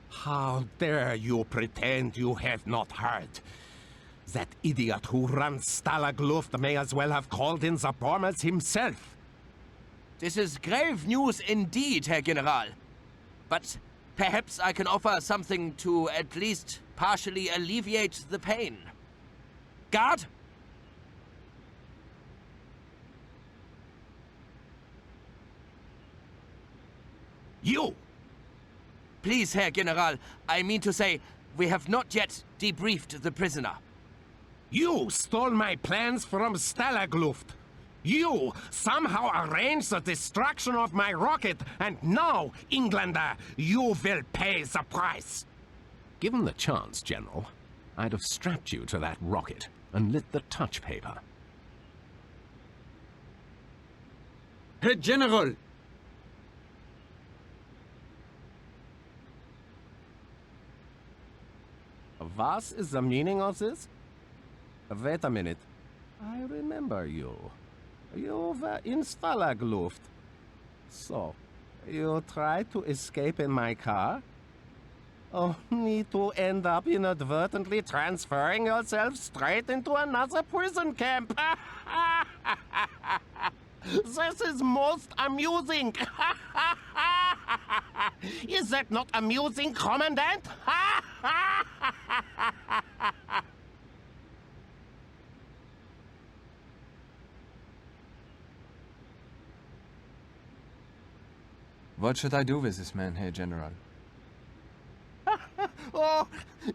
How dare you pretend you have not heard? That idiot who runs Stalag Luft may as well have called in the bombers himself. This is grave news indeed, Herr General. But perhaps I can offer something to at least partially alleviate the pain. Guard? You! Please, Herr General, I mean to say, we have not yet debriefed the prisoner. You stole my plans from Stalag Luft. You somehow arranged the destruction of my rocket, and now, Englander, you will pay the price. Given the chance, General, I'd have strapped you to that rocket and lit the touch paper. Herr General! What is the meaning of this? Wait a minute. I remember you. You were in Stalag Luft. So, you tried to escape in my car? Only to end up inadvertently transferring yourself straight into another prison camp. This is most amusing. Is that not amusing, Commandant? What should I do with this man, Herr General? Oh,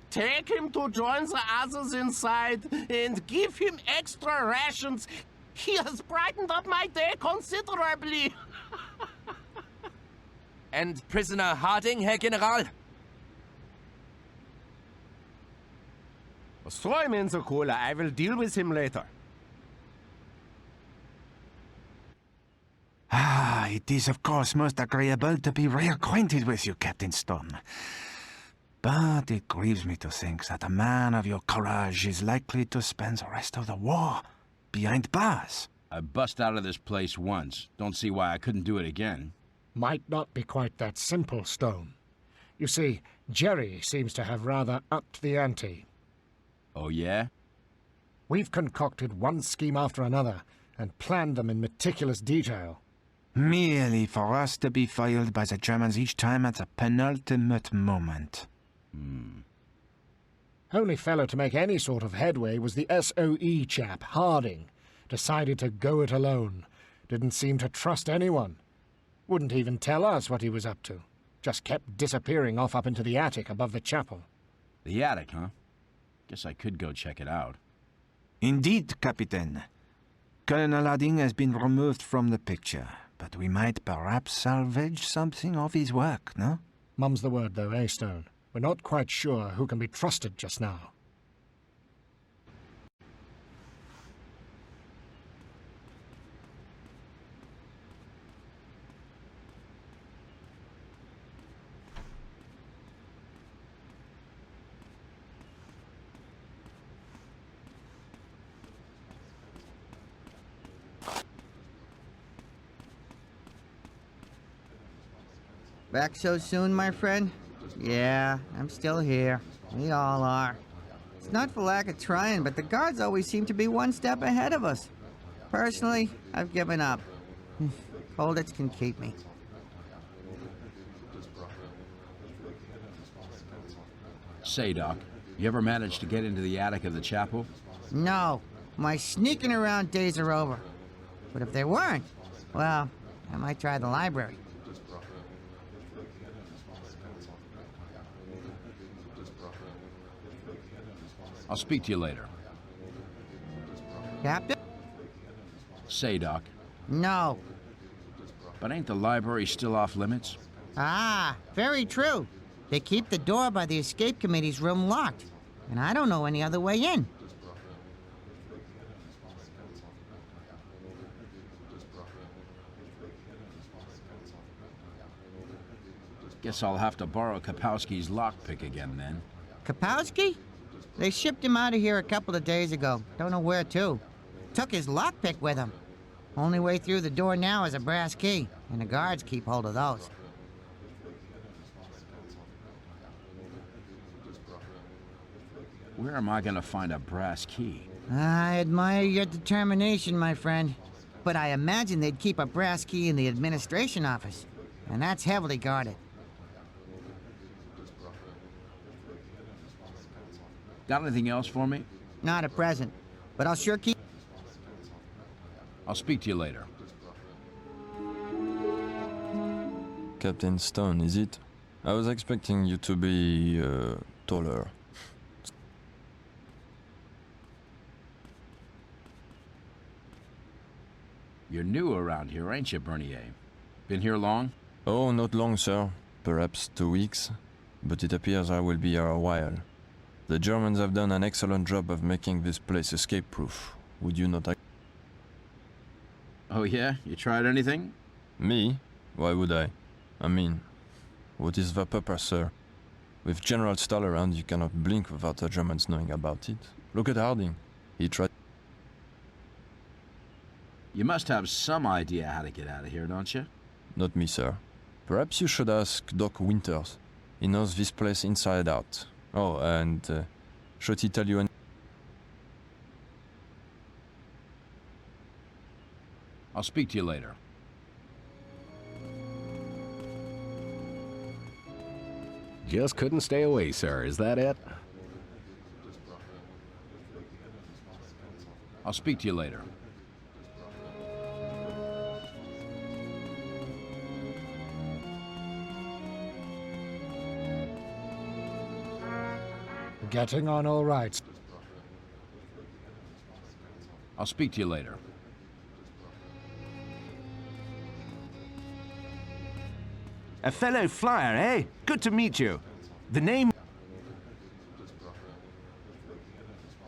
take him to join the others inside and give him extra rations. He has brightened up my day considerably. And prisoner Harding, Herr General? Throw him in the cooler. I will deal with him later. Ah, it is of course most agreeable to be reacquainted with you, Captain Stone. But it grieves me to think that a man of your courage is likely to spend the rest of the war behind bars. I bust out of this place once. Don't see why I couldn't do it again. Might not be quite that simple, Stone. You see, Jerry seems to have rather upped the ante. Oh, yeah? We've concocted one scheme after another, and planned them in meticulous detail. Merely for us to be foiled by the Germans each time at the penultimate moment. Only fellow to make any sort of headway was the SOE chap, Harding. Decided to go it alone. Didn't seem to trust anyone. Wouldn't even tell us what he was up to. Just kept disappearing off up into the attic above the chapel. The attic, huh? Guess I could go check it out. Indeed, Captain. Colonel Harding has been removed from the picture, but we might perhaps salvage something of his work, no? Mum's the word, though, eh, Stone? We're not quite sure who can be trusted just now. Back so soon, my friend? Yeah, I'm still here. We all are. It's not for lack of trying, but the guards always seem to be one step ahead of us. Personally, I've given up. Holdits can keep me. Say, Doc, you ever managed to get into the attic of the chapel? No, my sneaking around days are over. But if they weren't, well, I might try the library. I'll speak to you later. Captain? Say, Doc. No. But ain't the library still off limits? Ah, very true. They keep the door by the escape committee's room locked, and I don't know any other way in. Guess I'll have to borrow Kapowski's lockpick again, then. Kapowski? They shipped him out of here a couple of days ago. Don't know where to. Took his lockpick with him. Only way through the door now is a brass key, and the guards keep hold of those. Where am I gonna find a brass key? I admire your determination, my friend. But I imagine they'd keep a brass key in the administration office, and that's heavily guarded. Got anything else for me? Not at present, but I'll sure keep... I'll speak to you later. Captain Stone, is it? I was expecting you to be, taller. You're new around here, ain't you, Bernier? Been here long? Oh, not long, sir. Perhaps 2 weeks. But it appears I will be here a while. The Germans have done an excellent job of making this place escape-proof. Would you not agree? Oh yeah? You tried anything? Me? Why would I? I mean, what is the purpose, sir? With General Stahl around, you cannot blink without the Germans knowing about it. Look at Harding. He tried... You must have some idea how to get out of here, don't you? Not me, sir. Perhaps you should ask Doc Winters. He knows this place inside out. Oh, and should he tell you any... I'll speak to you later. Just couldn't stay away, sir. Is that it? I'll speak to you later. Getting on all right. I'll speak to you later. A fellow flyer, eh? Good to meet you. The name...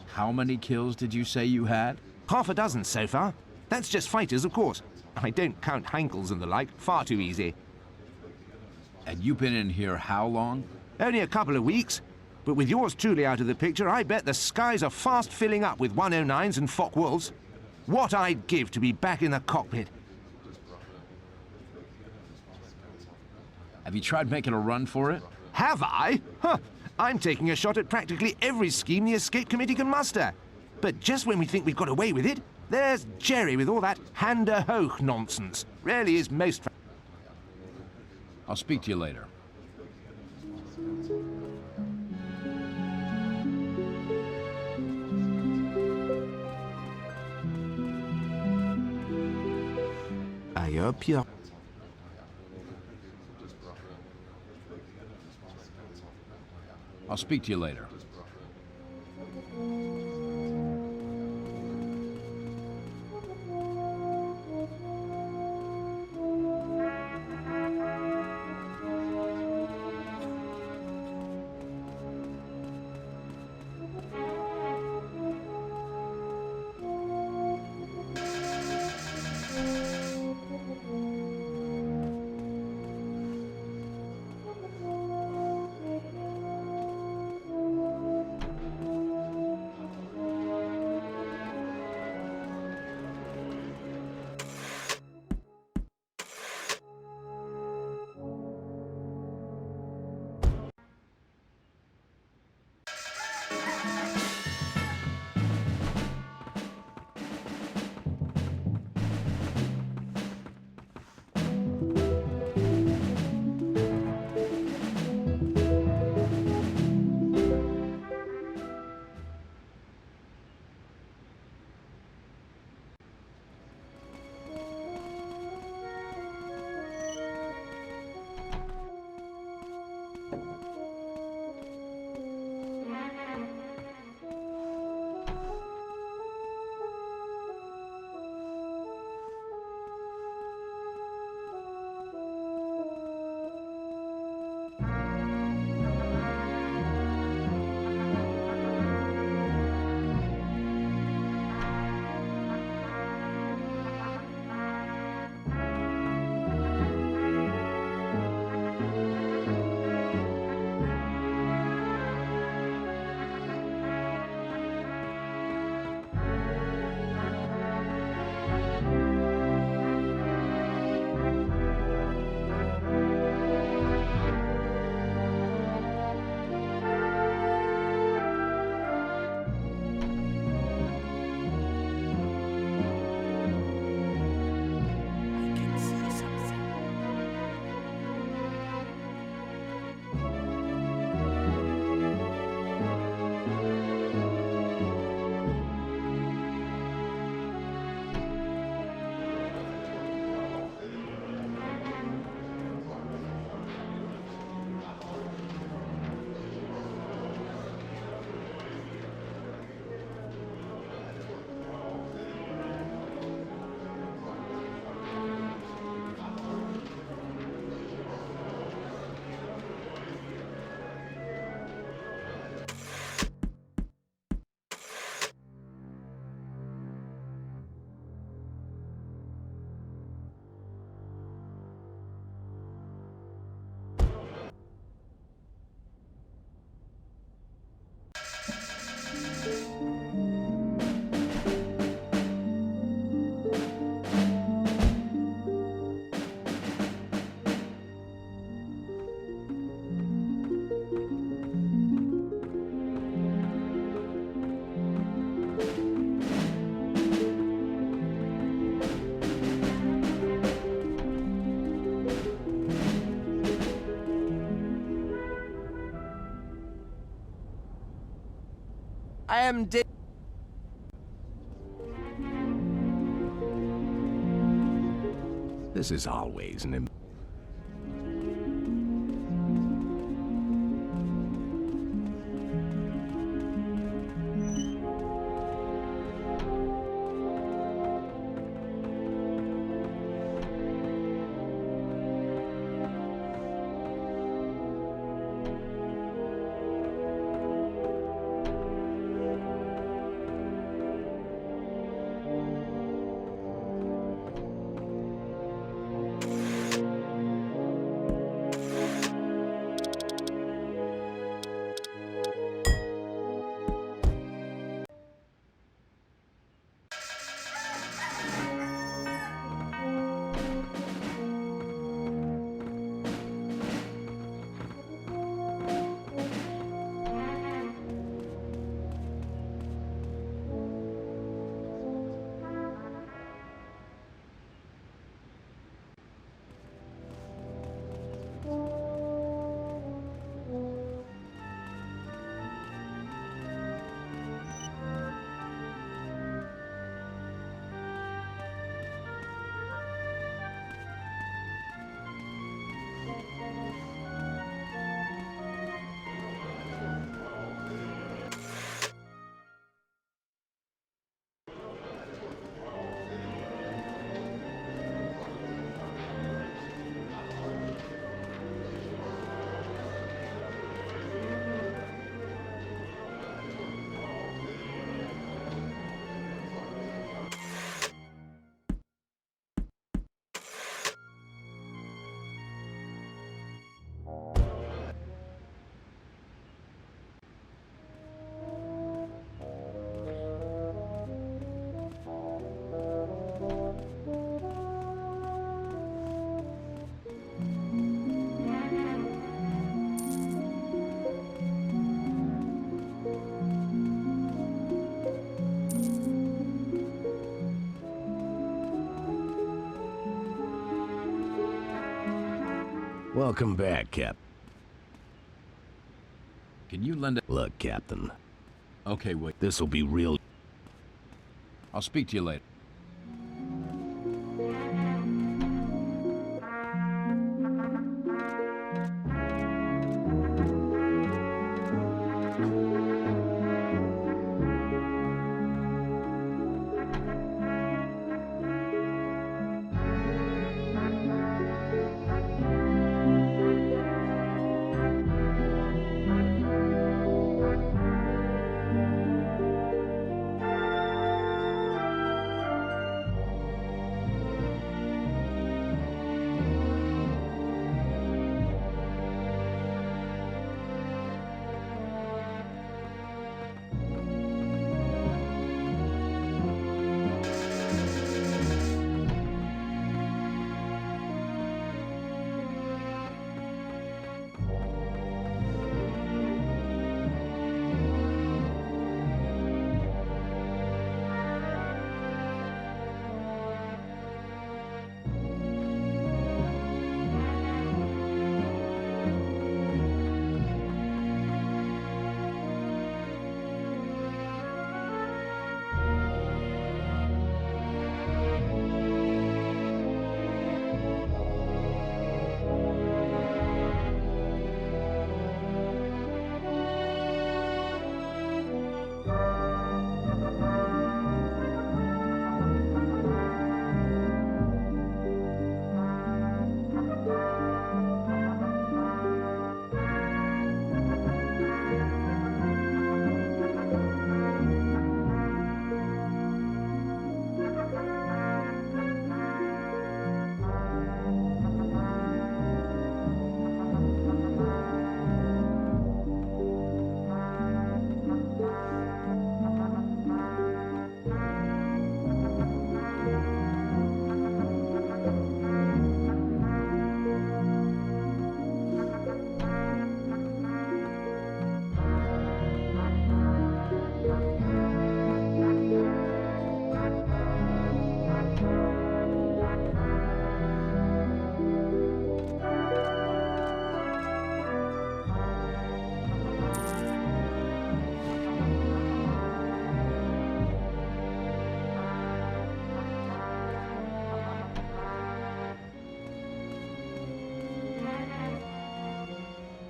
How many kills did you say you had? Half a dozen so far. That's just fighters, of course. I don't count Heinkels and the like. Far too easy. And you've been in here how long? Only a couple of weeks. But with yours truly out of the picture, I bet the skies are fast filling up with 109s and Focke-Wulfs. What I'd give to be back in the cockpit. Have you tried making a run for it? Have I? Huh. I'm taking a shot at practically every scheme the Escape Committee can muster. But just when we think we've got away with it, There's Jerry with all that hand-a-hoch nonsense. Really is most... I'll speak to you later. I hope you're... I'll speak to you later. I am dead. This is always an... Welcome back, Cap. Can you lend a... Look, Captain. Okay, wait. This'll be real... I'll speak to you later.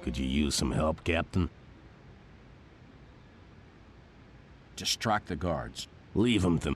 Could you use some help, Captain? Distract the guards. Leave them to...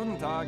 Guten Tag.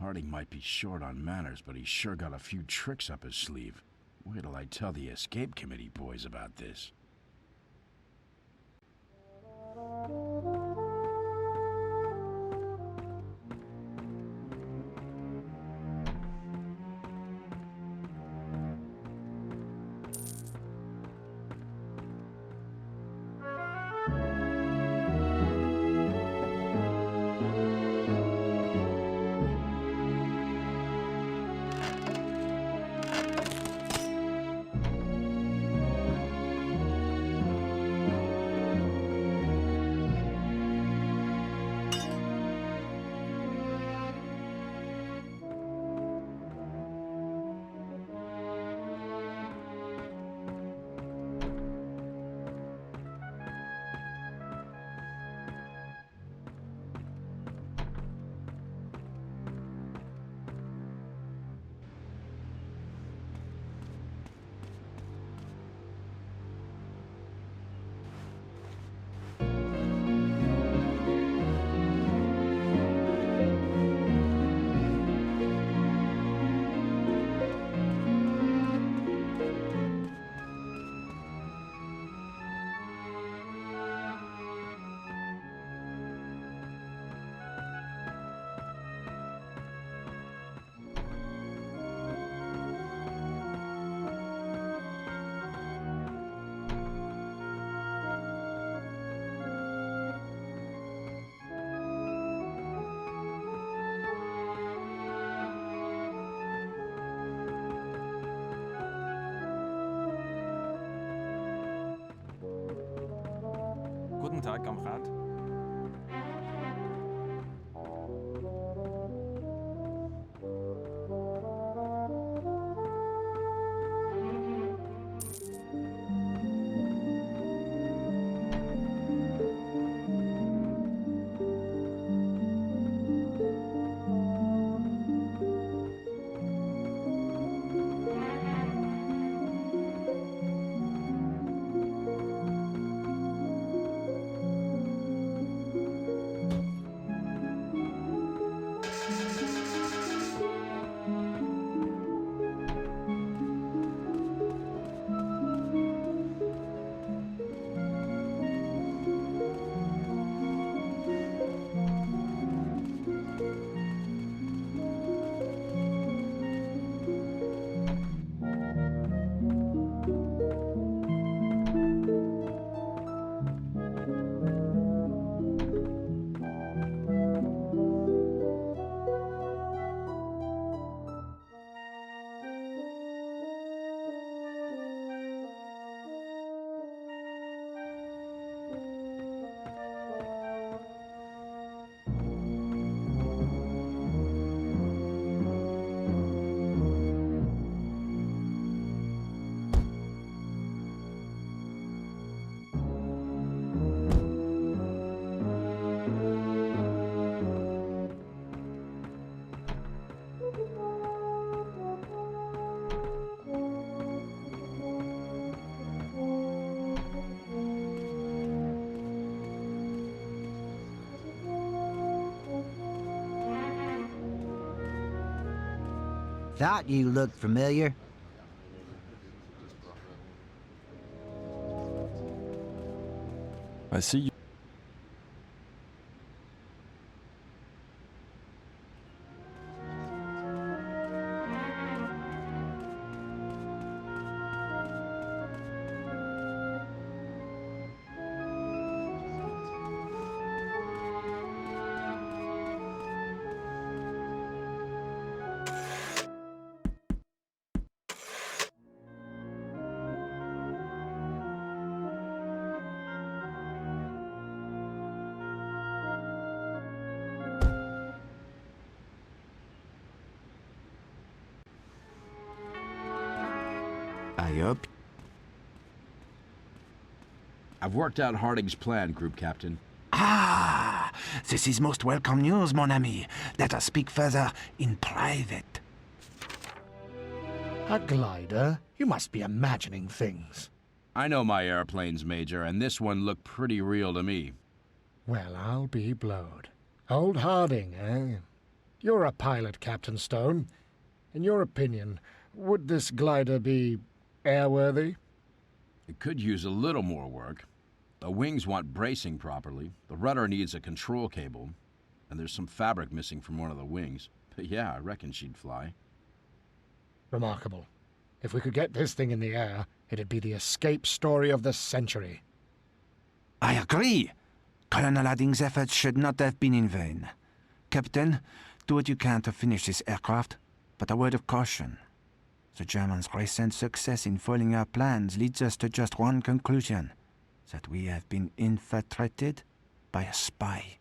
Harding might be short on manners, but he's sure got a few tricks up his sleeve. Wait till I tell the escape committee boys about this. Guten Tag, Kamerad. Thought you looked familiar. I see you. I hope. I've worked out Harding's plan, Group Captain. Ah, this is most welcome news, mon ami. Let us speak further in private. A glider? You must be imagining things. I know my airplanes, Major, and this one looked pretty real to me. Well, I'll be blowed. Old Harding, eh? You're a pilot, Captain Stone. In your opinion, would this glider be airworthy? It could use a little more work. The wings want bracing properly, the rudder needs a control cable, and there's some fabric missing from one of the wings. But yeah, I reckon she'd fly. Remarkable. If we could get this thing in the air, it'd be the escape story of the century. I agree. Colonel Harding's efforts should not have been in vain. Captain, do what you can to finish this aircraft, but a word of caution. The Germans' recent success in foiling our plans leads us to just one conclusion, that we have been infiltrated by a spy.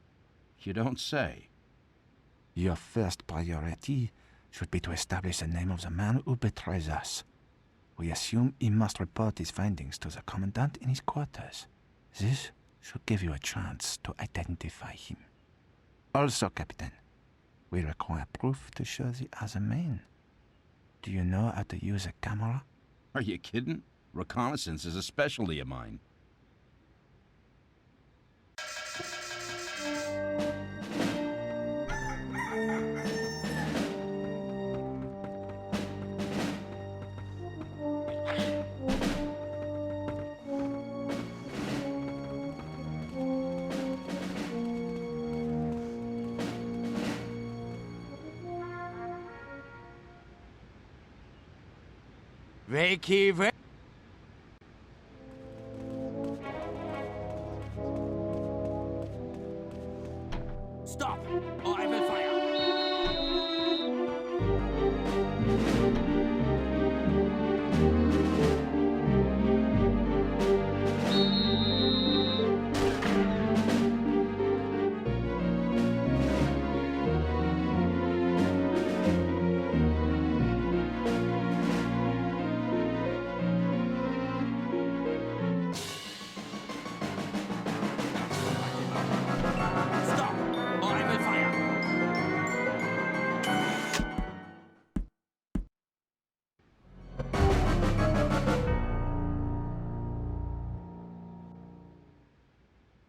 You don't say. Your first priority should be to establish the name of the man who betrays us. We assume he must report his findings to the commandant in his quarters. This should give you a chance to identify him. Also, Captain, we require proof to show the other man. Do you know how to use a camera? Are you kidding? Reconnaissance is a specialty of mine. Wakey, Stop, or I will fire.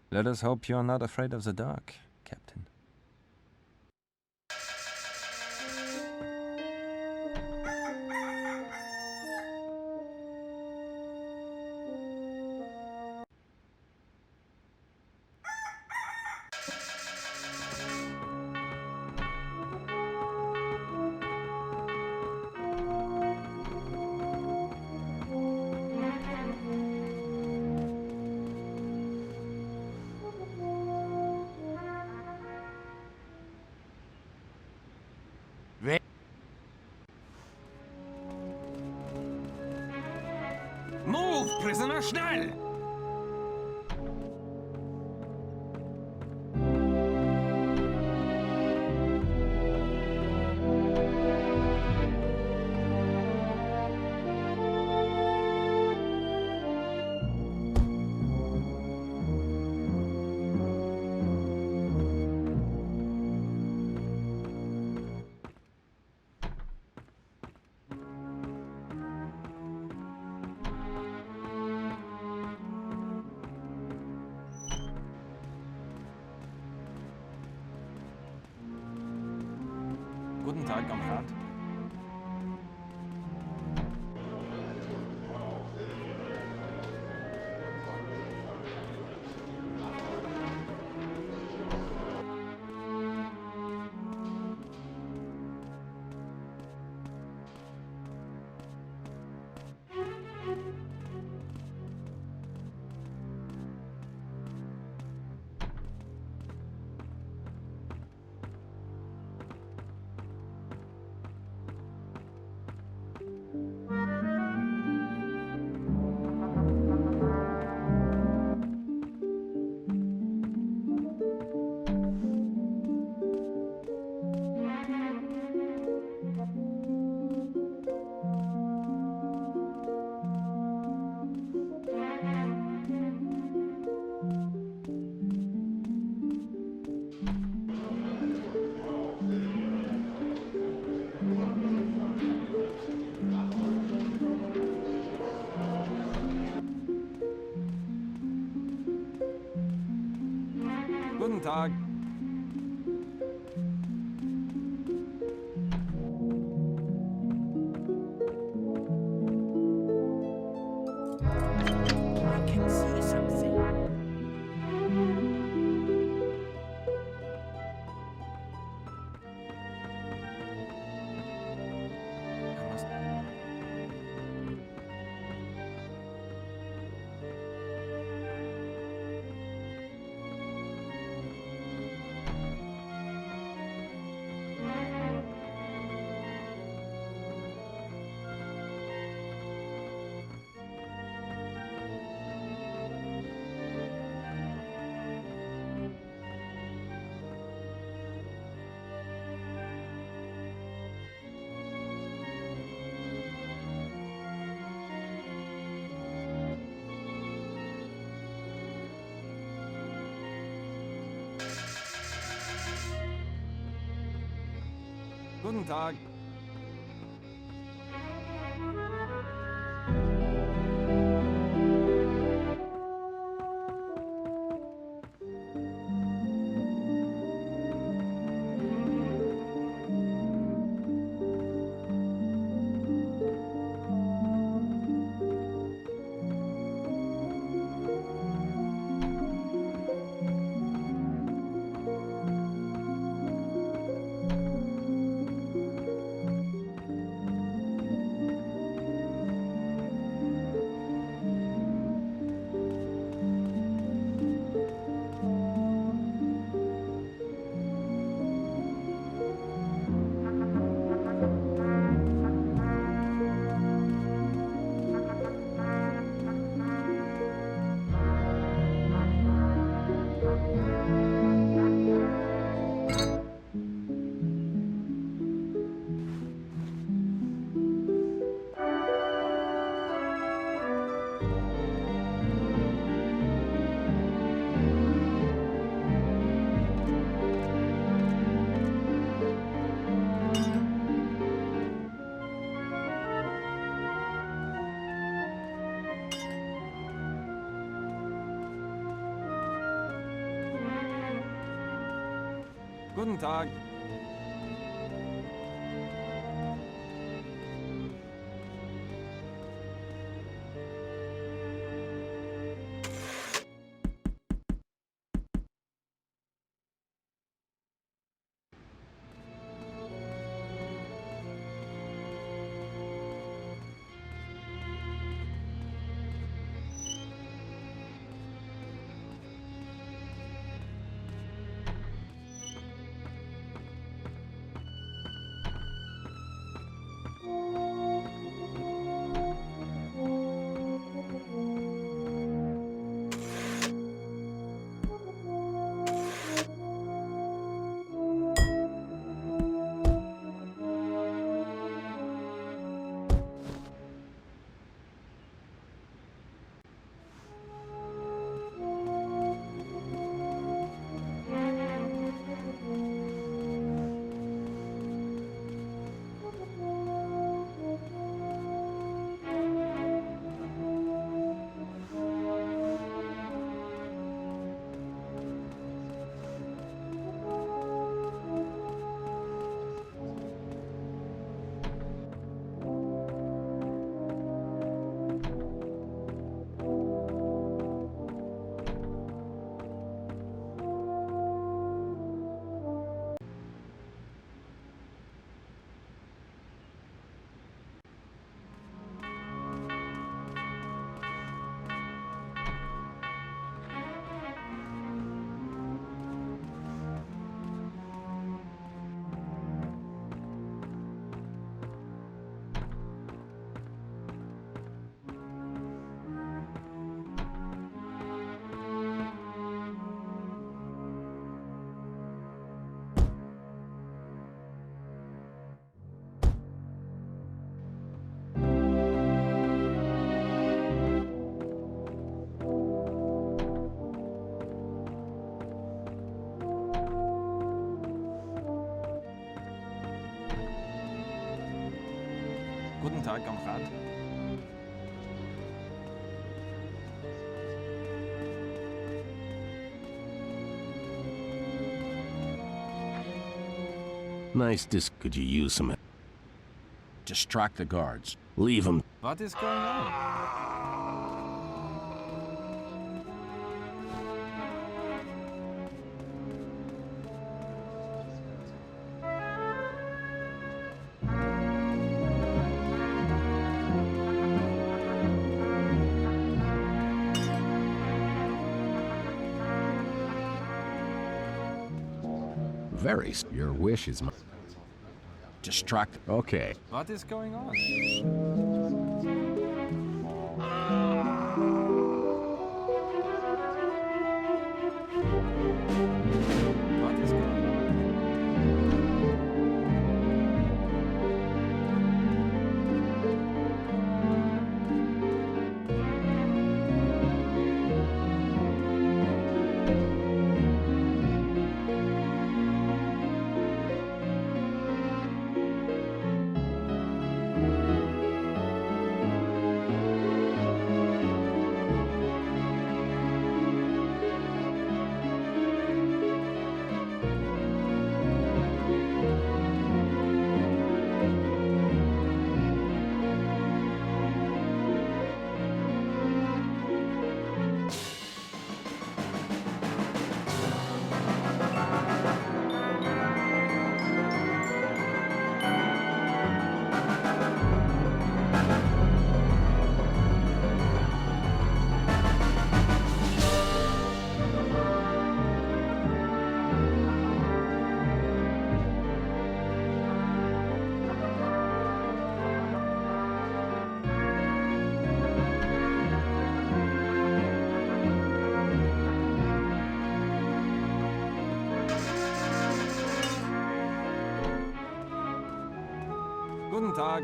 Let us hope you're not afraid of the dark, Captain. Move, prisoner, schnell! Guten Tag, Kamerad. Guten Tag. Guten Tag. Guten Tag. Guten Tag, Kamerad. Nice disc. Could you use some? Distract the guards. Leave them. What is going on? Very. Your wish is my. Distract. Okay. What is going on? What is going Guten Tag.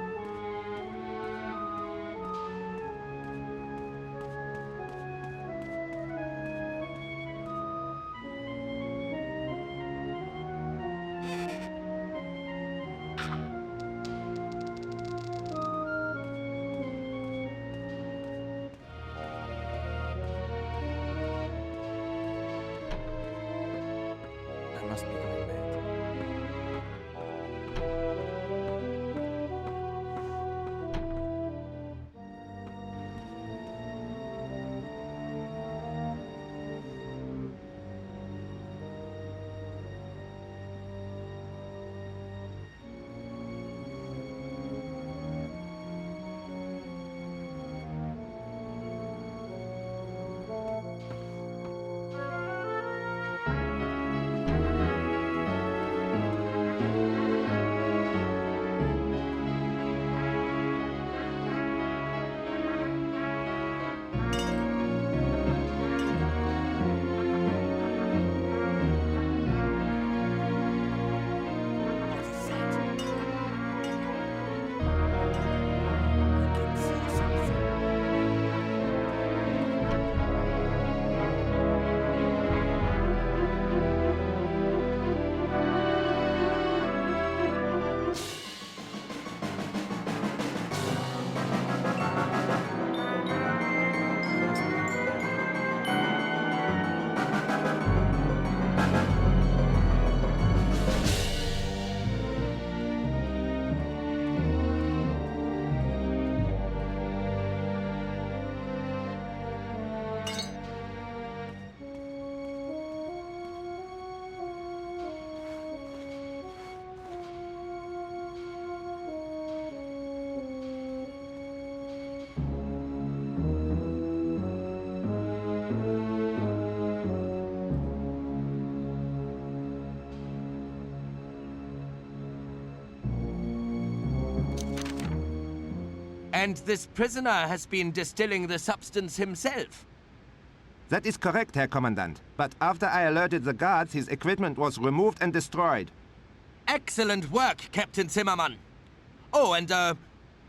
I must be going mad. And this prisoner has been distilling the substance himself. That is correct, Herr Commandant. But after I alerted the guards, his equipment was removed and destroyed. Excellent work, Captain Zimmermann. Oh, and,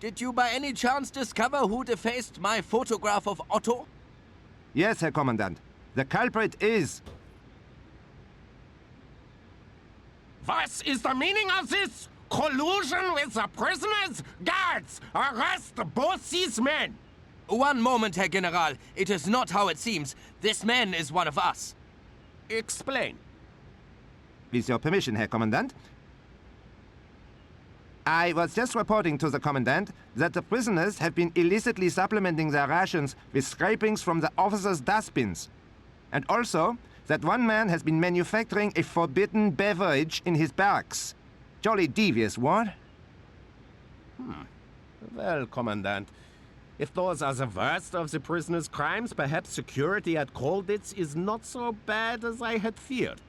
did you by any chance discover who defaced my photograph of Otto? Yes, Herr Commandant. The culprit is... What is the meaning of this? Collusion with the prisoners? Guards, arrest both these men! One moment, Herr General. It is not how it seems. This man is one of us. Explain. With your permission, Herr Commandant. I was just reporting to the Commandant that the prisoners have been illicitly supplementing their rations with scrapings from the officers' dustbins. And also that one man has been manufacturing a forbidden beverage in his barracks. Jolly devious, what? Well, Commandant, if those are the worst of the prisoners' crimes, perhaps security at Kolditz is not so bad as I had feared.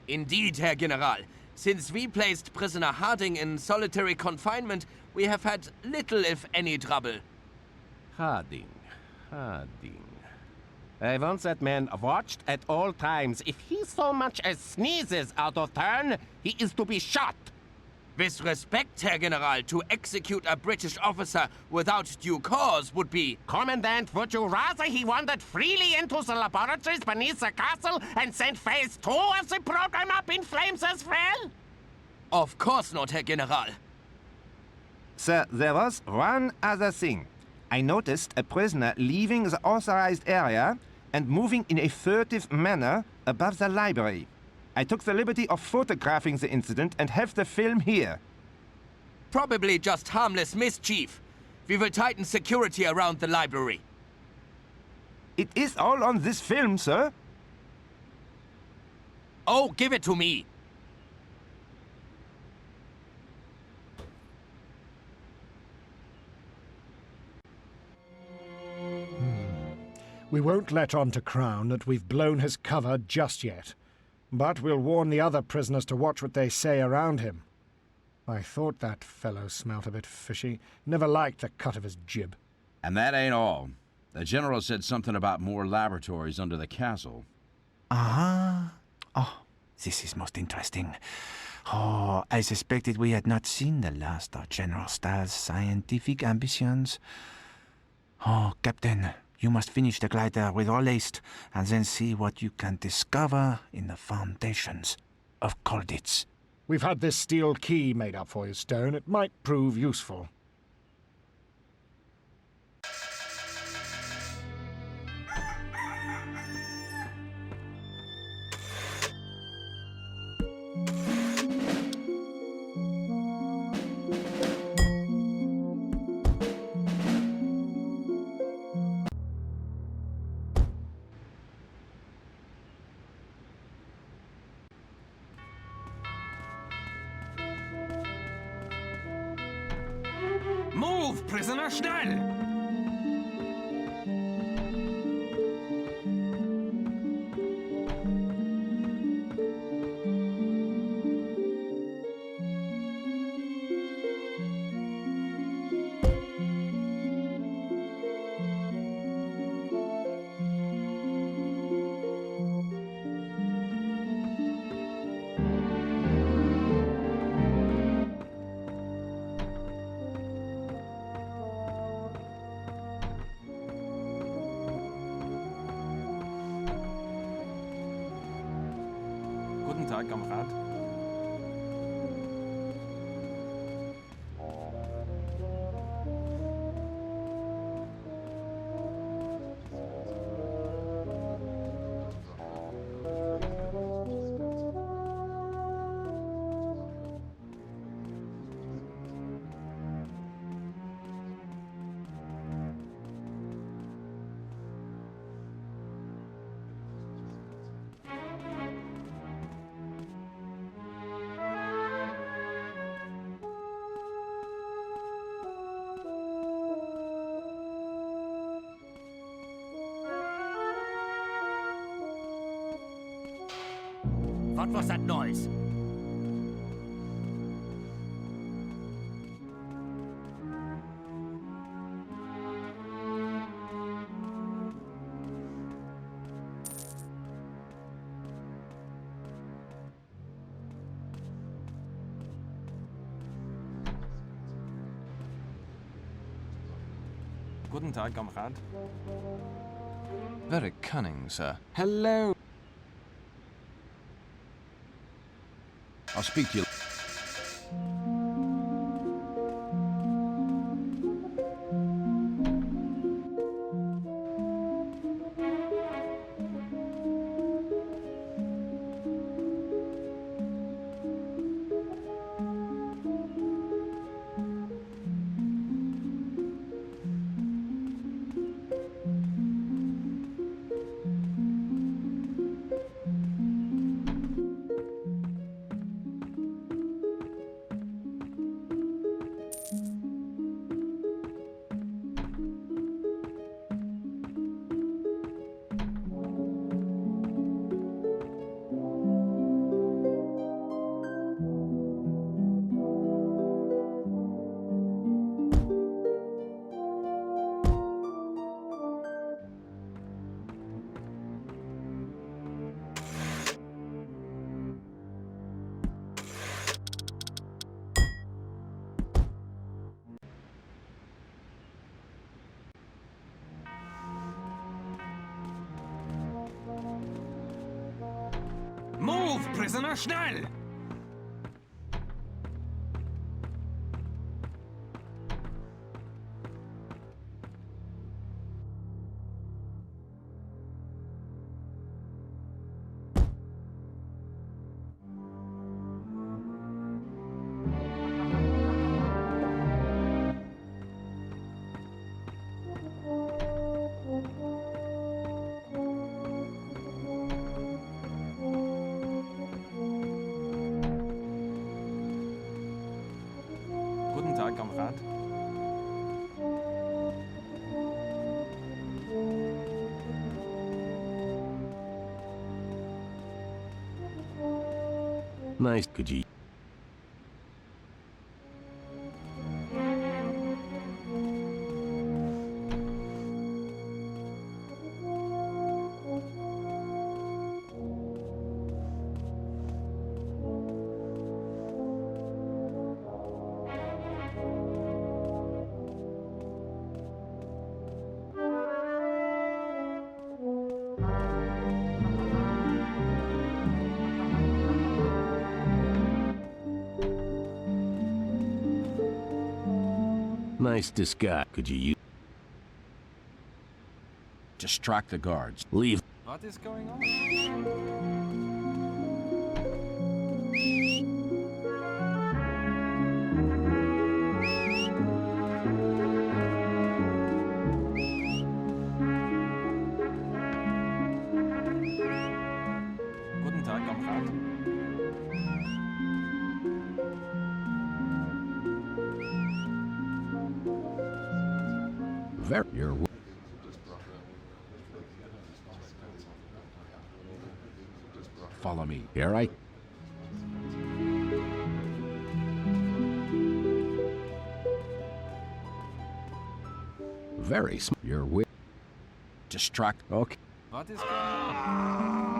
Indeed, Herr General. Since we placed prisoner Harding in solitary confinement, we have had little, if any, trouble. Harding. I want that man watched at all times. If he so much as sneezes out of turn, he is to be shot. With respect, Herr General, to execute a British officer without due cause would be... Commandant, would you rather he wandered freely into the laboratories beneath the castle and sent phase 2 of the program up in flames as well? Of course not, Herr General. Sir, there was one other thing. I noticed a prisoner leaving the authorized area and moving in a furtive manner above the library. I took the liberty of photographing the incident and have the film here. Probably just harmless mischief. We will tighten security around the library. It is all on this film, sir. Oh, give it to me. We won't let on to Crown that we've blown his cover just yet. But we'll warn the other prisoners to watch what they say around him. I thought that fellow smelt a bit fishy. Never liked the cut of his jib. And that ain't all. The general said something about more laboratories under the castle. Uh-huh. Oh, this is most interesting. Oh, I suspected we had not seen the last of General Stahl's scientific ambitions. Oh, Captain, you must finish the glider with all haste, and then see what you can discover in the foundations of Colditz. We've had this steel key made up for you, Stone. It might prove useful. Move, prisoner, schnell! Guten Tag, Kamerad. What was that noise? Guten Tag, Kamerad. Very cunning, sir. Hello. I'll speak to you. Move, prisoner, schnell! Guten Tag, Kamerad. Nice. Could you? Nice disguise. Could you use... Distract the guards. Leave. What is going on? Guten Tag, Kamerad. Your... Follow me. Here I... Very smart. You're with... Distract... Okay. What is going on?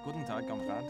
Guten Tag, Kamerad.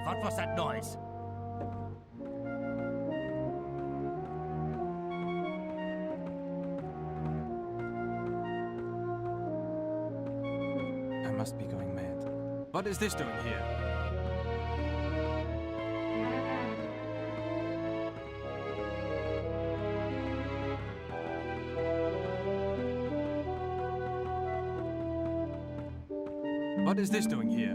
What was that noise? I must be going mad. What is this doing here? What is this doing here?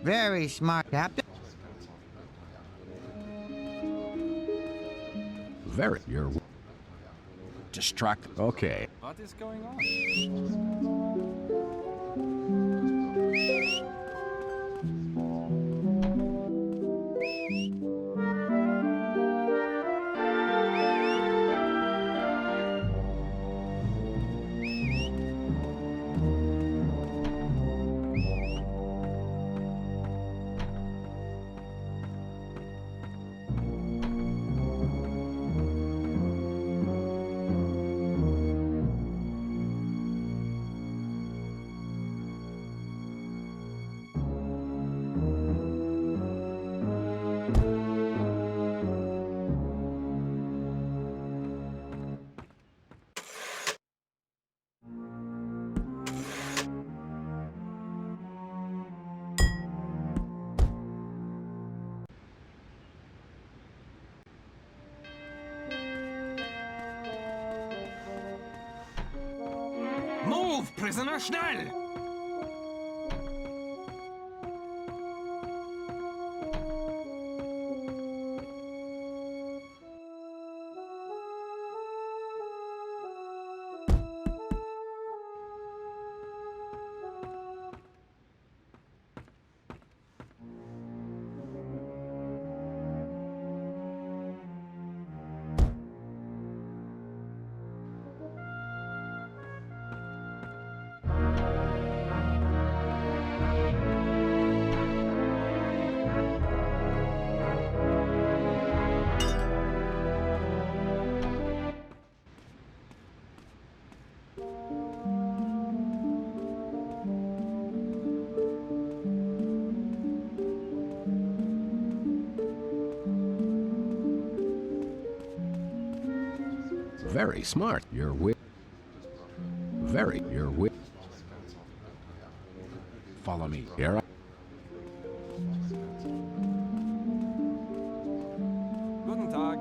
Very smart, Captain. Very. You're distracted. Okay. What is going on? Move, prisoner, schnell! Very smart. You're with. Very. You're with. Follow me. Here. Guten Tag.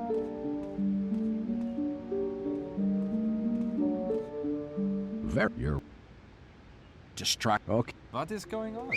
Very. You're distract. Okay. What is going on?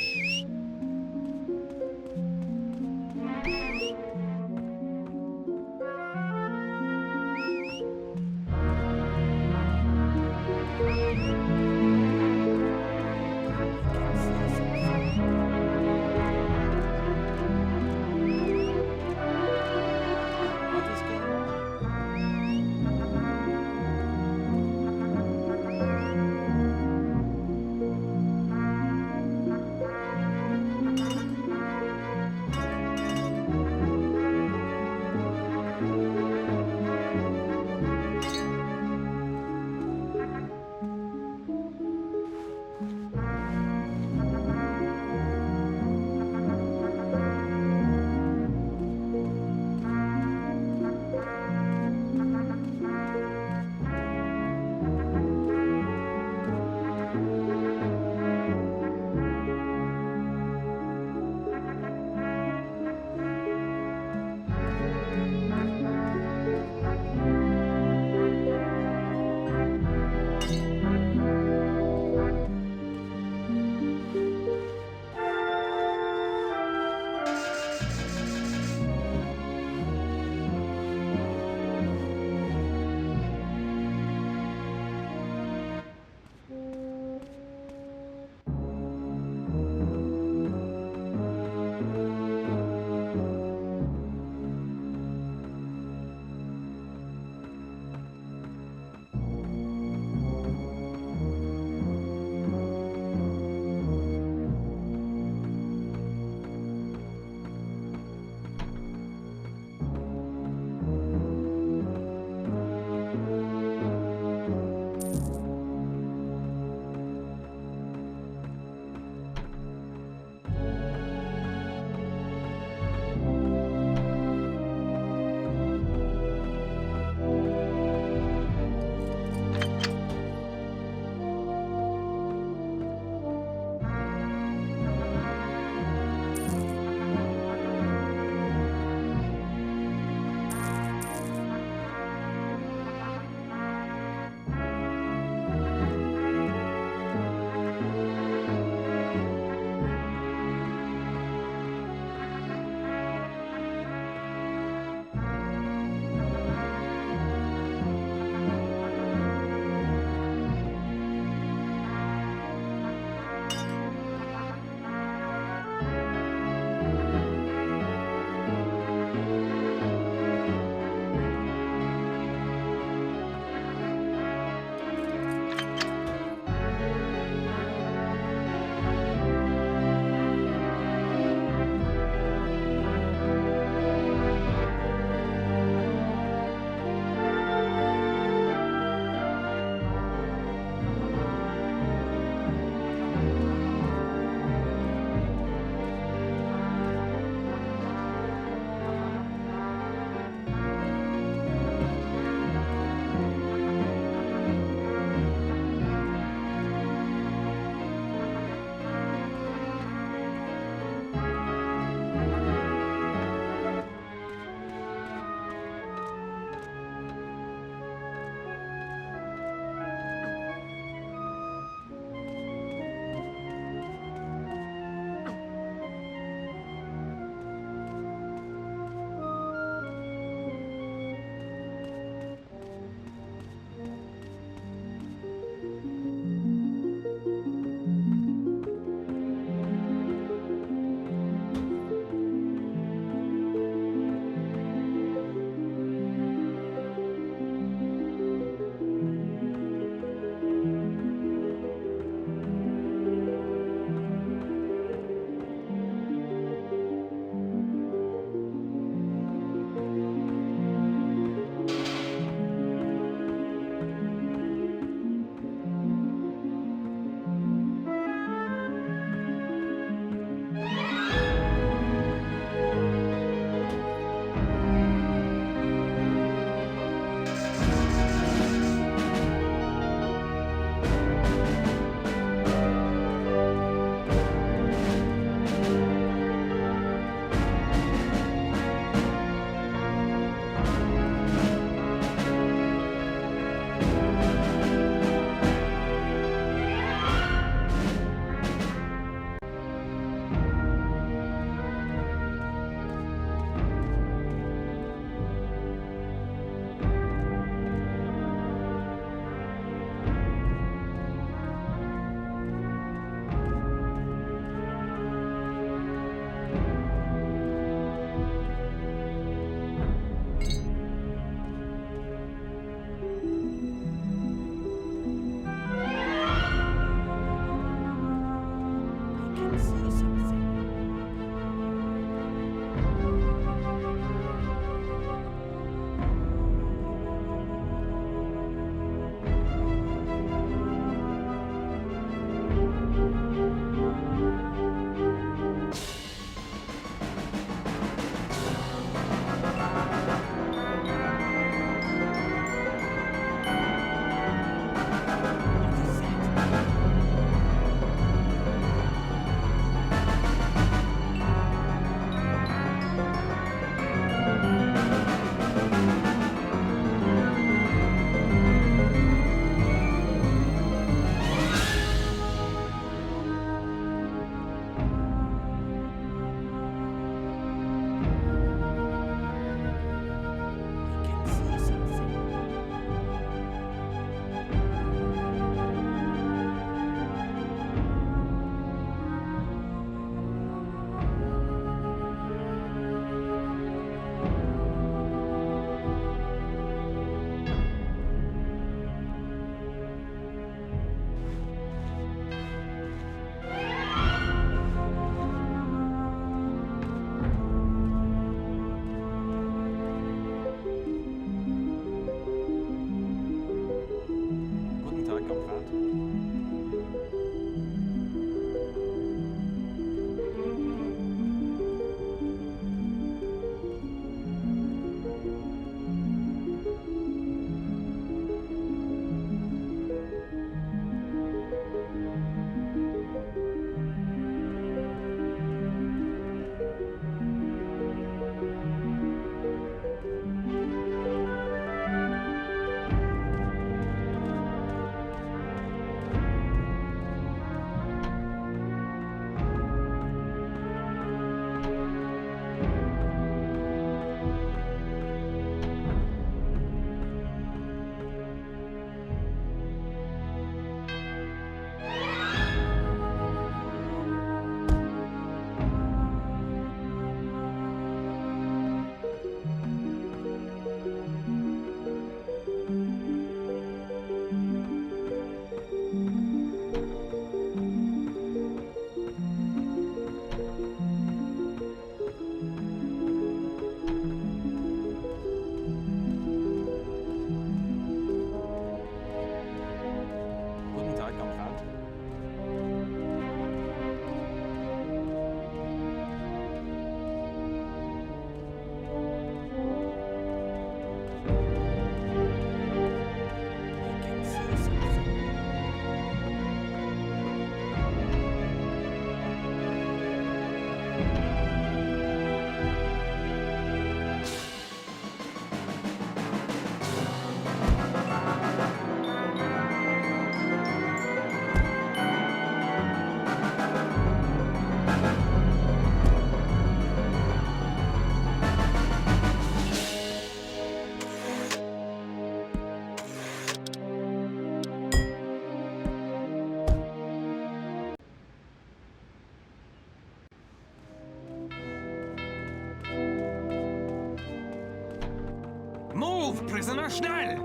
Move, prisoner, schnell!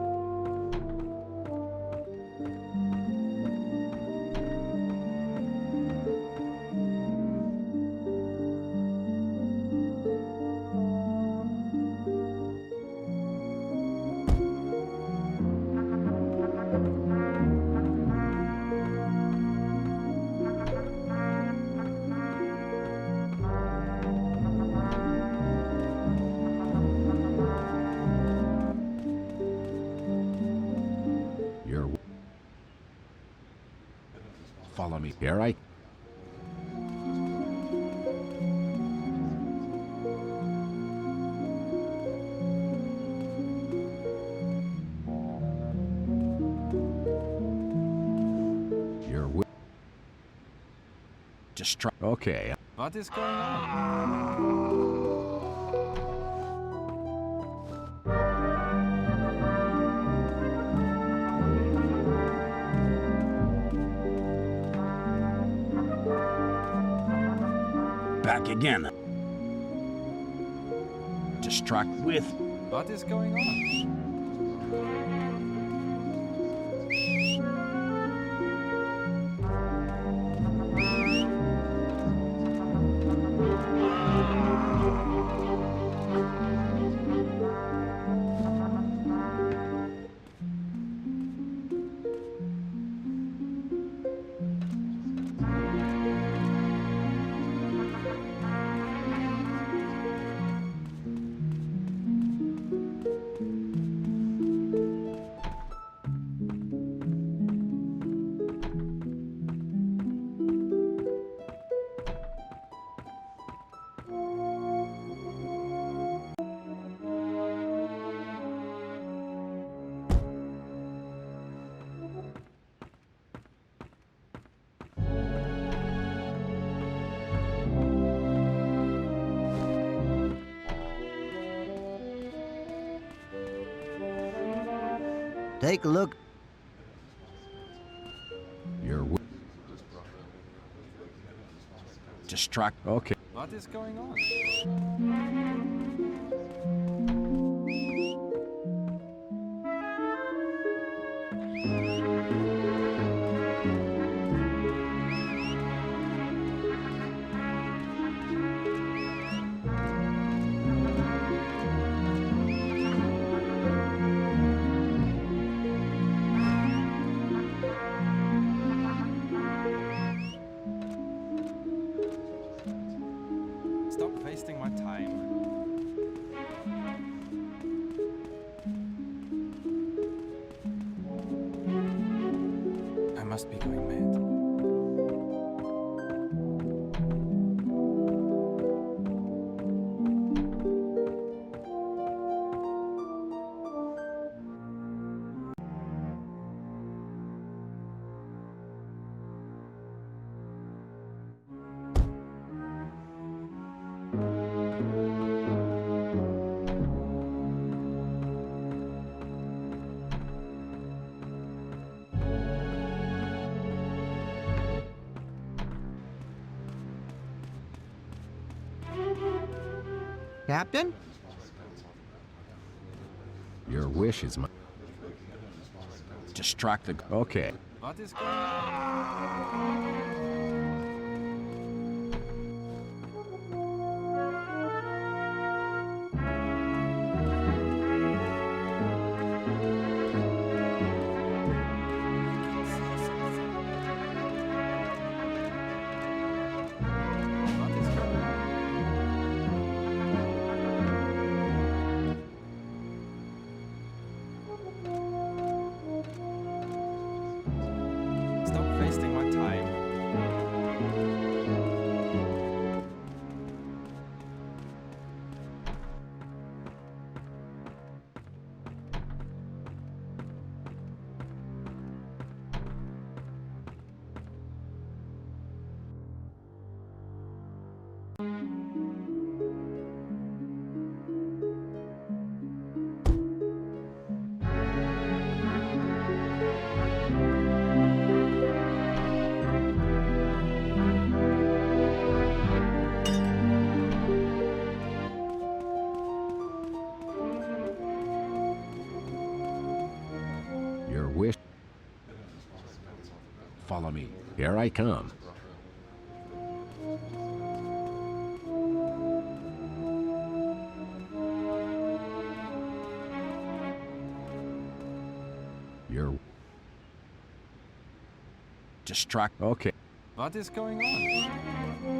Follow me. Here I... You're with... Just try... Okay. What is going on? Back again. Distract with... What is going on? Take a look. You're... Distract... Okay. What is going on? Stop wasting my time. I must be going mad. Captain? Your wish is my... Distract the... Okay. What is going on? Stop wasting my time. Here I come. You're distract. Okay. What is going on?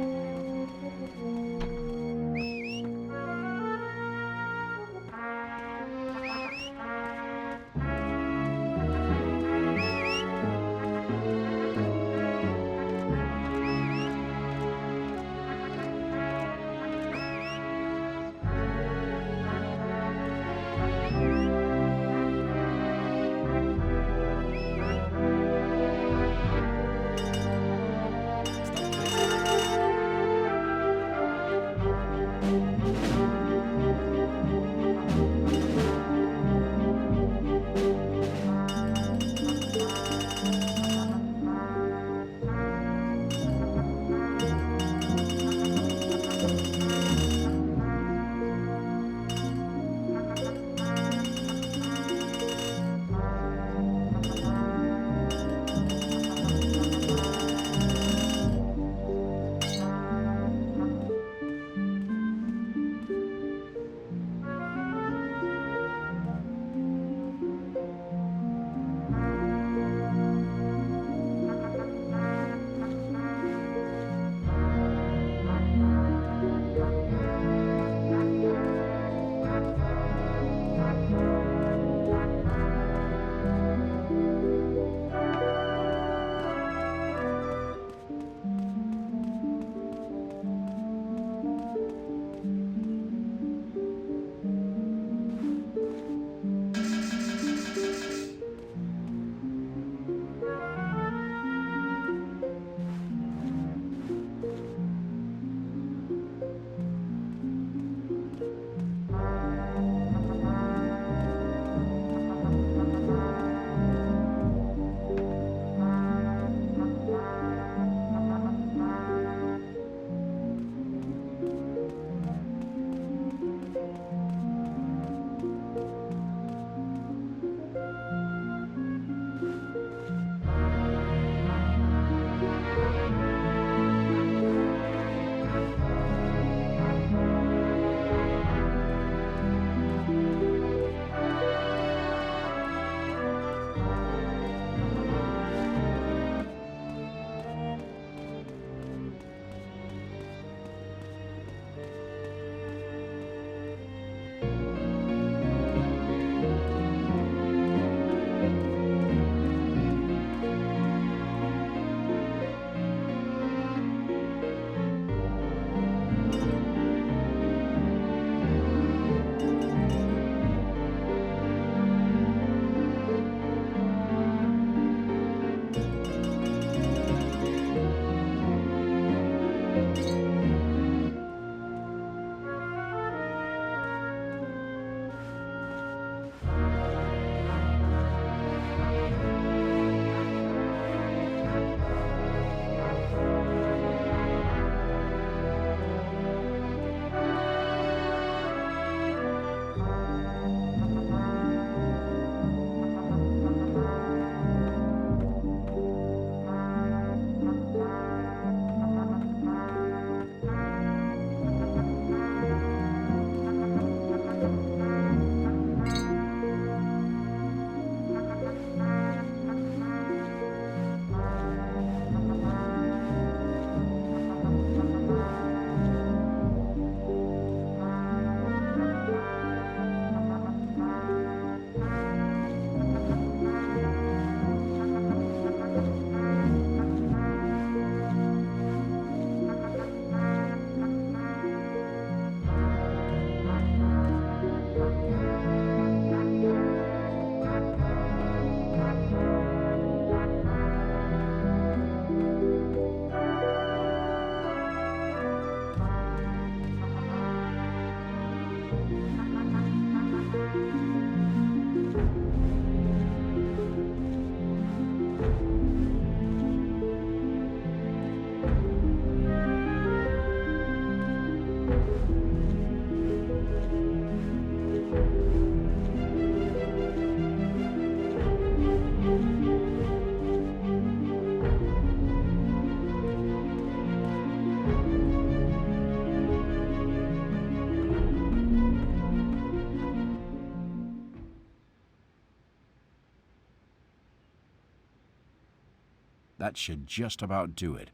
That should just about do it.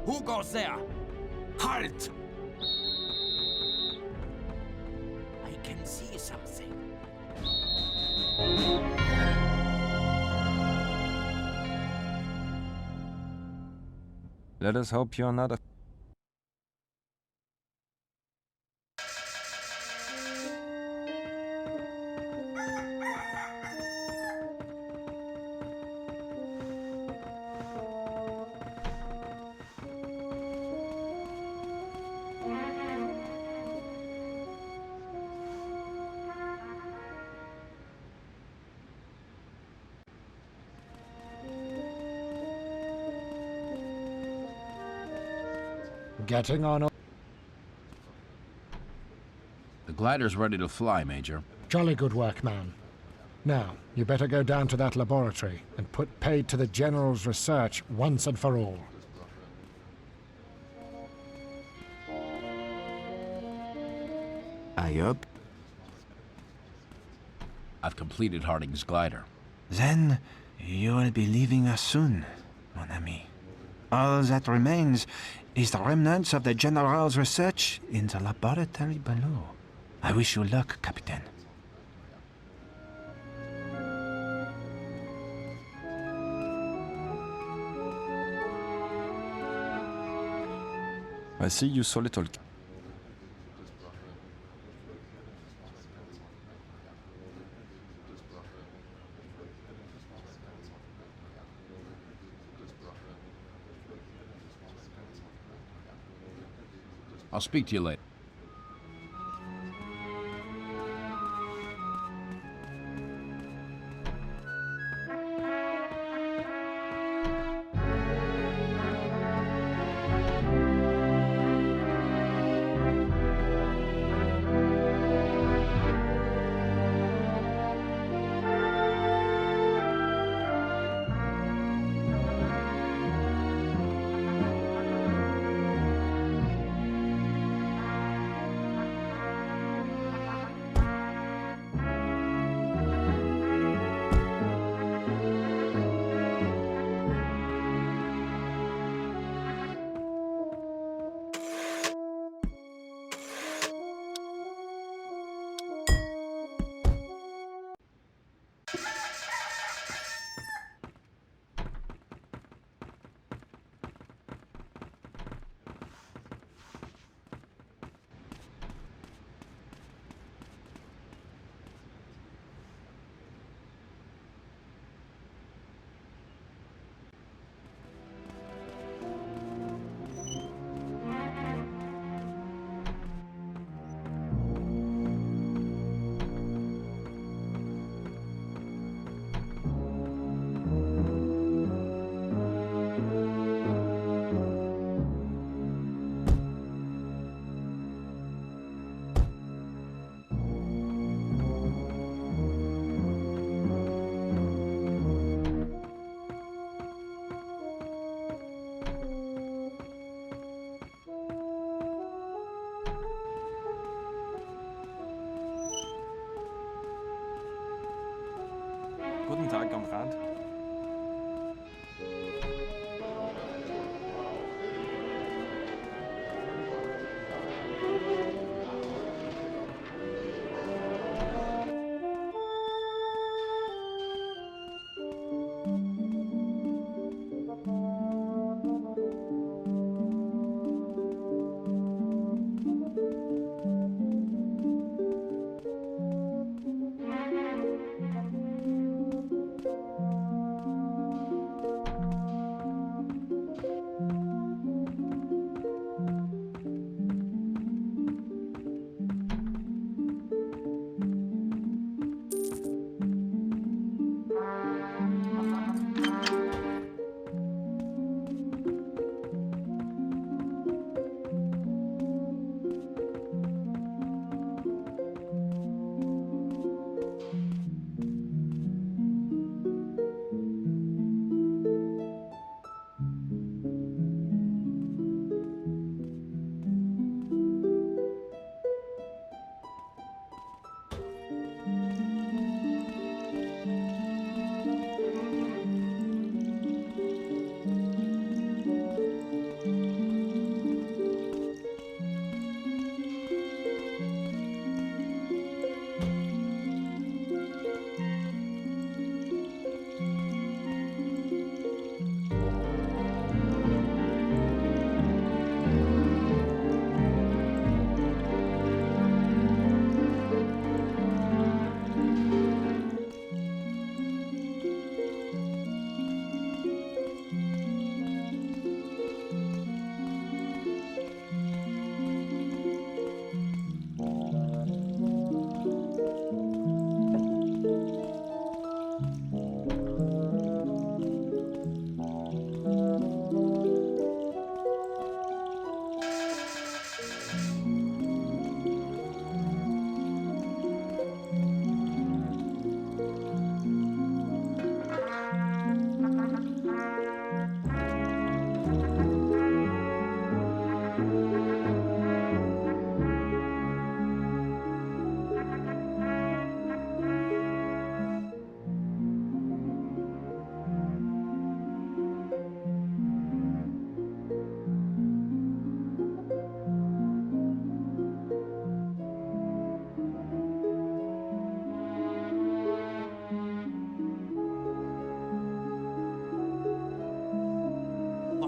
Who goes there? Halt! I can see something. Let us hope you're not a... Getting on. The glider's ready to fly, Major. Jolly good work, man. Now, you better go down to that laboratory and put paid to the General's research once and for all. I hope. I've completed Harding's glider. Then you will be leaving us soon, mon ami. All that remains is the remnants of the General's research in the laboratory below. I wish you luck, Captain. I see you so little. I'll speak to you later. Guten Tag, Kamerad.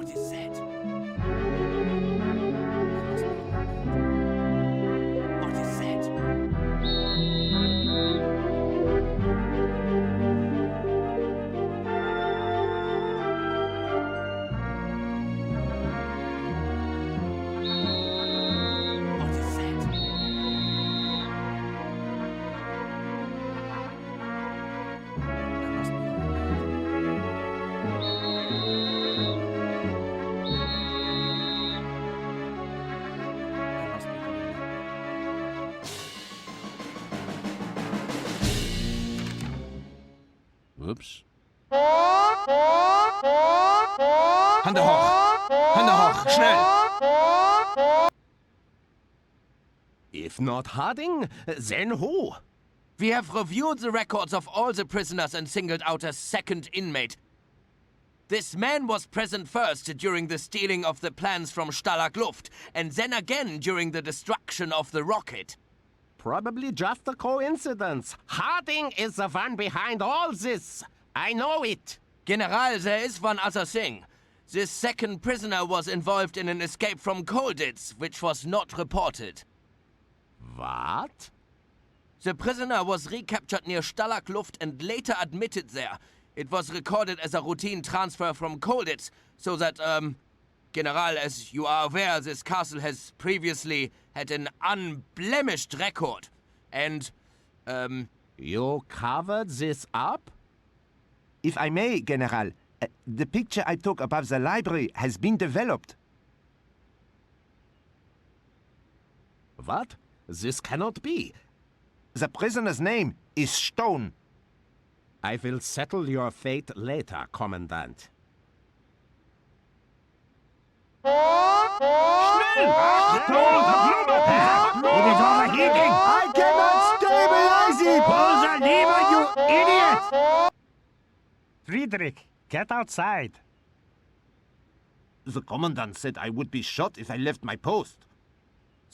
What is that? What is that? What is that? Whoops. Hände hoch! Hände hoch! Schnell! If not Harding, then who? We have reviewed the records of all the prisoners and singled out a second inmate. This man was present first during the stealing of the plans from Stalag Luft, and then again during the destruction of the rocket. Probably just a coincidence. Harding is the one behind all this. I know it. General, there is one other thing. This second prisoner was involved in an escape from Colditz, which was not reported. What? The prisoner was recaptured near Stalag Luft and later admitted there. It was recorded as a routine transfer from Colditz, so that, General, as you are aware, this castle has previously had an unblemished record. And, You covered this up? If I may, General, the picture I took above the library has been developed. What? This cannot be. The prisoner's name is Stone. I will settle your fate later, Commandant. It is overheating! I cannot stabilize it! Pull the lever, you idiot! Friedrich, get outside. The commandant said I would be shot if I left my post.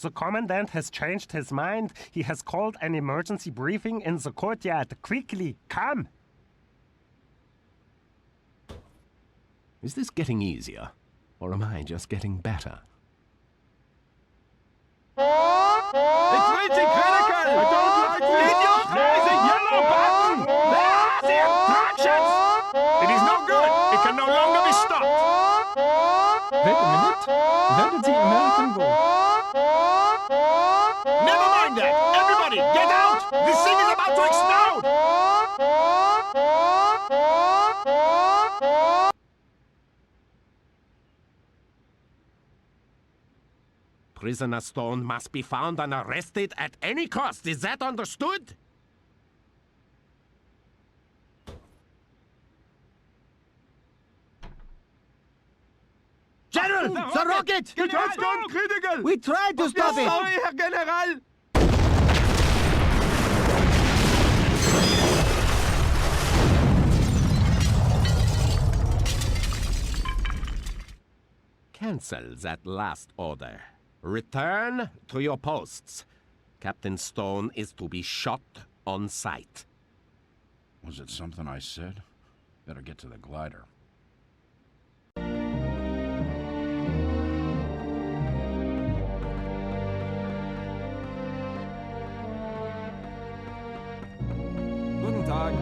The commandant has changed his mind. He has called an emergency briefing in the courtyard. Quickly, come! Is this getting easier? Or am I just getting better? It's reaching critical! I don't like it! In your face, a yellow button! There are the instructions! It is no good! It can no longer be stopped! Wait a minute. Where did the American go? Never mind that! Everybody, get out! This thing is about to explode! Prisoner Stone must be found and arrested at any cost. Is that understood? General! The rocket! It has gone critical! We tried to stop it! Sorry, Herr General! Cancel that last order. Return to your posts. Captain Stone is to be shot on sight. Was it something I said? Better get to the glider. Guten Tag.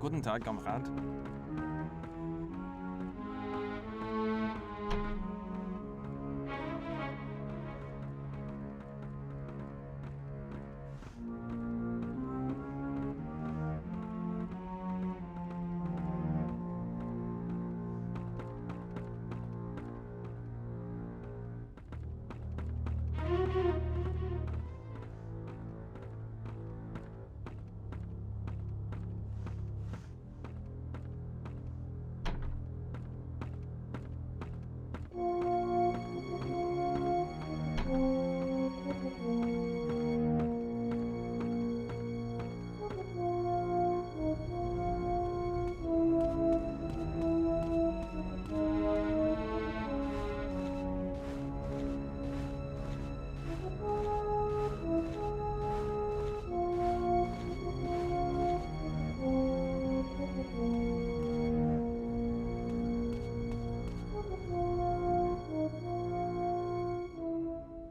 Guten Tag, Kamerad.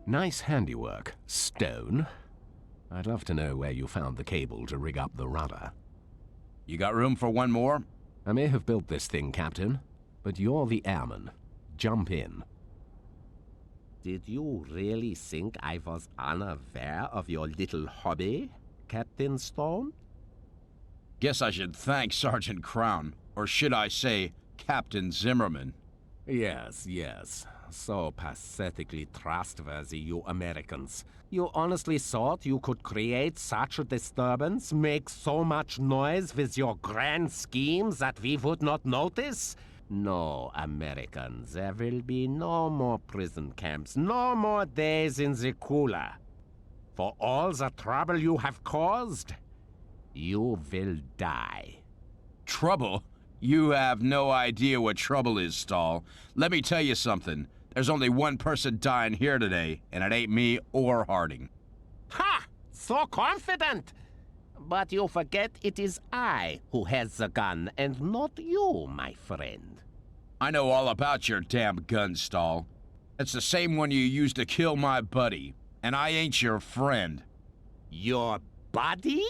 Nice handiwork, Stone. I'd love to know where you found the cable to rig up the rudder. You got room for one more? I may have built this thing, Captain, but you're the airman. Jump in. Did you really think I was unaware of your little hobby, Captain Stone? Guess I should thank Sergeant Crown, or should I say, Captain Zimmerman. Yes, yes. So pathetically trustworthy, you Americans. You honestly thought you could create such a disturbance, make so much noise with your grand schemes that we would not notice? No, Americans, there will be no more prison camps, no more days in the cooler. For all the trouble you have caused, you will die. Trouble? You have no idea what trouble is, Stahl. Let me tell you something. There's only one person dying here today, and it ain't me or Harding. Ha! So confident! But you forget it is I who has the gun, and not you, my friend. I know all about your damn gun, Stahl. It's the same one you used to kill my buddy, and I ain't your friend. Your buddy?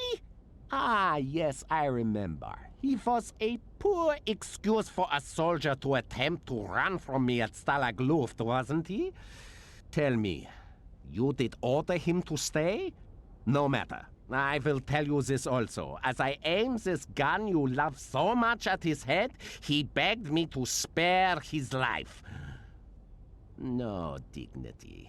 Ah, yes, I remember. He was a poor excuse for a soldier to attempt to run from me at Stalag Luft, wasn't he? Tell me, you did order him to stay? No matter. I will tell you this also. As I aimed this gun you love so much at his head, he begged me to spare his life. No dignity.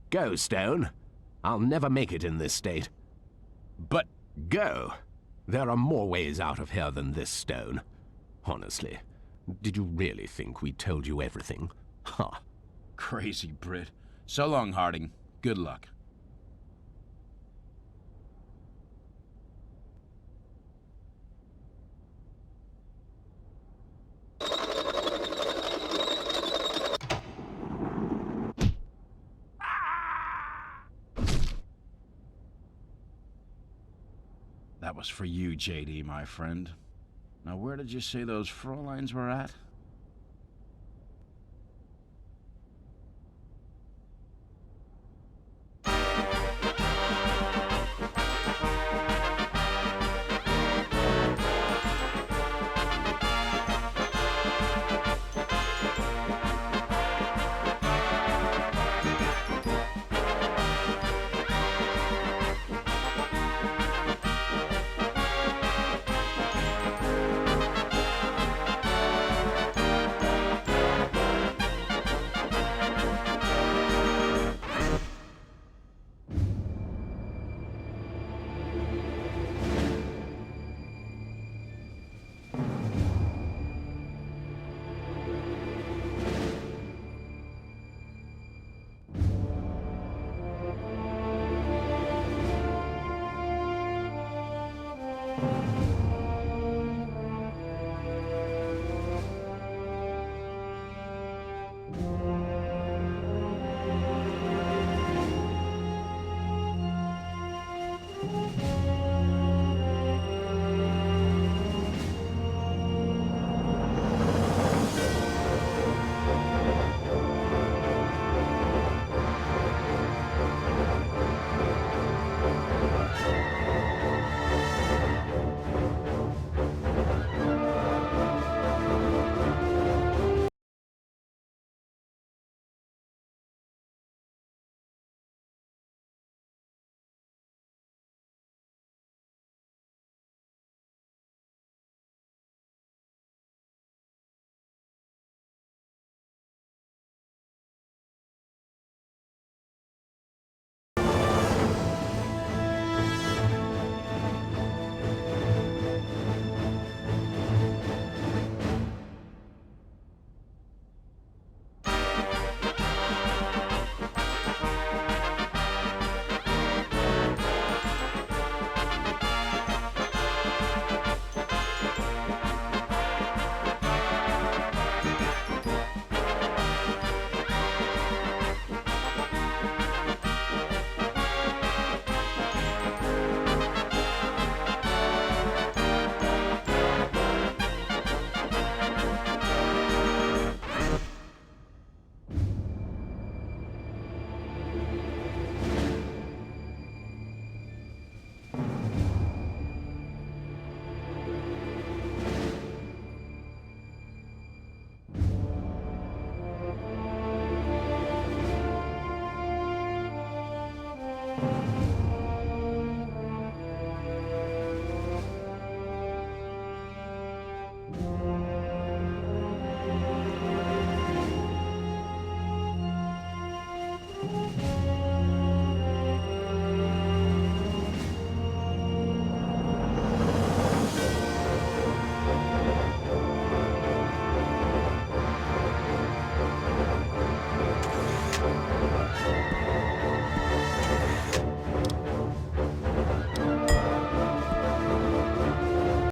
Go, Stone. I'll never make it in this state. But go. There are more ways out of here than this, Stone. Honestly, did you really think we told you everything? Ha! Crazy Brit. So long, Harding. Good luck. That was for you, J.D., my friend. Now, where did you say those Fräuleins were at?